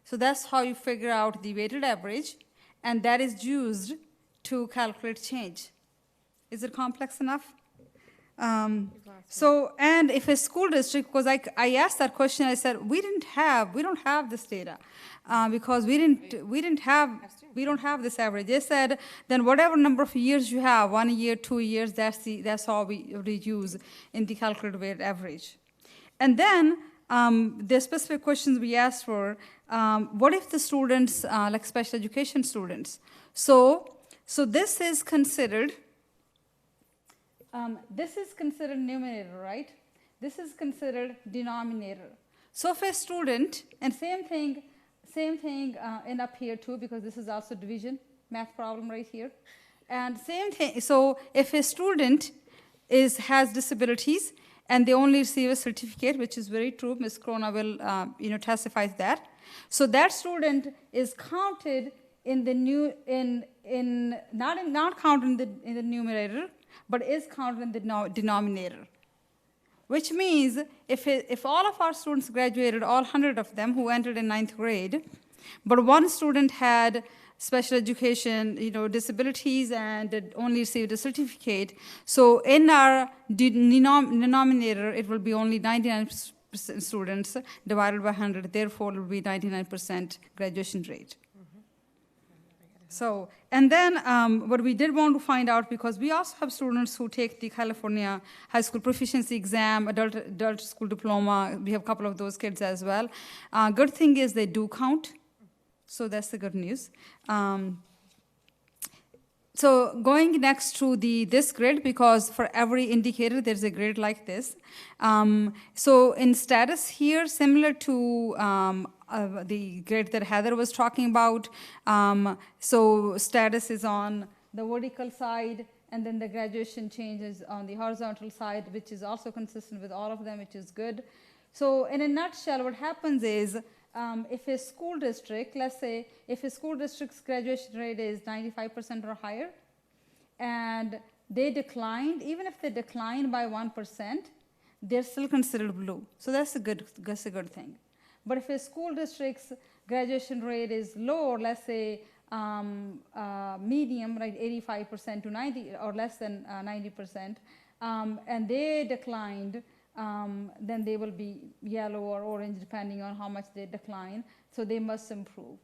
So that's how you figure out the weighted average, and that is used to calculate change. Is it complex enough? So, and if a school district, because I asked that question, I said, we don't have this data because we don't have this average. They said, then whatever number of years you have, 1 year, 2 years, that's all we use in the calculated weighted average. And then the specific questions we asked were, what if the students, like special education students? So this is considered. This is considered numerator, right? This is considered denominator. So if a student, and same thing in up here too, because this is also division math problem right here. And same thing, so if a student has disabilities and they only receive a certificate, which is very true, Ms. Krona will testify to that. So that student is counted in the not counted in the numerator, but is counted in the denominator. Which means if all of our students graduated, all 100 of them who entered in 9th grade, but one student had special education, disabilities and only received a certificate, so in our denominator, it will be only 99% students divided by 100, therefore it will be 99% graduation rate. So, and then what we did want to find out, because we also have students who take the California High School Proficiency Exam, adult school diploma, we have a couple of those kids as well. Good thing is they do count, so that's the good news. So going next to this grid, because for every indicator there's a grid like this. So in status here, similar to the grid that Heather was talking about, so status is on the vertical side, and then the graduation changes on the horizontal side, which is also consistent with all of them, which is good. So in a nutshell, what happens is if a school district, let's say if a school district's graduation rate is 95% or higher, and they declined, even if they decline by 1%, they're still considered blue. So that's a good thing. But if a school district's graduation rate is low, or let's say medium, right, 85% to 90 or less than 90%, and they declined, then they will be yellow or orange depending on how much they decline. So they must improve.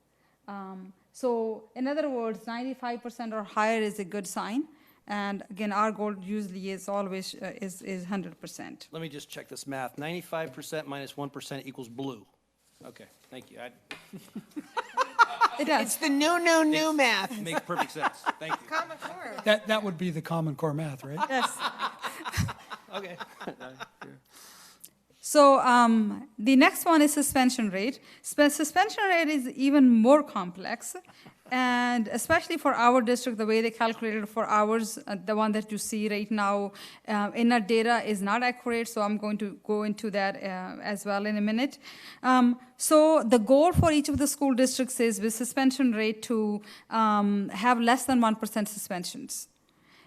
So in other words, 95% or higher is a good sign. And again, our goal usually is always is 100%. Let me just check this math. 95% minus 1% equals blue. Okay, thank you. It does. It's the new math. Makes perfect sense. Thank you. Common Core. That would be the Common Core math, right? Yes. Okay. So the next one is suspension rate. Suspension rate is even more complex, and especially for our district, the way they calculated for ours, the one that you see right now in our data is not accurate, so I'm going to go into that as well in a minute. So the goal for each of the school districts is with suspension rate to have less than 1% suspensions.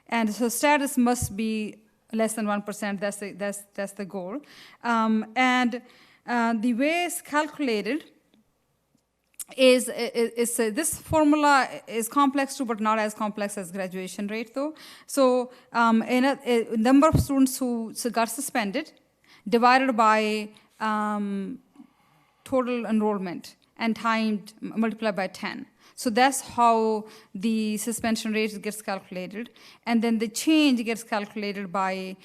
And so status must be less than 1%, that's the goal. And the way it's calculated is this formula is complex too, but not as complex as graduation rate though. So in a number of students who got suspended divided by total enrollment and multiplied by 10. So that's how the suspension rate gets calculated. And then the change gets calculated by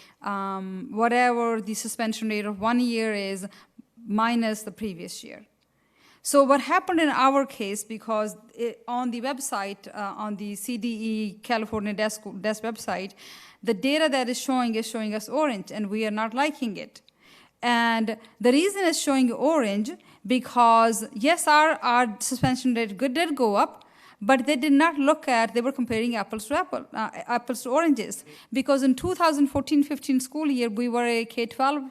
whatever the suspension rate of 1 year is minus the previous year. So what happened in our case, because on the website, on the CDE California desk website, the data that is showing us orange, and we are not liking it. And the reason it's showing orange because, yes, our suspension rate did go up, but they did not look at, they were comparing apples to oranges. Because in 2014-15 school year, we were a K-12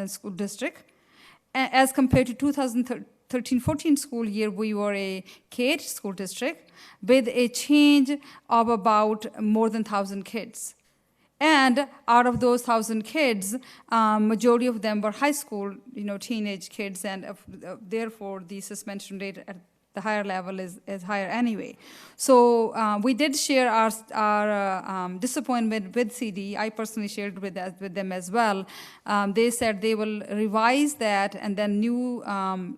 school district, as compared to 2013-14 school year, we were a K-8 school district with a change of about more than 1,000 kids. And out of those 1,000 kids, majority of them were high school, teenage kids, and therefore the suspension rate at the higher level is higher anyway. So we did share our disappointment with CD. I personally shared with them as well. They said they will revise that, and then new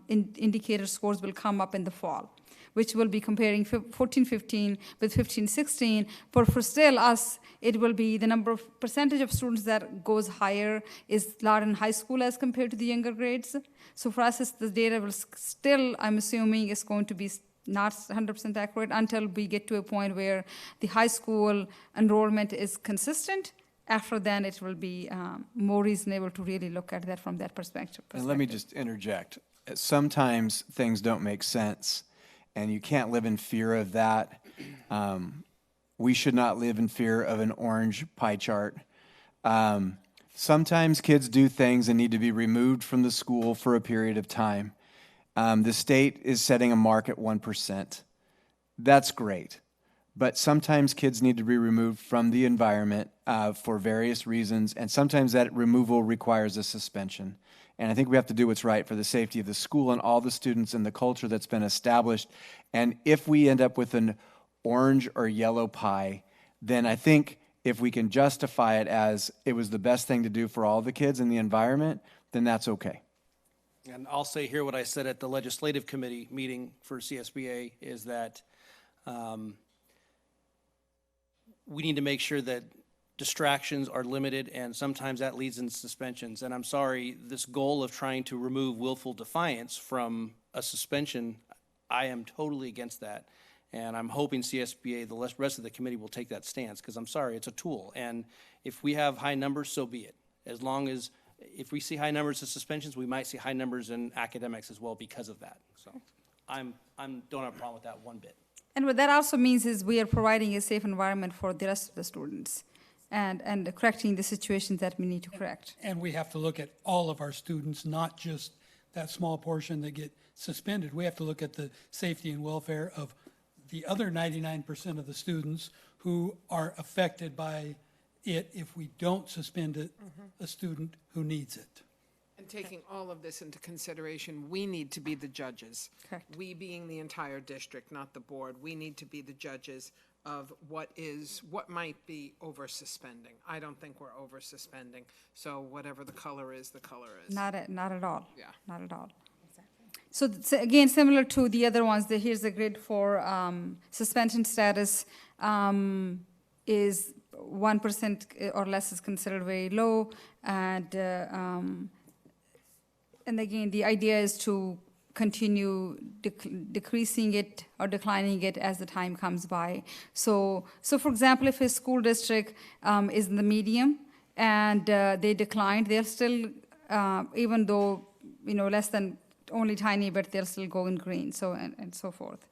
indicator scores will come up in the fall, which will be comparing 14-15 with 15-16. But for still us, it will be the number of percentage of students that goes higher is a lot in high school as compared to the younger grades. So for us, the data will still, I'm assuming, is going to be not 100% accurate until we get to a point where the high school enrollment is consistent. After then, it will be more reasonable to really look at that from that perspective. And let me just interject. Sometimes things don't make sense, and you can't live in fear of that. We should not live in fear of an orange pie chart. Sometimes kids do things and need to be removed from the school for a period of time. The state is setting a mark at 1%. That's great. But sometimes kids need to be removed from the environment for various reasons, and sometimes that removal requires a suspension. And I think we have to do what's right for the safety of the school and all the students and the culture that's been established. And if we end up with an orange or yellow pie, then I think if we can justify it as it was the best thing to do for all the kids in the environment, then that's okay. And I'll say here what I said at the legislative committee meeting for CSBA is that we need to make sure that distractions are limited, and sometimes that leads in suspensions. And I'm sorry, this goal of trying to remove willful defiance from a suspension, I am totally against that. And I'm hoping CSBA, the rest of the committee, will take that stance, because I'm sorry, it's a tool. And if we have high numbers, so be it. As long as, if we see high numbers of suspensions, we might see high numbers in academics as well because of that. So don't have a problem with that one bit. And what that also means is we are providing a safe environment for the rest of the students and correcting the situations that we need to correct. And we have to look at all of our students, not just that small portion that get suspended. We have to look at the safety and welfare of the other 99% of the students who are affected by it if we don't suspend a student who needs it. And taking all of this into consideration, we need to be the judges. Correct. We being the entire district, not the board, we need to be the judges of what might be over-suspending. I don't think we're over-suspending, so whatever the color is, the color is. Not at all. Yeah. Not at all. So again, similar to the other ones, here's the grid for suspension status is 1% or less is considered very low, and again, the idea is to continue decreasing it or declining it as the time comes by. So for example, if a school district is in the medium and they declined, they'll still, even though less than only tiny, but they'll still go in green. So and so forth.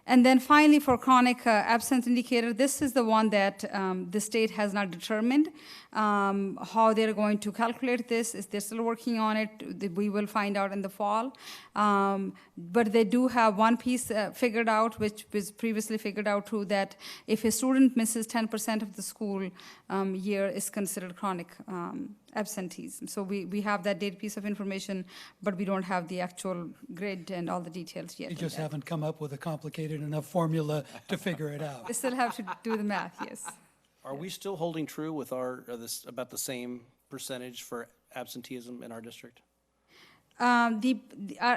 And then finally, for chronic absence indicator, this is the one that the state has not determined how they're going to calculate this. They're still working on it. We will find out in the fall. But they do have one piece figured out, which was previously figured out too, that if a student misses 10% of the school year, is considered chronic absenteeism. So we have that data piece of information, but we don't have the actual grid and all the details yet. We just haven't come up with a complicated enough formula to figure it out. We still have to do the math, yes. Are we still holding true with about the same percentage for absenteeism in our district? Our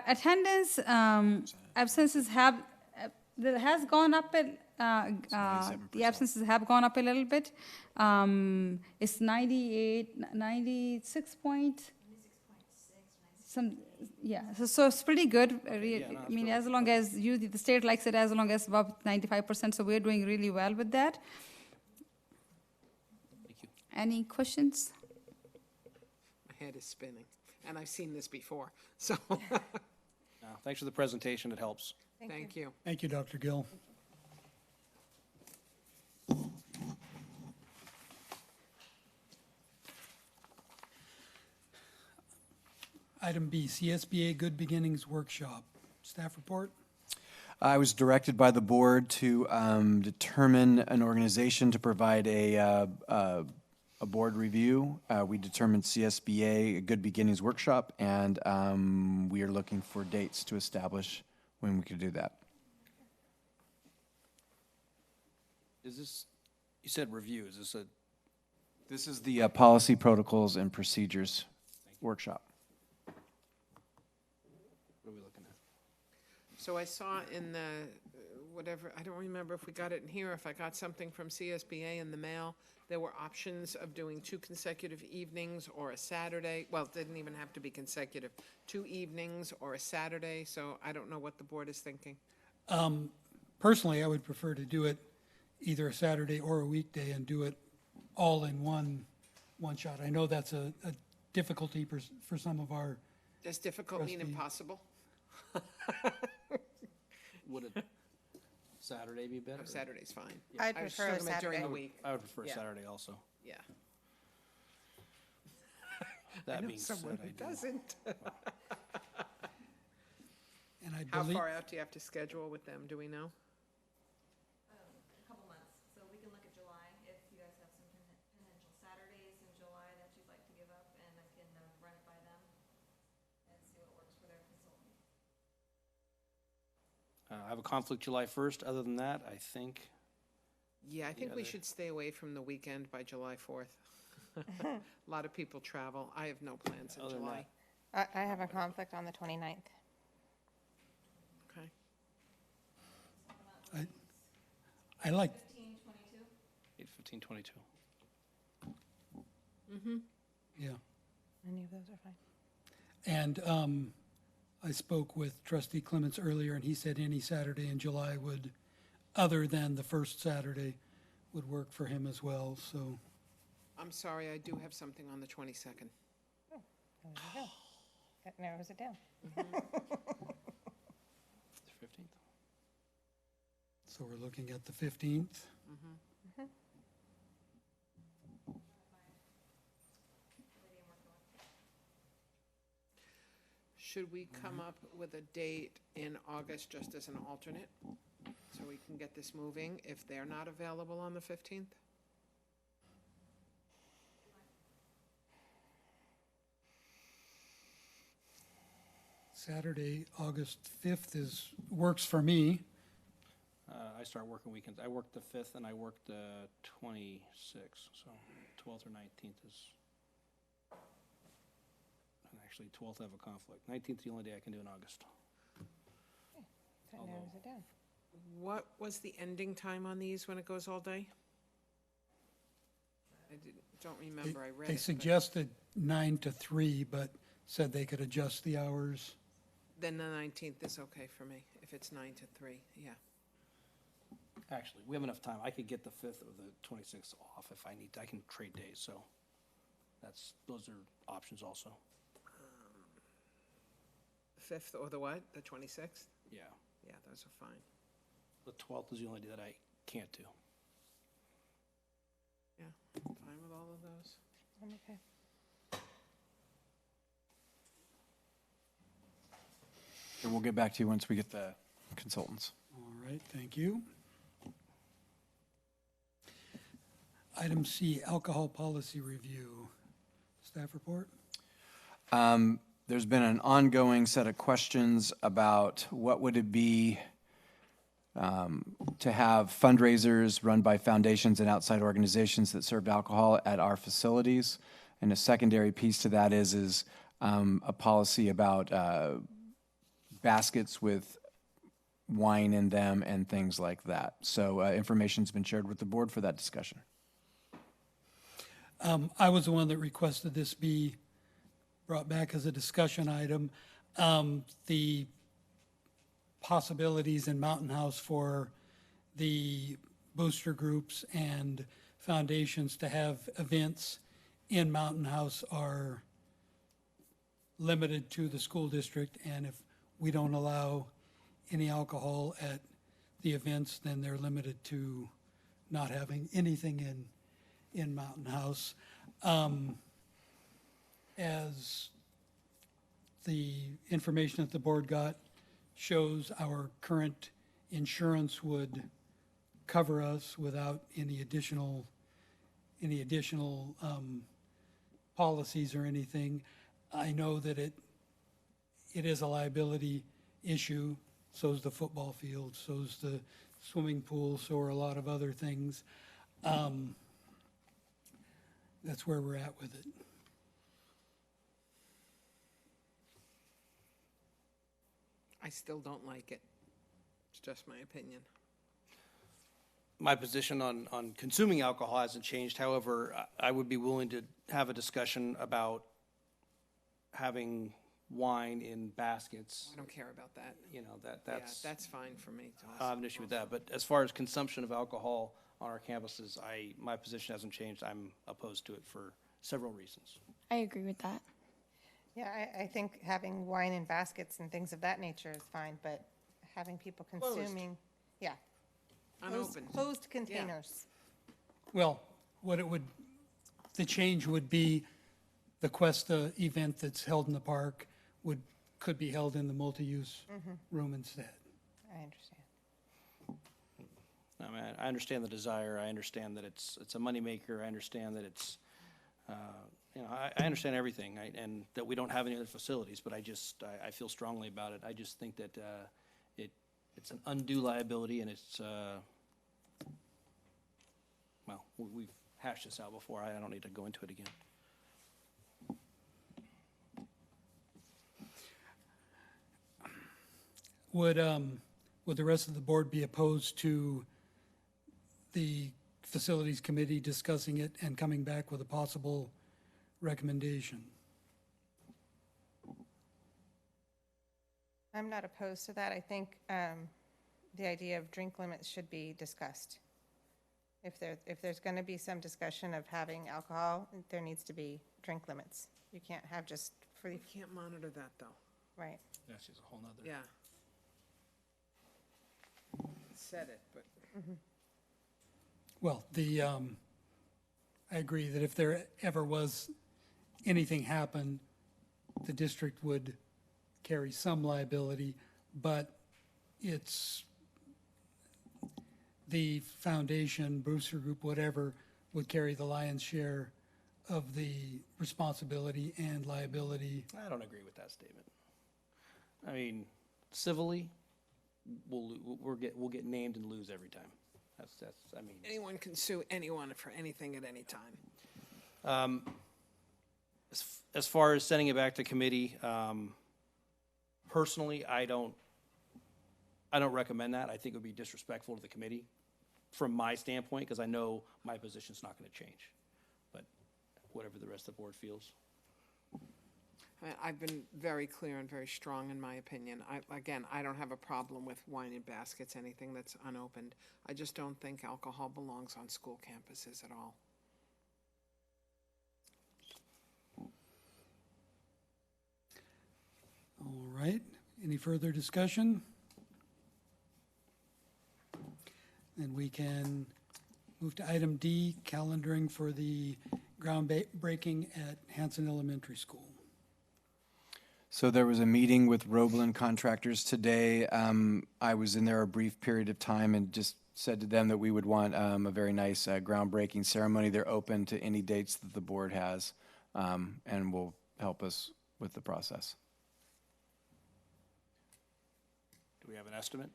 attendance absences has gone up. The absences have gone up a little bit. It's 96 point. So it's pretty good. As long as the state likes it, as long as above 95%. So we're doing really well with that. Thank you. Any questions? My head is spinning, and I've seen this before, so. Thanks for the presentation, it helps. Thank you. Thank you, Dr. Gill. Item B, CSBA Good Beginnings Workshop. Staff report? I was directed by the board to determine an organization to provide a board review. We determined CSBA, a Good Beginnings Workshop, and we are looking for dates to establish when we could do that. Is this, you said review, is this This is the Policy, Protocols, and Procedures Workshop. what are we looking at? So I saw in the, whatever, I don't remember if we got it in here, if I got something from CSBA in the mail, there were options of doing 2 consecutive evenings or a Saturday. Well, it didn't even have to be consecutive. 2 evenings or a Saturday, so I don't know what the board is thinking. Personally, I would prefer to do it either a Saturday or a weekday and do it all in one shot. I know that's a difficulty for some of our Does difficult mean Trustee. impossible? Would a Saturday be better? No, Saturday's fine. I'd I was prefer a talking about during the Saturday. week. I would prefer Yeah. Saturday also. Yeah. That I know being someone said, I who do. doesn't. and I How believe far out do you have to schedule with them? Do we know? A couple months, so we can look at July, if you guys have some potential Saturdays in July that you'd like to give up, and I can run it by them and see what works for their consultant. I have a conflict July 1st. Other than that, I think, Yeah, I think we there- should stay away from the weekend by July 4th. A lot of people travel. I have no plans in Other than July. I have a conflict on the 29th. Okay. I like 8/15/22. yeah. Any of those are fine. And I spoke with Trustee Clements earlier, and he said any Saturday in July would, other than the first Saturday, would work for him as well, so. I'm sorry, I do have something on the 22nd. There we go. That narrows it down. The 15th. So we're looking at the 15th. Should we come up with a date in August just as an alternate? So we can get this moving if they're not available on the 15th? Saturday, August 5th works for me. I start working weekends. I work the 5th and I work the 26th, so 12th or 19th is, and actually 12th I have a conflict. 19th is the only day I can do in August. That narrows it down. What was the ending time on these when it goes all day? Don't remember, I read it. They but suggested 9 to 3, but said they could adjust the hours. Then the 19th is okay for me, if it's 9 to 3, yeah. Actually, we have enough time. I could get the 5th or the 26th off if I need to. I can trade days, so those are options also. 5th or the what? The 26th? Yeah. Yeah, those are fine. The 12th is the only day that I can't do. Yeah, fine with all of those. I'm okay. And we'll get back to you once we get the consultants. All right, thank you. Item C, alcohol policy review. Staff report? There's been an ongoing set of questions about what would it be to have fundraisers run by foundations and outside organizations that served alcohol at our facilities. And a secondary piece to that is a policy about baskets with wine in them and things like that. So information's been shared with the board for that discussion. I was the one that requested this be brought back as a discussion item. The possibilities in Mountain House for the booster groups and foundations to have events in Mountain House are limited to the school district, and if we don't allow any alcohol at the events, then they're limited to not having anything in Mountain House. As the information that the board got shows, our current insurance would cover us without any additional policies or anything. I know that it is a liability issue. So is the football field, so is the swimming pool, so are a lot of other things. That's where we're at with it. I still don't like it. It's just my opinion. My position on consuming alcohol hasn't changed. However, I would be willing to have a discussion about having wine in baskets. I don't care about that. You know, that's... Yeah, that's fine for me. I have an issue with that. But as far as consumption of alcohol on our campuses, my position hasn't changed. I'm opposed to it for several reasons. I agree with that. Yeah, I think having wine in baskets and things of that nature is fine, but having people consuming, yeah. Unopened. Closed containers. Well, the change would be the Cuesta event that's held in the park could be held in the multi-use room instead. I understand. I mean, I understand the desire. I understand that it's a moneymaker. I understand that it's, I understand everything, and that we don't have any other facilities, but I feel strongly about it. I just think that it's an undue liability, and it's, well, we've hashed this out before. I don't need to go into it again. Would the rest of the board be opposed to the facilities committee discussing it and coming back with a possible recommendation? I'm not opposed to that. I think the idea of drink limits should be discussed. If there's going to be some discussion of having alcohol, there needs to be drink limits. You can't have just free. We can't monitor that, though. Right. That's just a whole nother. Yeah. said it, but. Well, I agree that if there ever was anything happen, the district would carry some liability, but it's the foundation, Brewster Group, whatever, would carry the lion's share of the responsibility and liability. I don't agree with that statement. I mean, civilly, we'll get named and lose every time. I mean. Anyone can sue anyone for anything at any time. As far as sending it back to committee, personally, I don't recommend that. I think it would be disrespectful to the committee from my standpoint, because I know my position's not going to change. But whatever the rest of the board feels. I've been very clear and very strong in my opinion. I don't have a problem with wine in baskets, anything that's unopened. I just don't think alcohol belongs on school campuses at all. All right, any further discussion? Then we can move to item D, calendaring for the groundbreaking at Hanson Elementary School. So there was a meeting with Roblin contractors today. I was in there a brief period of time and just said to them that we would want a very nice groundbreaking ceremony. They're open to any dates that the board has and will help us with the process. Do we have an estimate?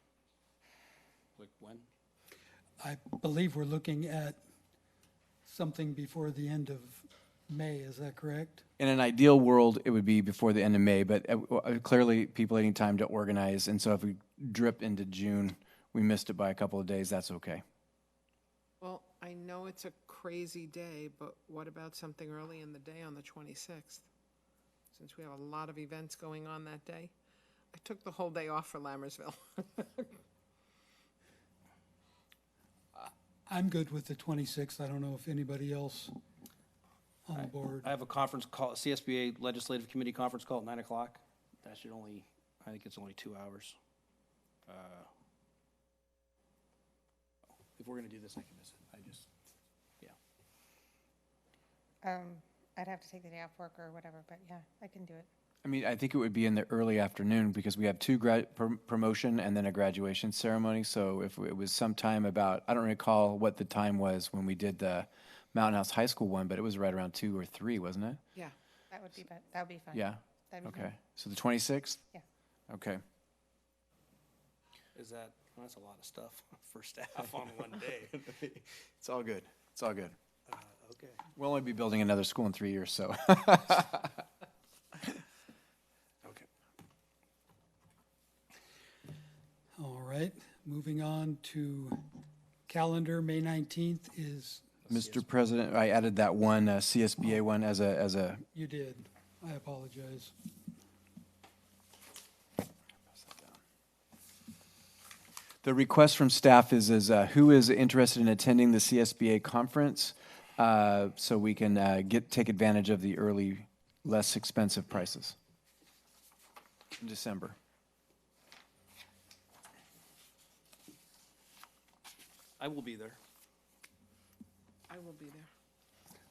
Like when? I believe we're looking at something before the end of May, is that correct? In an ideal world, it would be before the end of May, but clearly people need time to organize, and so if we drip into June, we missed it by a couple of days, that's okay. Well, I know it's a crazy day, but what about something early in the day on the 26th? Since we have a lot of events going on that day. I took the whole day off for Lammersville. I'm good with the 26th. I don't know if anybody else on the board. I have a conference call, CSBA Legislative Committee conference call at 9 o'clock. That should only, I think it's only 2 hours. If we're going to do this, I can miss it. I'd have to take the day off work or whatever, but yeah, I can do it. I mean, I think it would be in the early afternoon because we have two promotion and then a graduation ceremony. So if it was sometime about, I don't recall what the time was when we did the Mountain House High School one, but it was right around 2 or 3, wasn't it? Yeah. That would be fine. Yeah? That'd be Okay. fine. So the 26th? Yeah. Okay. Is that, well, that's a lot of stuff for staff on one day. It's all good. It's all good. Okay. We'll only be building another school in 3 years, so. Okay. All right, moving on to calendar, May 19th is, Mr. President, I added that one CSBA one as a. you did, I apologize. The request from staff is who is interested in attending the CSBA conference so we can take advantage of the early, less expensive prices in December. I will be there. I will be there.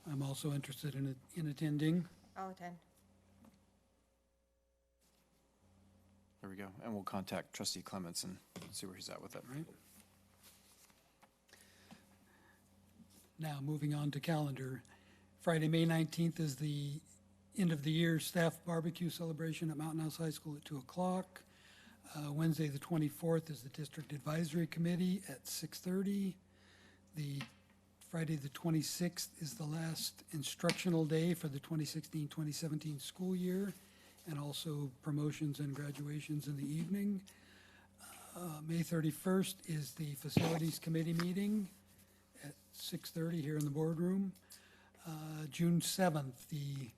I'm also interested in attending. I'll attend. There we go. And we'll contact Trustee Clements and see where he's at with that. Right. Now, moving on to calendar. Friday, May 19th is the end of the year staff barbecue celebration at Mountain House High School at 2 o'clock. Wednesday, the 24th is the District Advisory Committee at 6:30. The Friday, the 26th is the last instructional day for the 2016-2017 school year, and also promotions and graduations in the evening. May 31st is the Facilities Committee meeting at 6:30 here in the boardroom. June 7th, the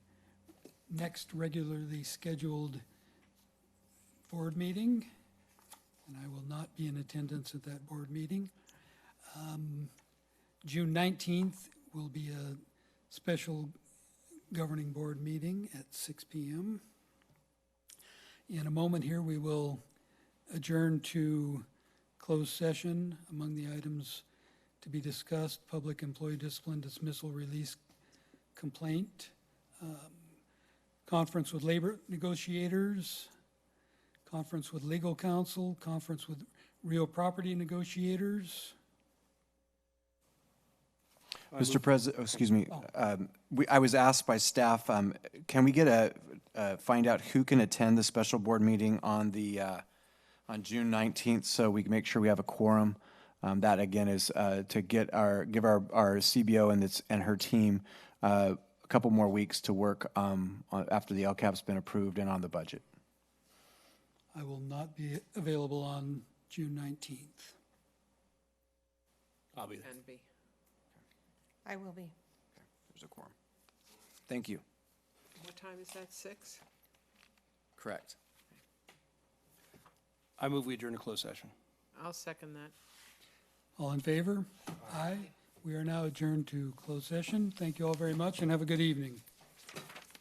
next regularly scheduled board meeting, and I will not be in attendance at that board meeting. June 19th will be a special governing board meeting at 6 p.m. In a moment here, we will adjourn to closed session. Among the items to be discussed, public employee discipline, dismissal, release, complaint, conference with labor negotiators, conference with legal counsel, conference with real property negotiators. Mr. President, excuse me, I was asked by staff, can we get find out who can attend the special board meeting on on June 19th, so we can make sure we have a quorum? That again is to give our CBO and her team a couple more weeks to work after the LCAP's been approved and on the budget. I will not be available on June 19th. I'll be there. And B. I will be. There's a quorum. Thank you. What time is that, 6? Correct. I move we adjourn to closed session. I'll second that. All in favor? Aye. We are now adjourned to closed session. Thank you all very much and have a good evening.